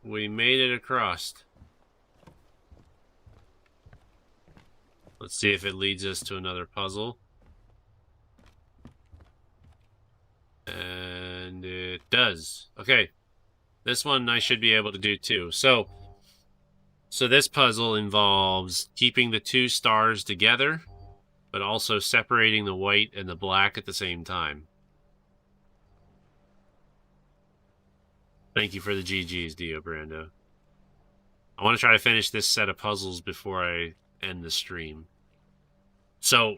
We made it across. Let's see if it leads us to another puzzle. And it does. Okay. This one I should be able to do too. So this puzzle involves keeping the 2 stars together, but also separating the white and the black at the same time. Thank you for the GGs, Dio Brando. I want to try to finish this set of puzzles before I end the stream. So,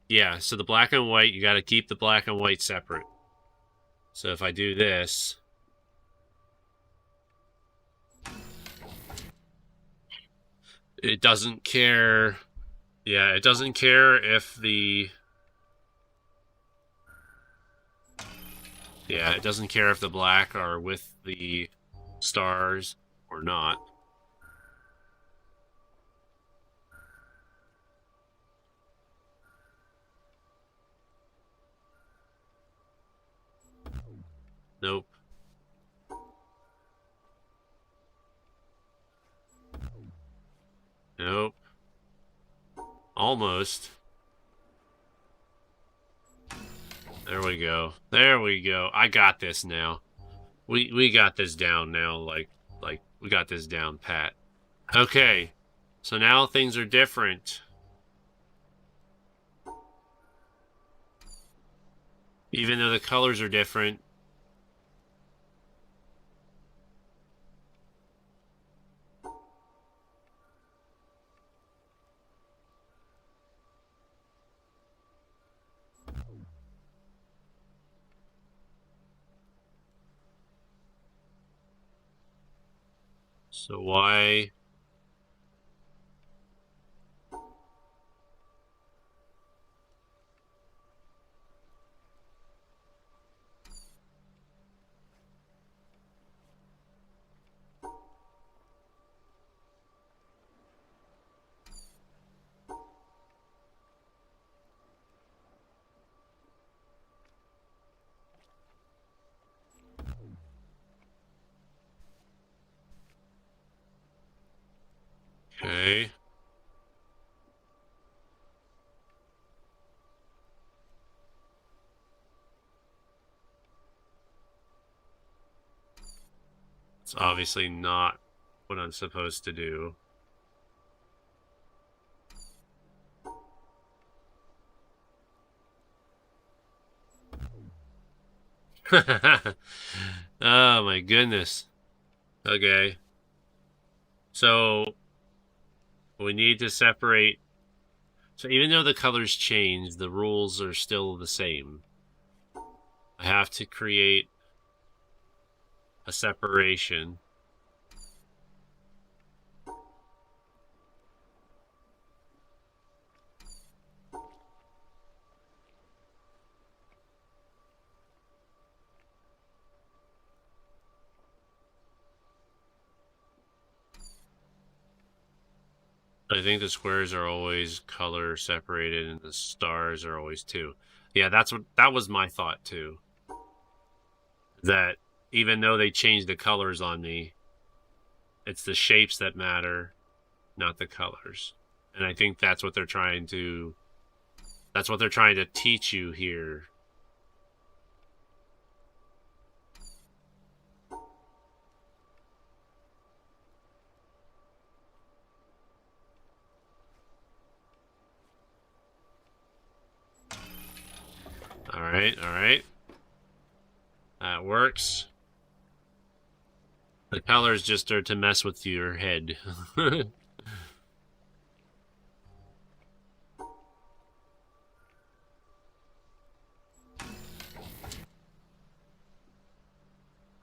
yeah, so the black and white, you got to keep the black and white separate. So if I do this... It doesn't care... Yeah, it doesn't care if the... Yeah, it doesn't care if the black are with the stars or not. Nope. Nope. Almost. There we go. There we go. I got this now. We got this down now, like we got this down pat. Okay. So now things are different. Even though the colors are different. So why... It's obviously not what I'm supposed to do. Oh my goodness. Okay. So we need to separate. So even though the colors change, the rules are still the same. I have to create a separation. I think the squares are always color separated and the stars are always too. Yeah, that was my thought too. That even though they changed the colors on me, it's the shapes that matter, not the colors. And I think that's what they're trying to teach you here. All right. That works. The colors just are to mess with your head. All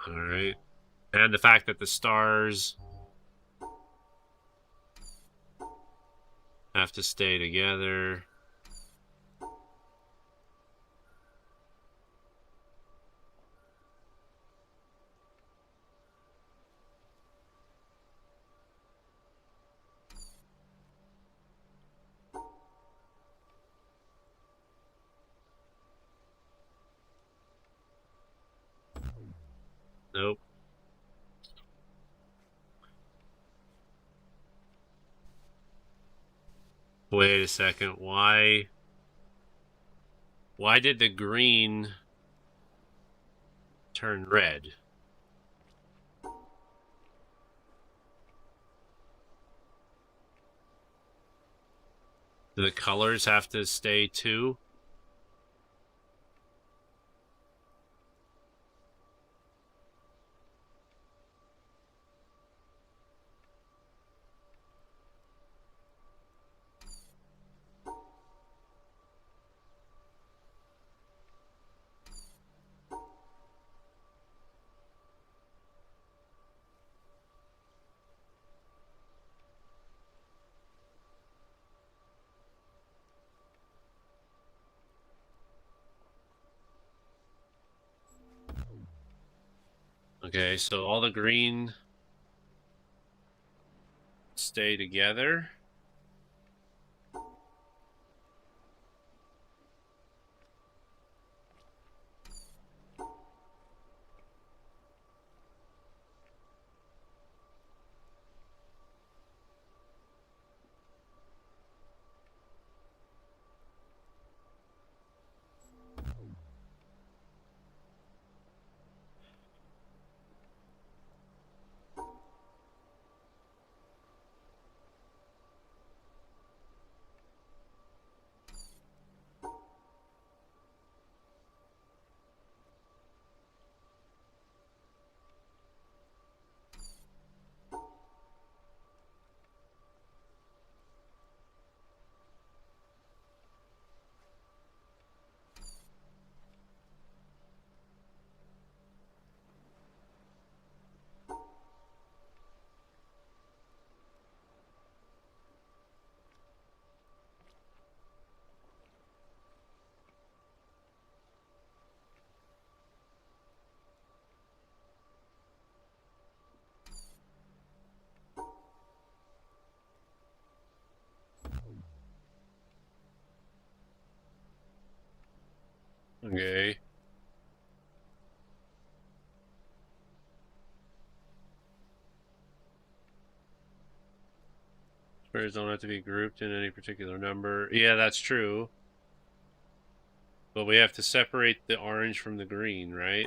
right. And the fact that the stars have to stay together. Nope. Wait a second. Why did the green turn red? Do the colors have to stay too? Okay, so all the green stay together. Okay. Squares don't have to be grouped in any particular number. Yeah, that's true. But we have to separate the orange from the green, right?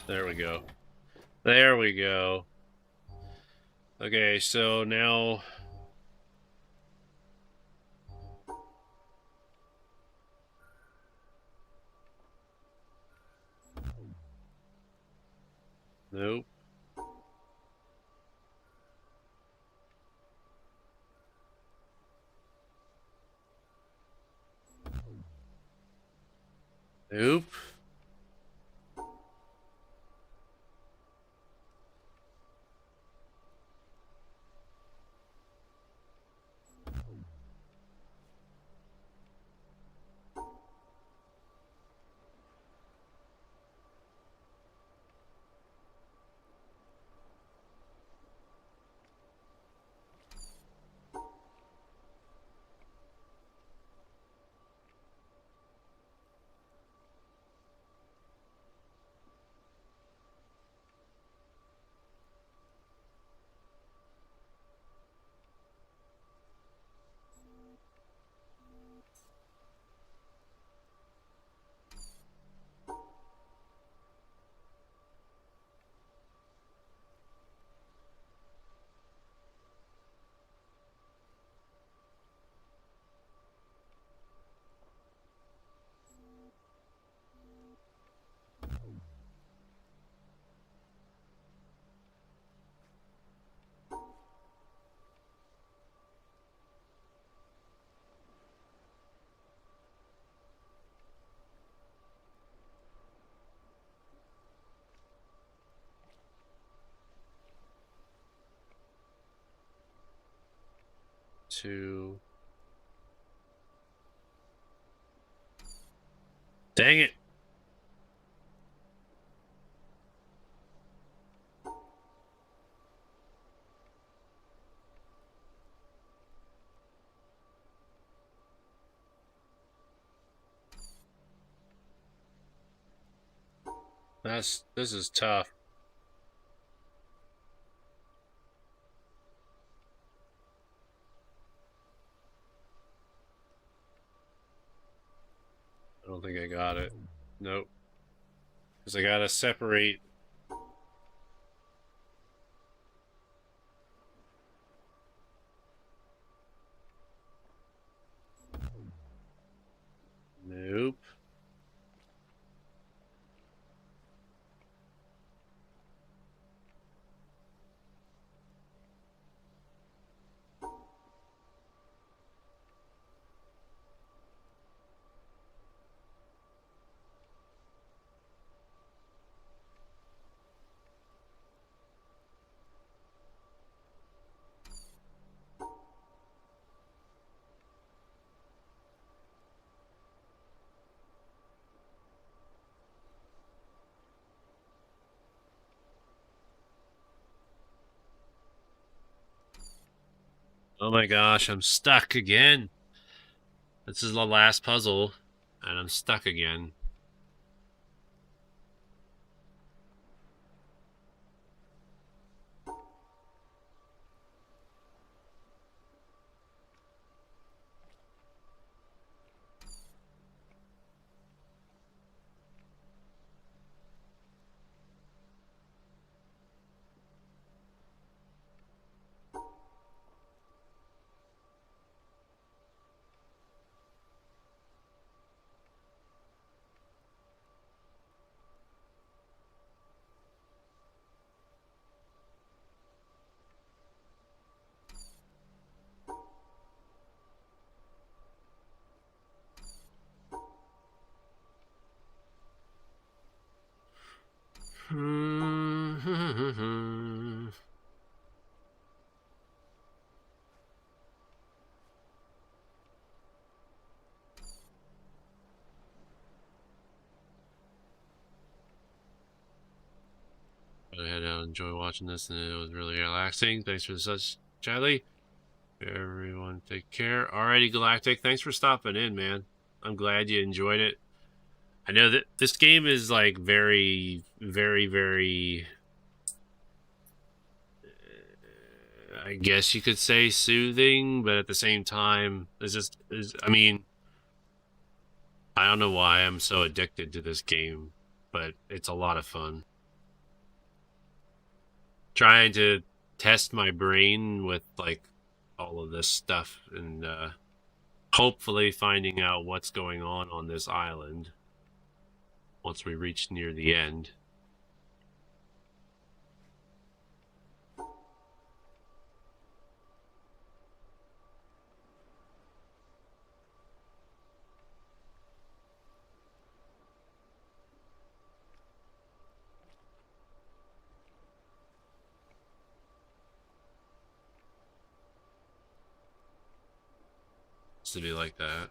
There we go. There we go. Okay, so now... Nope. Nope. Two. Dang it. This is tough. I don't think I got it. Nope. Because I gotta separate. Nope. Oh my gosh, I'm stuck again. This is the last puzzle, and I'm stuck again. I had to enjoy watching this, and it was really relaxing. Thanks for such, Charlie. Everyone, take care. Alrighty, Galactic. Thanks for stopping in, man. I'm glad you enjoyed it. I know that this game is like very, very, very. I guess you could say soothing, but at the same time, it's just. I mean, I don't know why I'm so addicted to this game, but it's a lot of fun. trying to test my brain with like all of this stuff and hopefully finding out what's going on this island once we reach near the end. To be like that.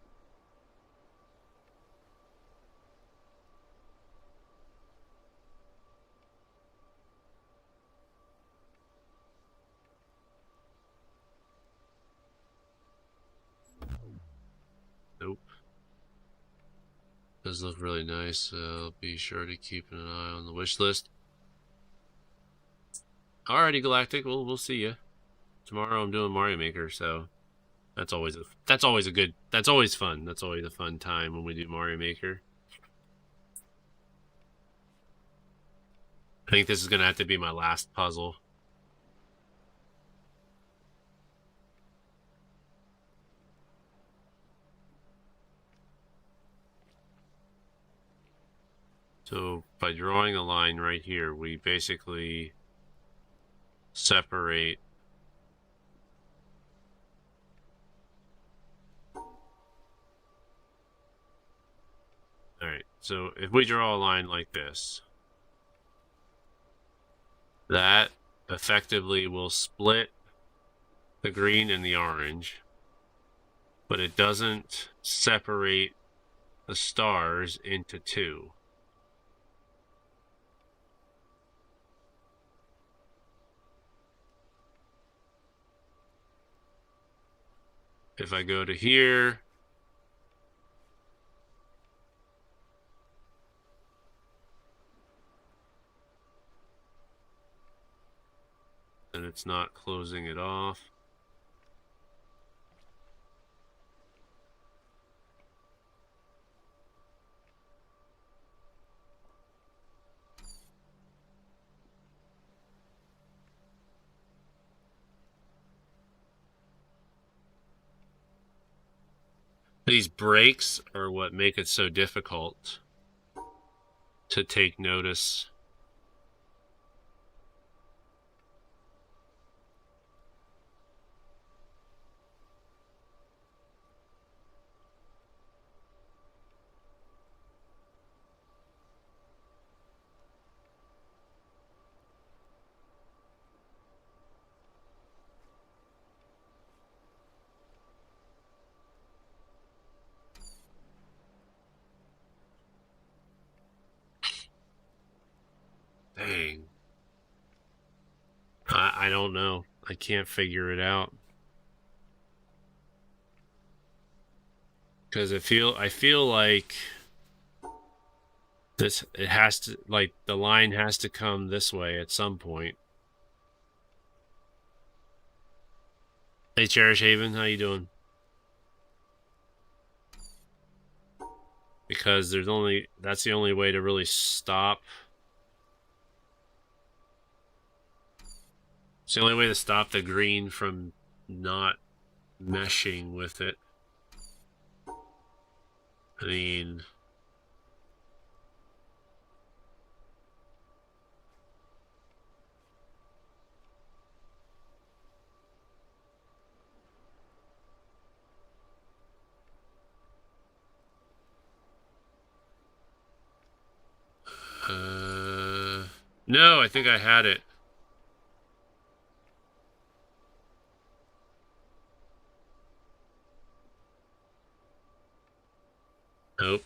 Nope. Does look really nice. I'll be sure to keep an eye on the wish list. Alrighty, Galactic. We'll see you tomorrow. I'm doing Mario Maker, so that's always fun. That's always a fun time when we do Mario Maker. I think this is gonna have to be my last puzzle. So by drawing a line right here, we basically separate Alright, so if we draw a line like this, that effectively will split the green and the orange, but it doesn't separate the stars into two. If I go to here, then it's not closing it off. These breaks are what make it so difficult to take notice. Dang. I don't know. I can't figure it out. Because I feel like it has to, like, the line has to come this way at some point. Hey, Cherish Haven, how you doing? Because that's the only way to really stop. It's the only way to stop the green from not meshing with it. I mean, no, I think I had it. Nope.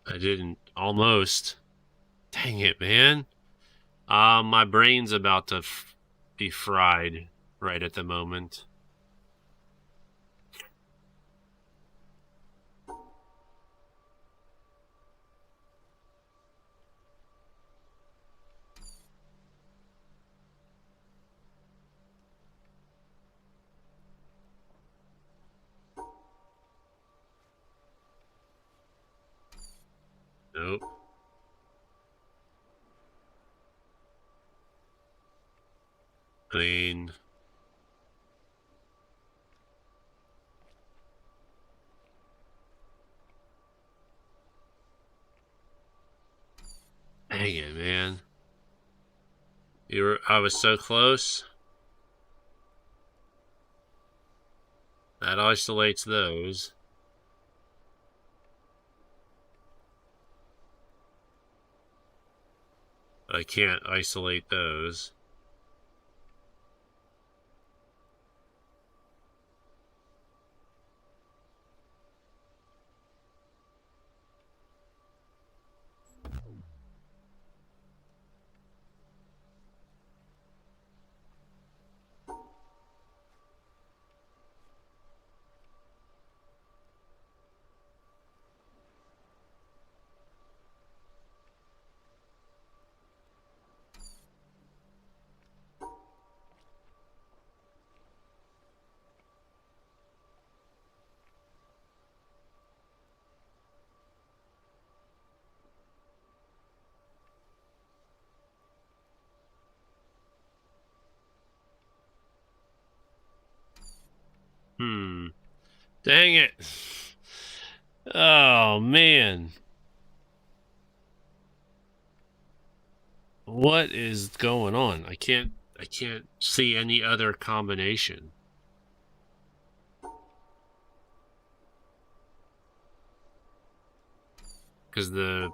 I didn't. Almost. Dang it, man. My brain's about to be fried right at the moment. Nope. Clean. Dang it, man. I was so close. That isolates those. But I can't isolate those. Dang it. Oh, man. What is going on? I can't see any other combination. Because the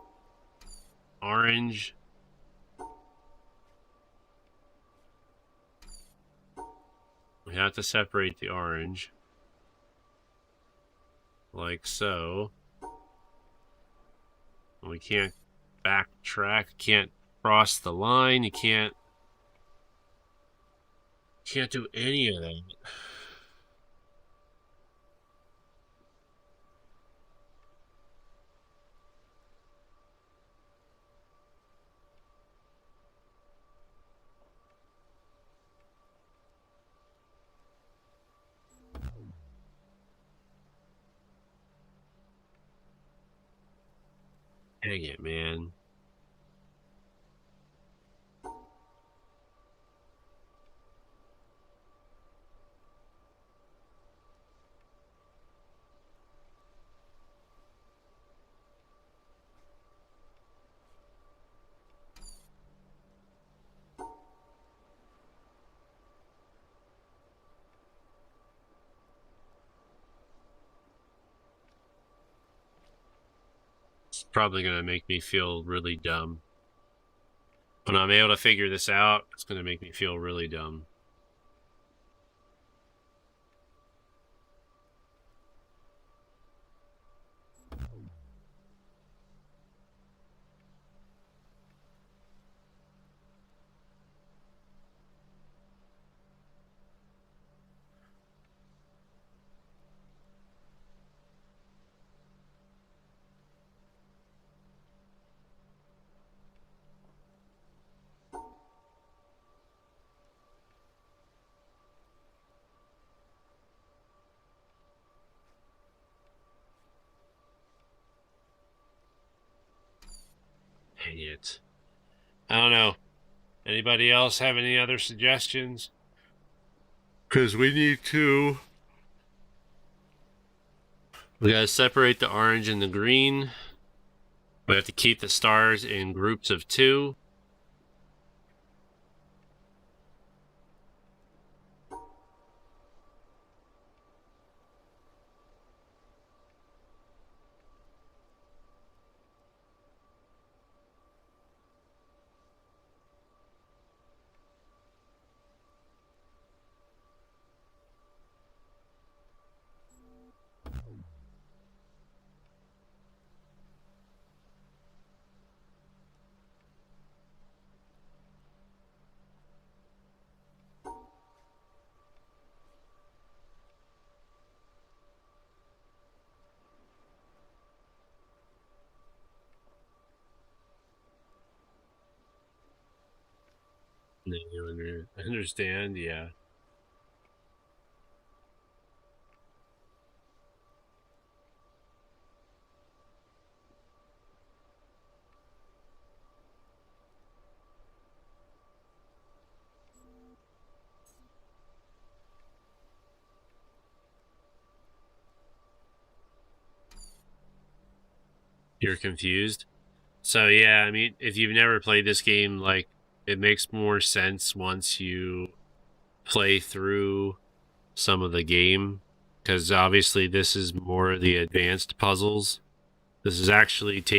orange, we have to separate the orange. Like so. We can't backtrack, can't cross the line, you can't do any of that. Dang it, man. It's probably going to make me feel really dumb. When I'm able to figure this out, it's going to make me feel really dumb. Dang it. I don't know. Anybody else have any other suggestions? Because we need to. We gotta separate the orange and the green. We have to keep the stars in groups of 2. You understand? Yeah. You're confused? So yeah, I mean, if you've never played this game, like, it makes more sense once you play through some of the game, because obviously this is more the advanced puzzles. This is actually it's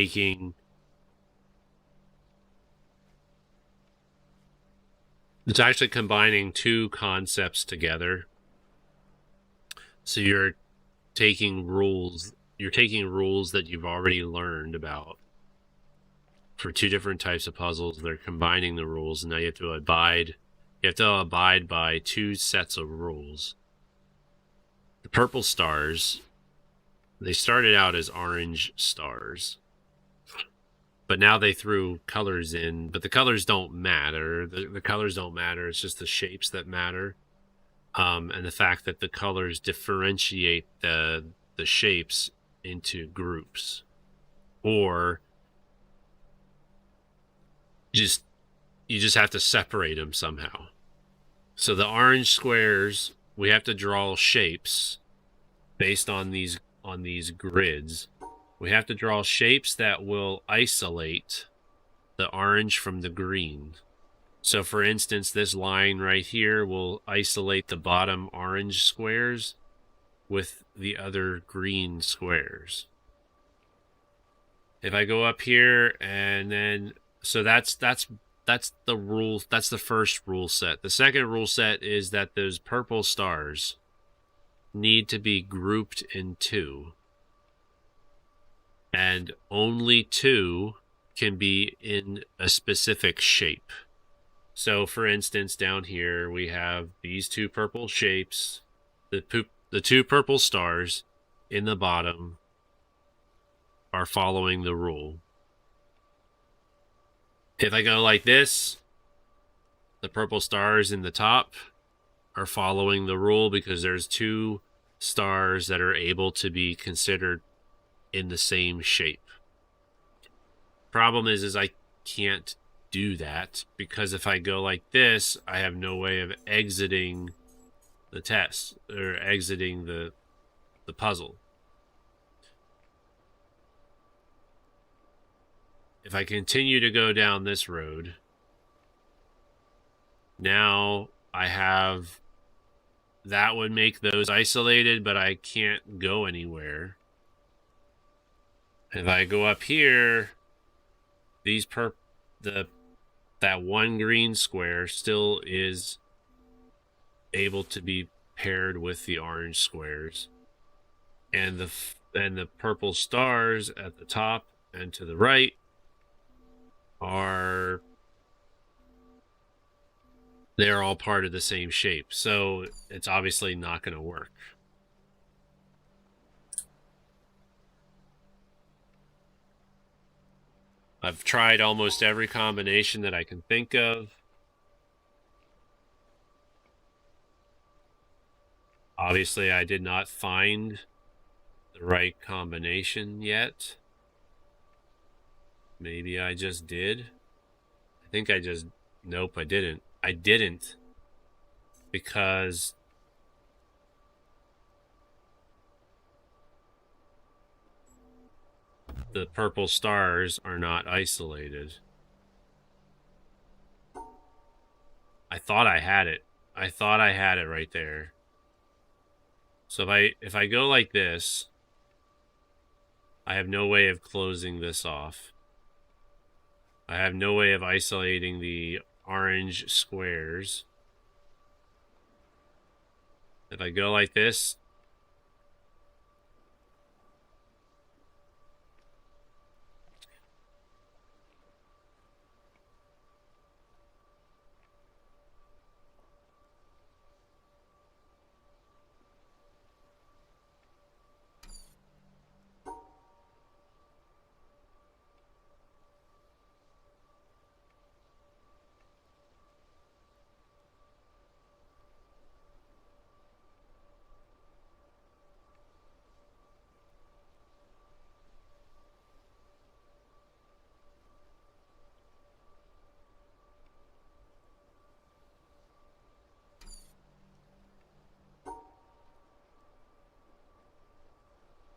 actually combining two concepts together. So you're taking rules that you've already learned about for two different types of puzzles. They're combining the rules, and now you have to abide by two sets of rules. The purple stars, they started out as orange stars, but now they threw colors in, but the colors don't matter. The colors don't matter. It's just the shapes that matter. And the fact that the colors differentiate the shapes into groups, or you just have to separate them somehow. So the orange squares, we have to draw shapes based on these grids. We have to draw shapes that will isolate the orange from the green. So for instance, this line right here will isolate the bottom orange squares with the other green squares. If I go up here and then, so that's the rule. That's the first rule set. The second rule set is that those purple stars need to be grouped in two, and only two can be in a specific shape. So for instance, down here we have these two purple shapes, the two purple stars in the bottom are following the rule. If I go like this, the purple stars in the top are following the rule because there's two stars that are able to be considered in the same shape. Problem is I can't do that, because if I go like this, I have no way of exiting the test or exiting the puzzle. If I continue to go down this road, now I have, that would make those isolated, but I can't go anywhere. If I go up here, these that one green square still is able to be paired with the orange squares, and the purple stars at the top and to the right they're all part of the same shape, so it's obviously not going to work. I've tried almost every combination that I can think of. Obviously, I did not find the right combination yet. Maybe I just did. I think I just... Nope, I didn't. I didn't. Because the purple stars are not isolated. I thought I had it. I thought I had it right there. So if I go like this, I have no way of closing this off. I have no way of isolating the orange squares. If I go like this,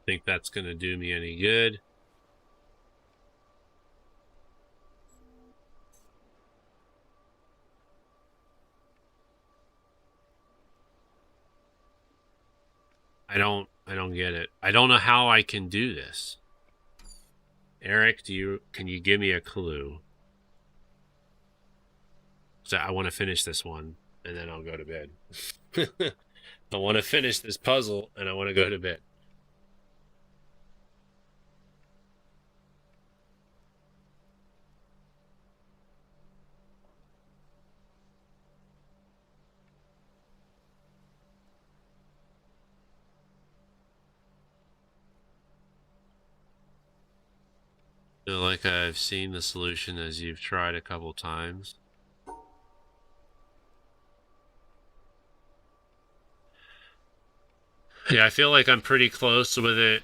think that's going to do me any good. I don't get it. I don't know how I can do this. Eric, can you give me a clue? So I want to finish this one and then I'll go to bed. I want to finish this puzzle and I want to go to bed. I feel like I've seen the solution as you've tried a couple times. Yeah, I feel like I'm pretty close with it.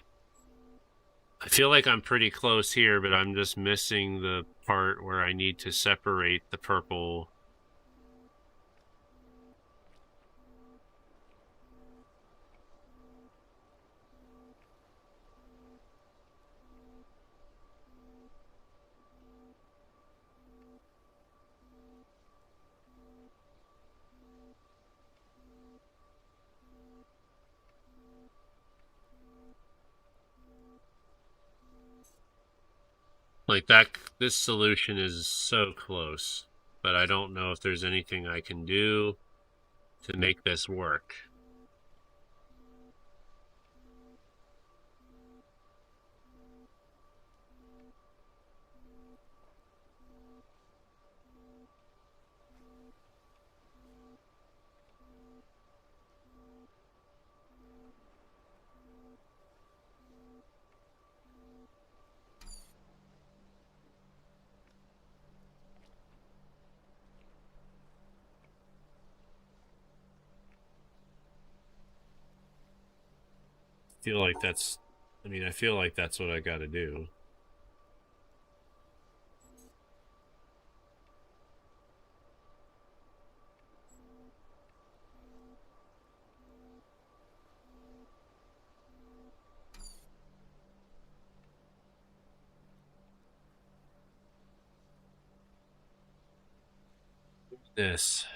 I feel like I'm pretty close here, but I'm just missing the part where I need to separate the purple. Like this solution is so close, but I don't know if there's anything I can do to make this work. I feel like that's what I got to do. This.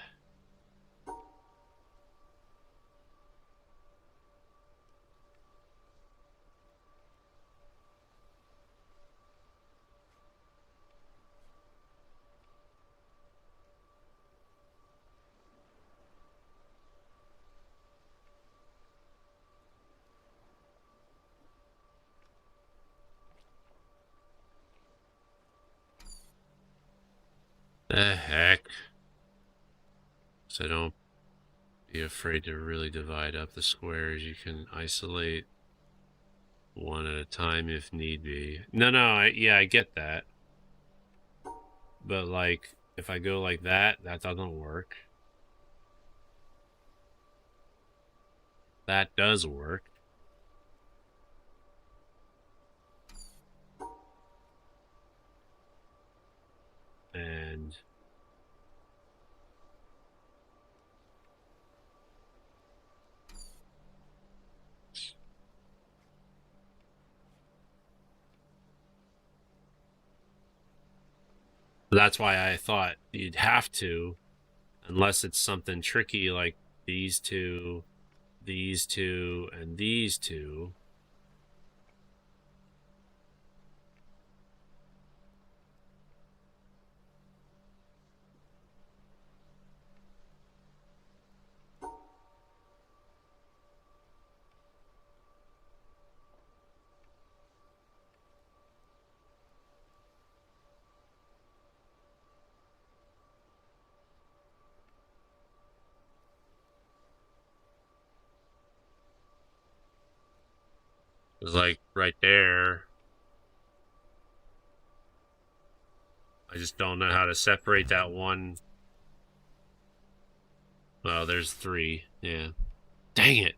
The heck? So don't be afraid to really divide up the squares. You can isolate one at a time if need be. No, I get that. But like, if I go like that doesn't work. That does work. And that's why I thought you'd have to, unless it's something tricky like these two, and these two. It's like right there. I just don't know how to separate that one. Well, there's three. Yeah. Dang it.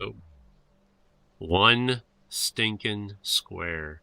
Oh. One stinking square.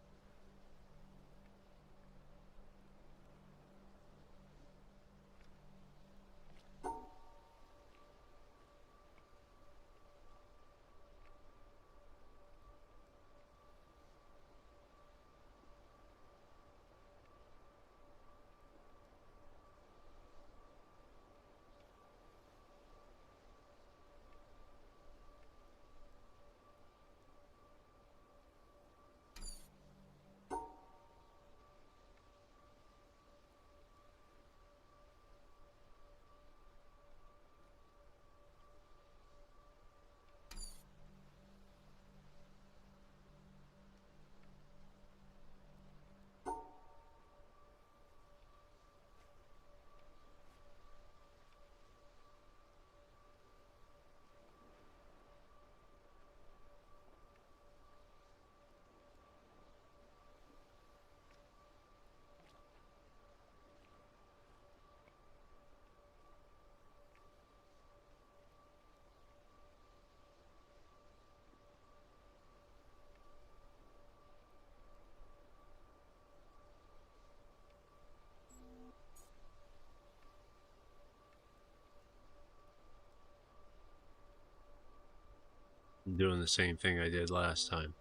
I'm doing the same thing I did last time.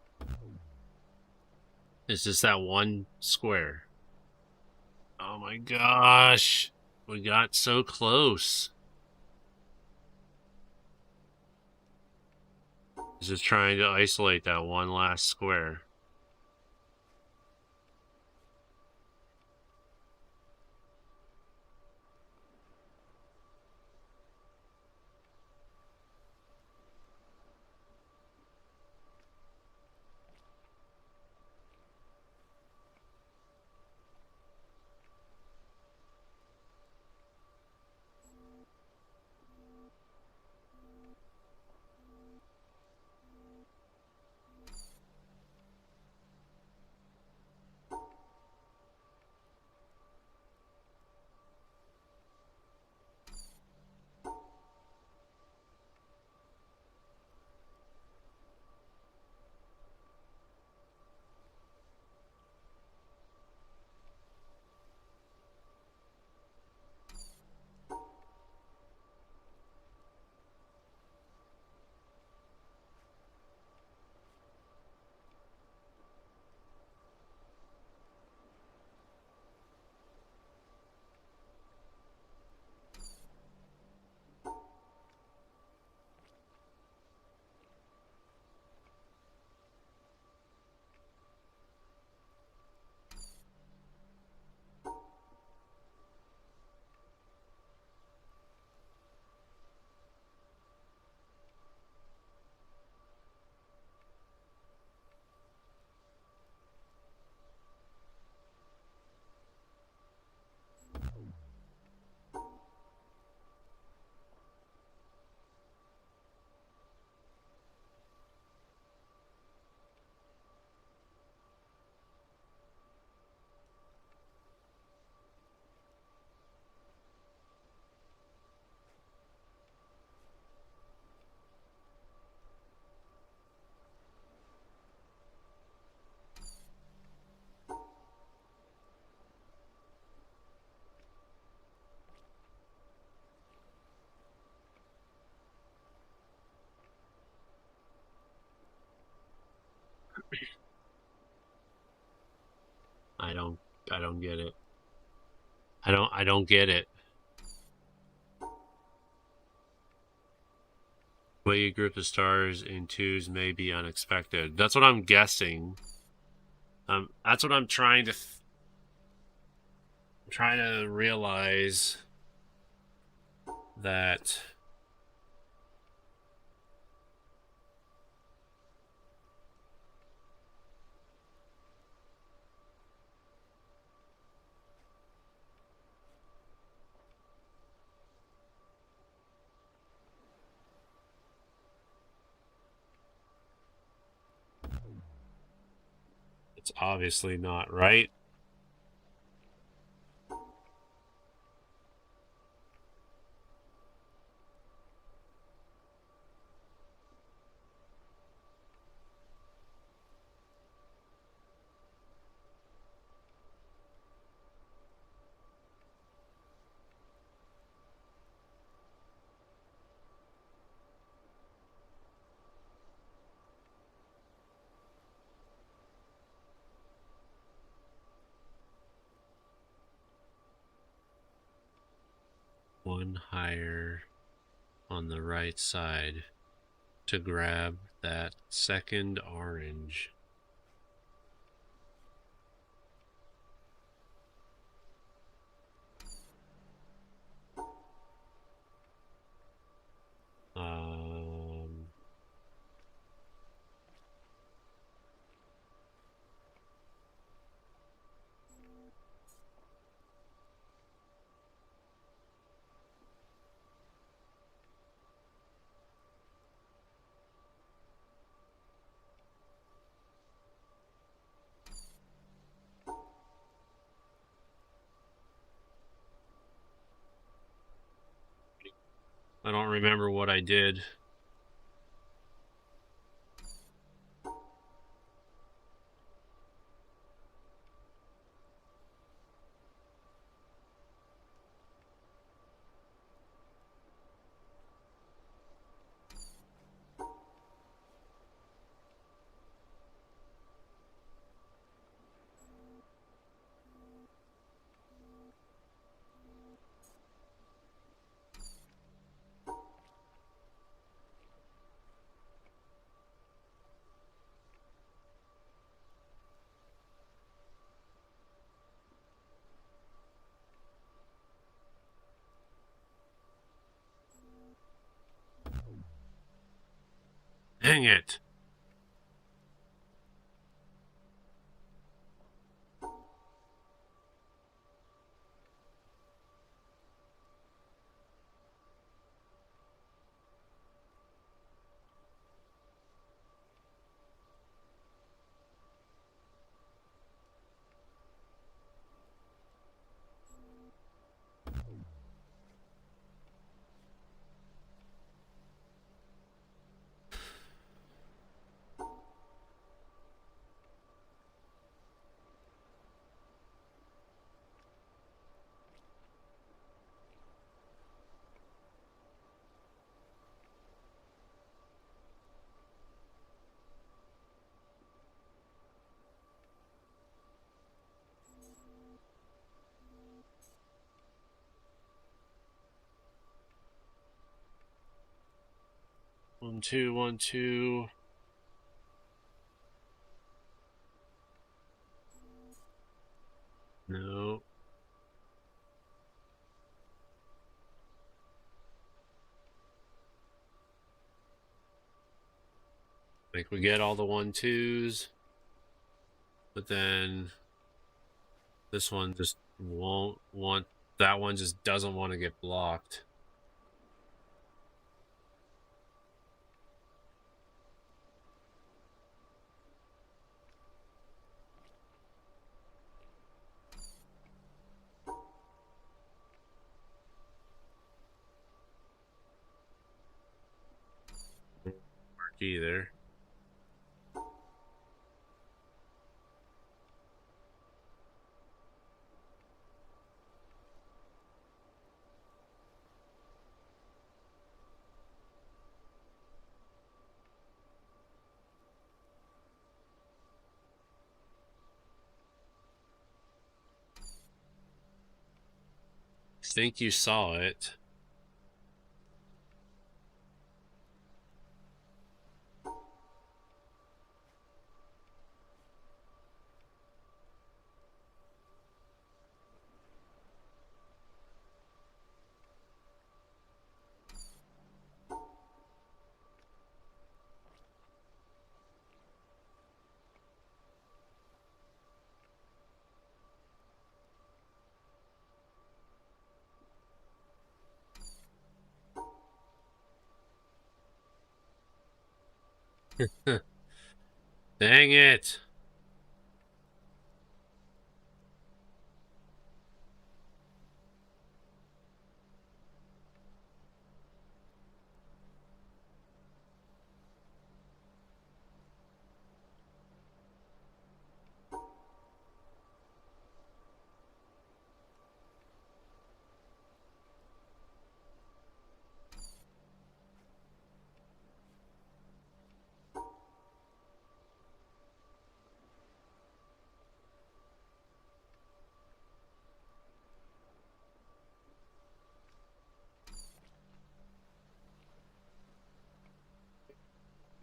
It's just that one square. Oh my gosh. We got so close. Just trying to isolate that one last square. I don't get it. I don't get it. Way you group the stars in twos may be unexpected. That's what I'm guessing. That's what I'm trying to realize that it's obviously not right. one higher on the right side to grab that second orange. I don't remember what I did. Dang it. One, two, 1, 2. No. Like we get all the 1, 2s, but then this one just won't want, that one just doesn't want to get blocked. Work either. Think you saw it. Dang it.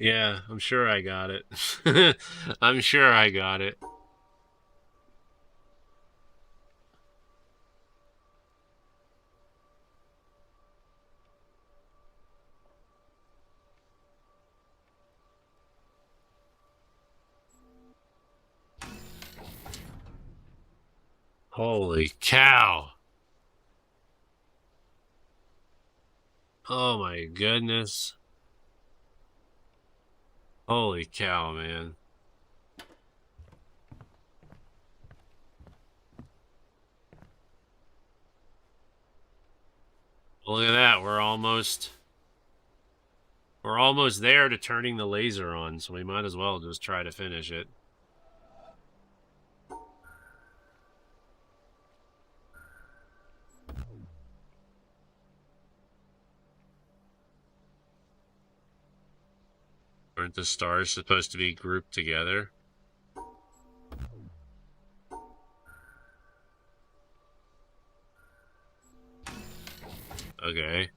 Yeah, I'm sure I got it. I'm sure I got it. Holy cow. Oh my goodness. Holy cow, man. Look at that. We're almost there to turning the laser on, so we might as well just try to finish it. Aren't the stars supposed to be grouped together? Okay.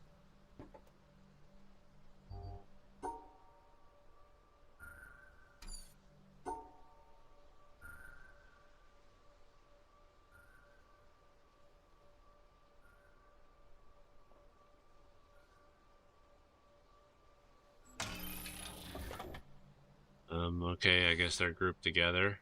Okay, I guess they're grouped together.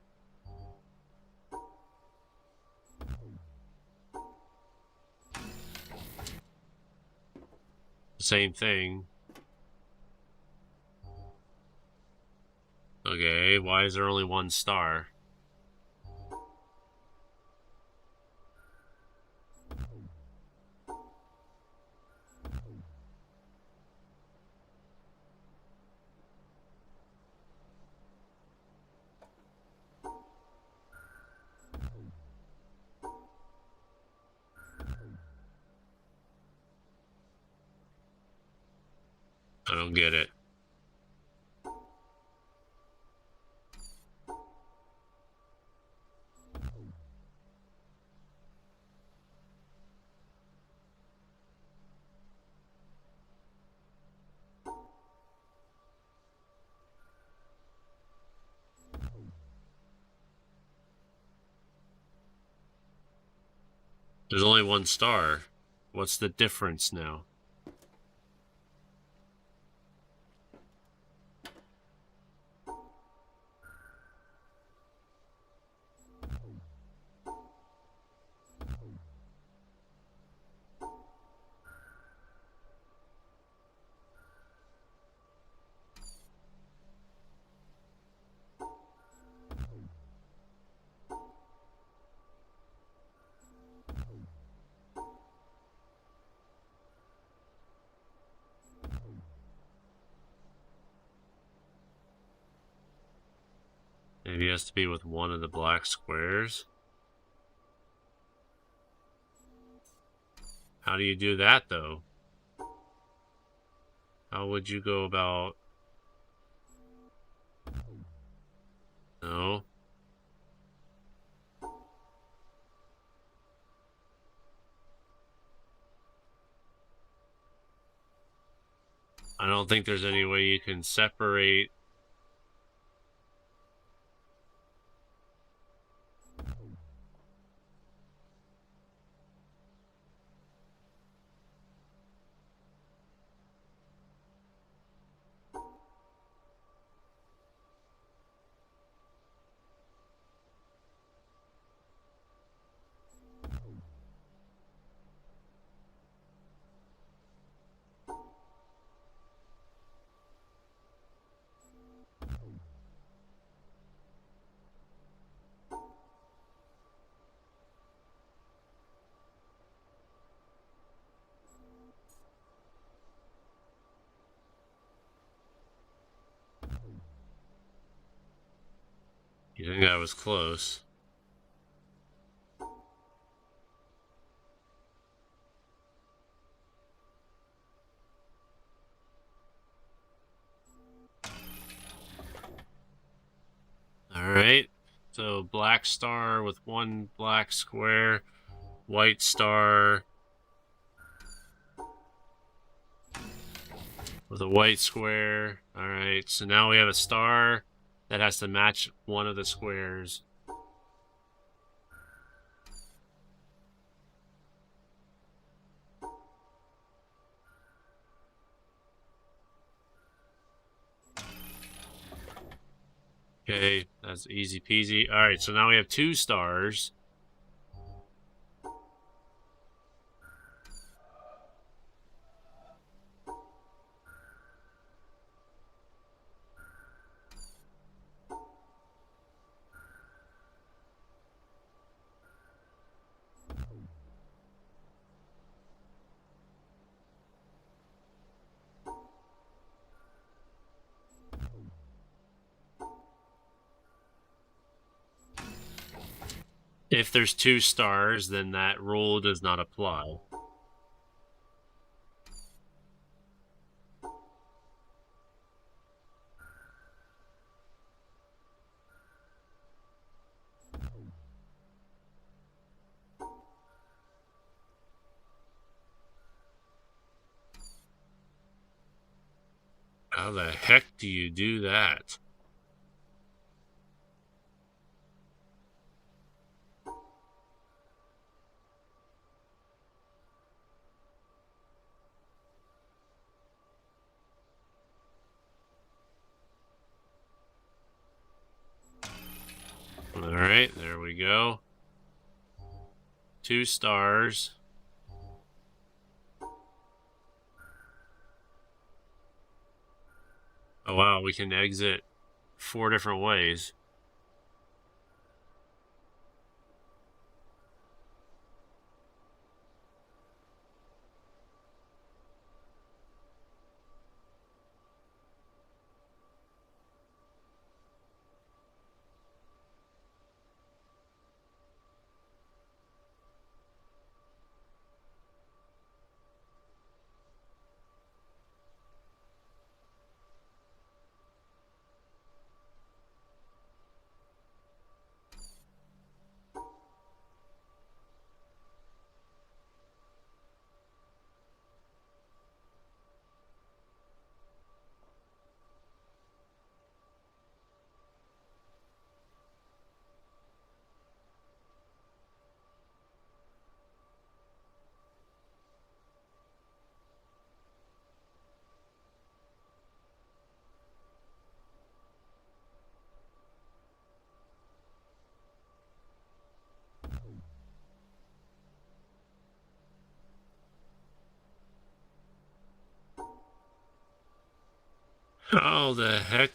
Same thing. Okay, why is there only one star? I don't get it. There's only one star. What's the difference now? Maybe it has to be with one of the black squares. How do you do that, though? How would you go about... No. I don't think there's any way you can separate... You think I was close? Alright. So, black star with one black square. White star with a white square. All right, so now we have a star that has to match one of the squares. Okay, that's easy peasy. All right, so now we have 2 stars. If there's 2 stars, then that rule does not apply. How the heck do you do that? All right, there we go. 2 stars. Oh wow, we can exit 4 different ways. How the heck?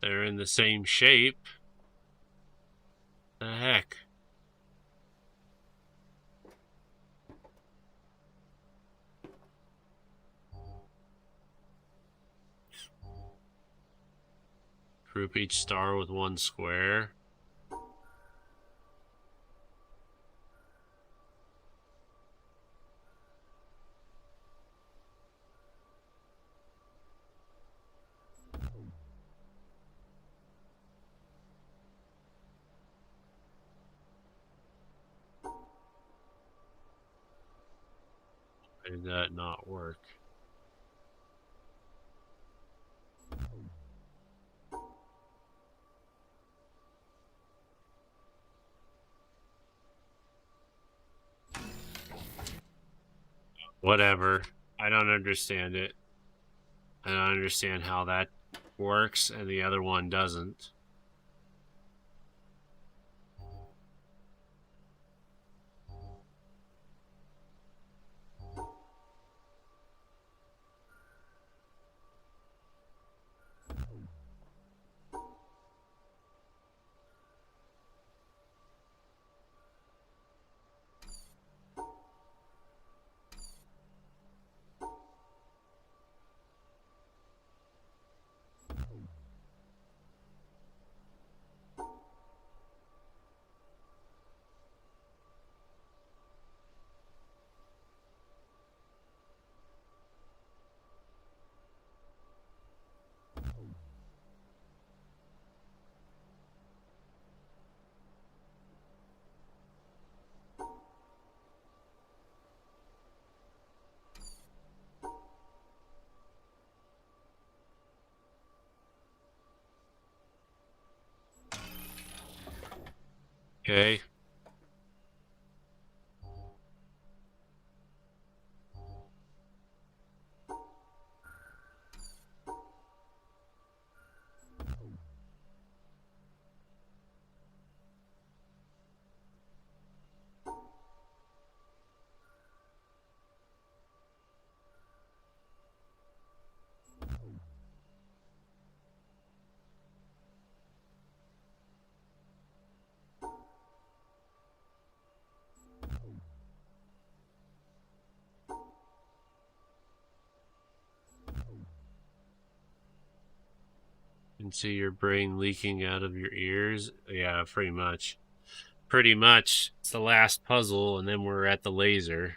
They're in the same shape. The heck? Group each star with 1 square. Why did that not work? Whatever. I don't understand it. I don't understand how that works and the other one doesn't. Okay. You can see your brain leaking out of your ears. Yeah, pretty much. Pretty much. It's the last puzzle, and then we're at the laser.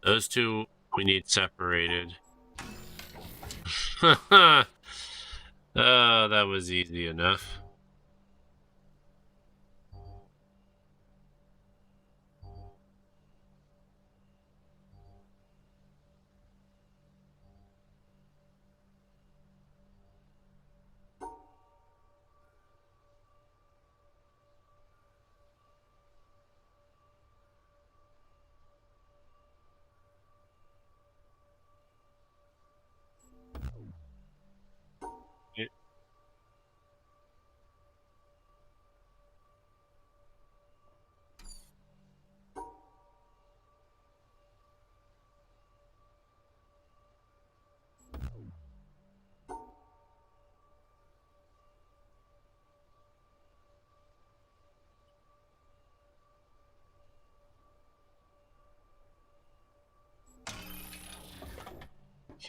Those two we need separated. Oh, that was easy enough.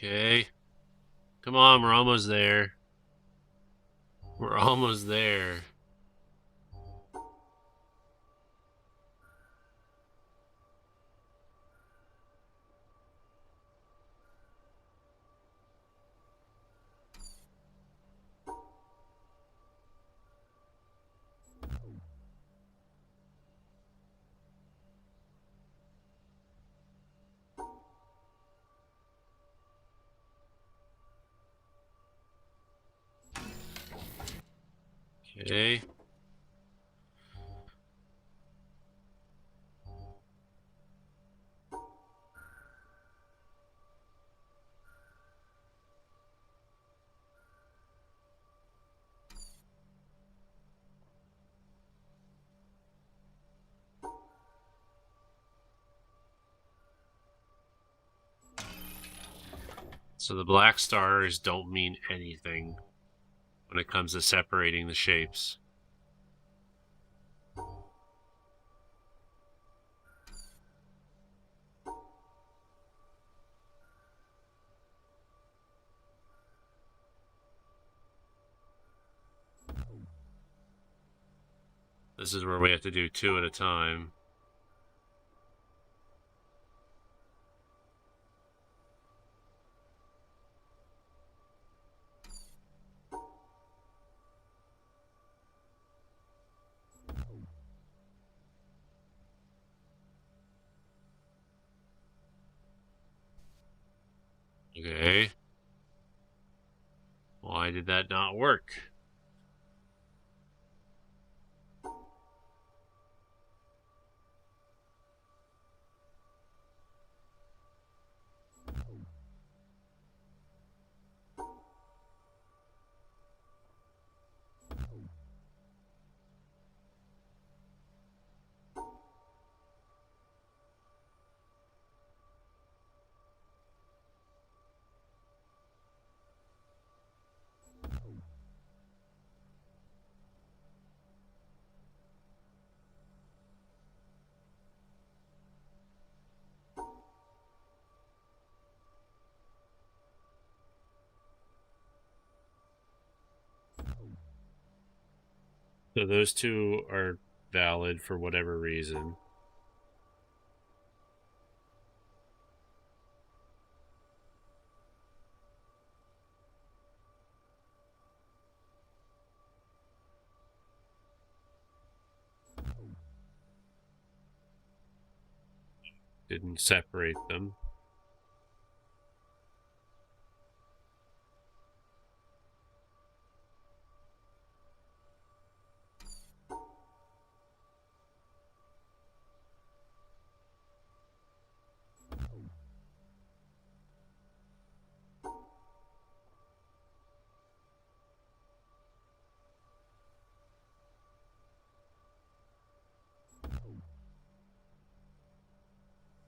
Okay. Come on, we're almost there. We're almost there. Okay. So the black stars don't mean anything when it comes to separating the shapes. This is where we have to do two at a time. Okay. Why did that not work? So those two are valid for whatever reason. Didn't separate them.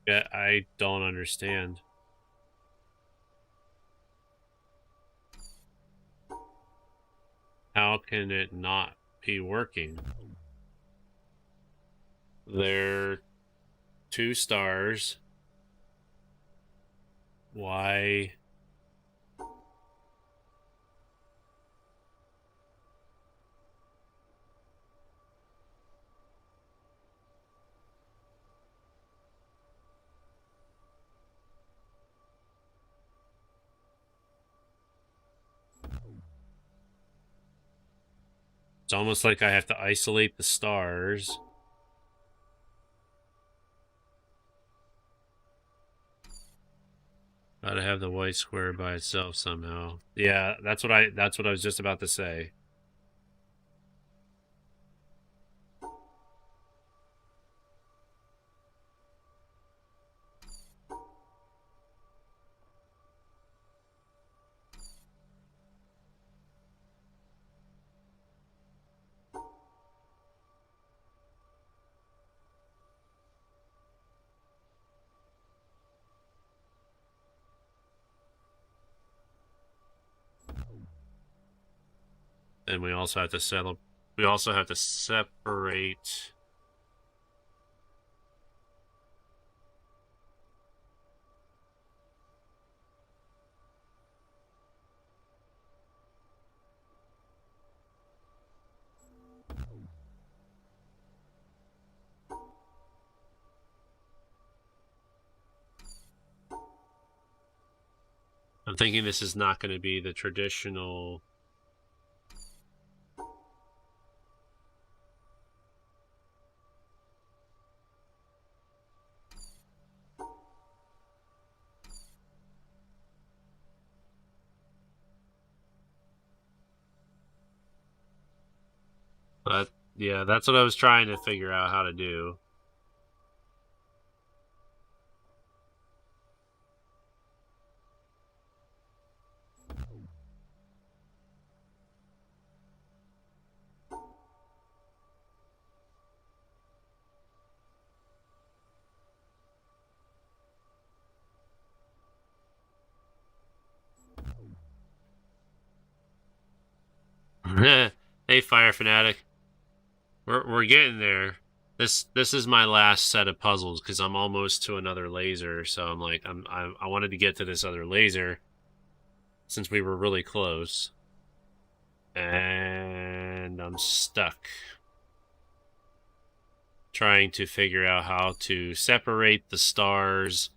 Yeah, I don't understand. How can it not be working? They're 2 stars. Why? It's almost like I have to isolate the stars. Gotta have the white square by itself somehow. Yeah, that's what I was just about to say. And we also have to settle. We also have to separate. I'm thinking this is not going to be the traditional. But yeah, that's what I was trying to figure out how to do. Hey, Fire Fanatic. We're getting there. This is my last set of puzzles because I'm almost to another laser. So I'm like I wanted to get to this other laser since we were really close, and I'm stuck trying to figure out how to separate the stars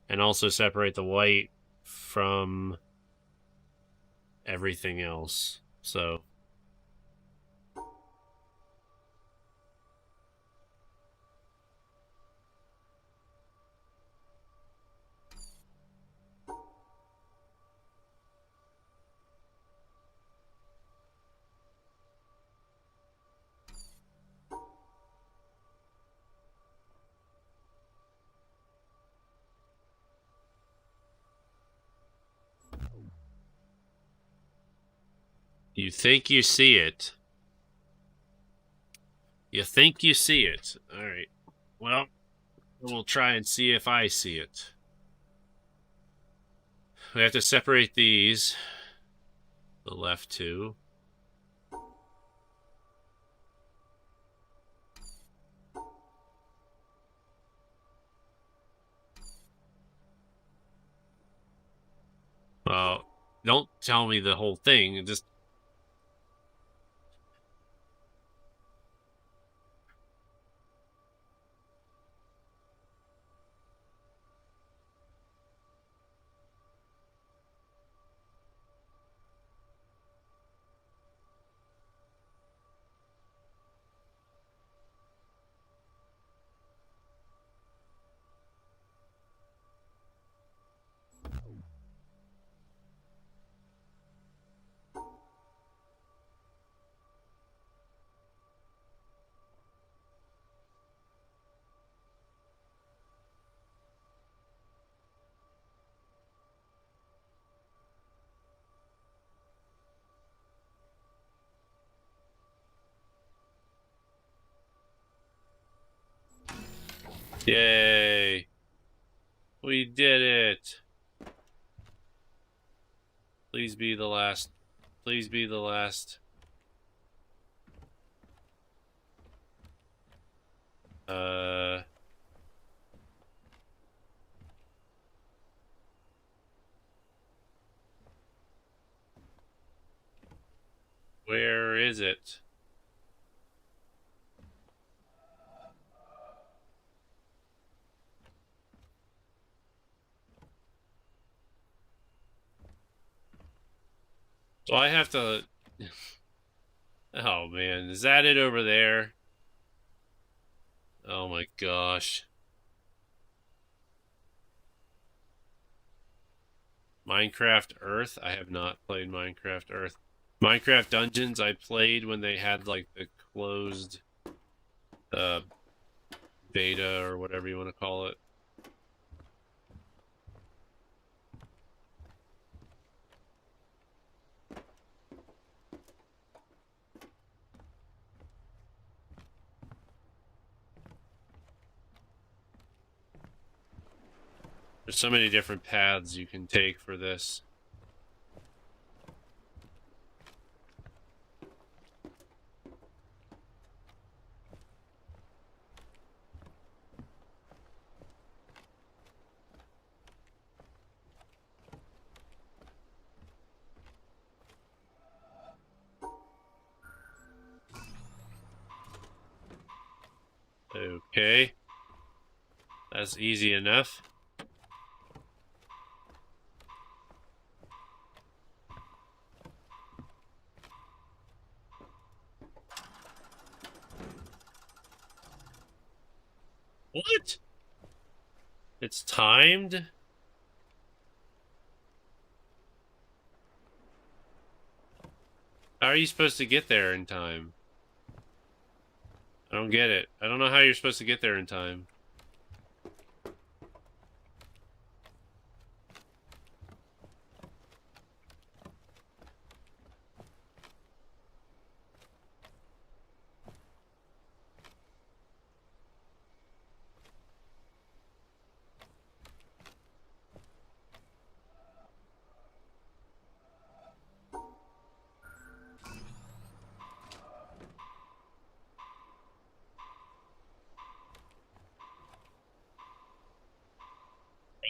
and also separate the white from everything else. So you think you see it. You think you see it. All right. Well, we'll try and see if I see it. We have to separate these. The left two. Well, don't tell me the whole thing. Just yay. We did it. Please be the last. Please be the last. Where is it? So I have to... Oh, man. Is that it over there? Oh, my gosh. Minecraft Earth? I have not played Minecraft Earth. Minecraft Dungeons I played when they had, like, the closed beta or whatever you want to call it. There's so many different paths you can take for this. Okay. That's easy enough. What? It's timed? How are you supposed to get there in time? I don't get it. I don't know how you're supposed to get there in time.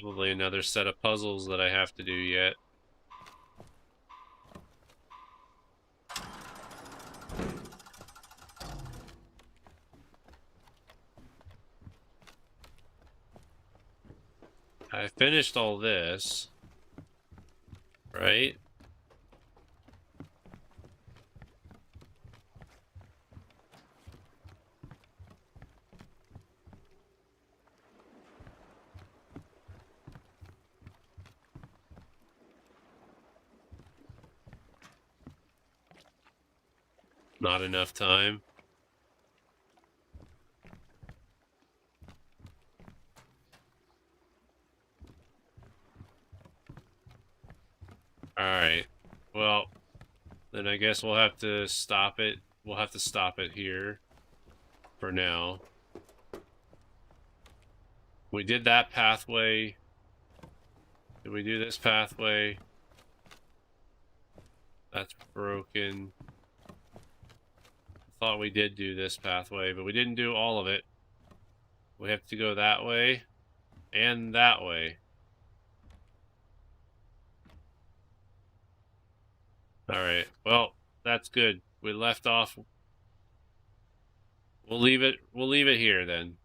Probably another set of puzzles that I have to do yet. I finished all this, right? Not enough time. Alright. Well, then I guess we'll have to stop it. We'll have to stop it here for now. We did that pathway. Did we do this pathway? That's broken. I thought we did do this pathway, but we didn't do all of it. We have to go that way and that way. Alright, well, that's good. We left off. We'll leave it here then.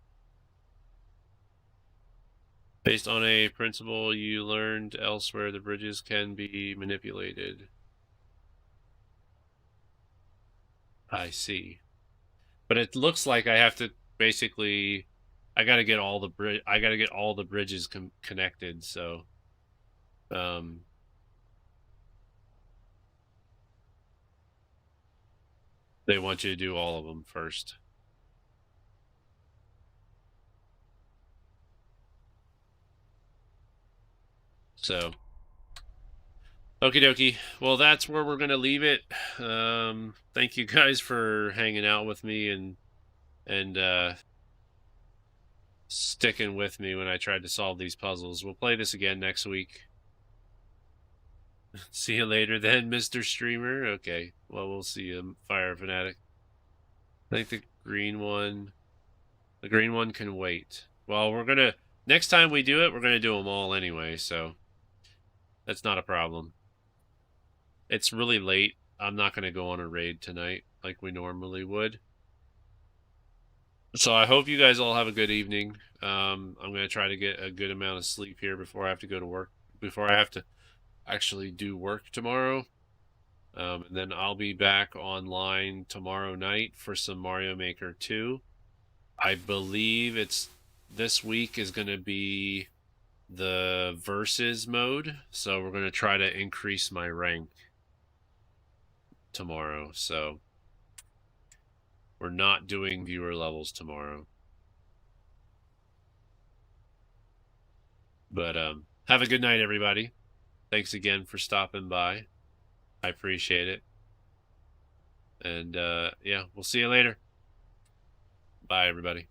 Based on a principle you learned elsewhere, the bridges can be manipulated. I see. But it looks like I have to basically I got to get all the bridges connected, so they want you to do all of them first. So, okie dokie. Well, that's where we're gonna leave it. Thank you guys for hanging out with me and sticking with me when I tried to solve these puzzles. We'll play this again next week. See you later then, Mr. Streamer. Okay, well, we'll see you, Fire Fanatic. I think the green one can wait. Well, we're gonna, next time we do it, we're gonna do them all anyway, so that's not a problem. It's really late. I'm not gonna go on a raid tonight like we normally would. So I hope you guys all have a good evening. I'm gonna try to get a good amount of sleep here before I have to go to work, before I have to actually do work tomorrow. And then I'll be back online tomorrow night for some Mario Maker 2. I believe this week is going to be the versus mode, so we're going to try to increase my rank tomorrow. So we're not doing viewer levels tomorrow. But have a good night, everybody. Thanks again for stopping by. I appreciate it. And yeah, we'll see you later. Bye, everybody.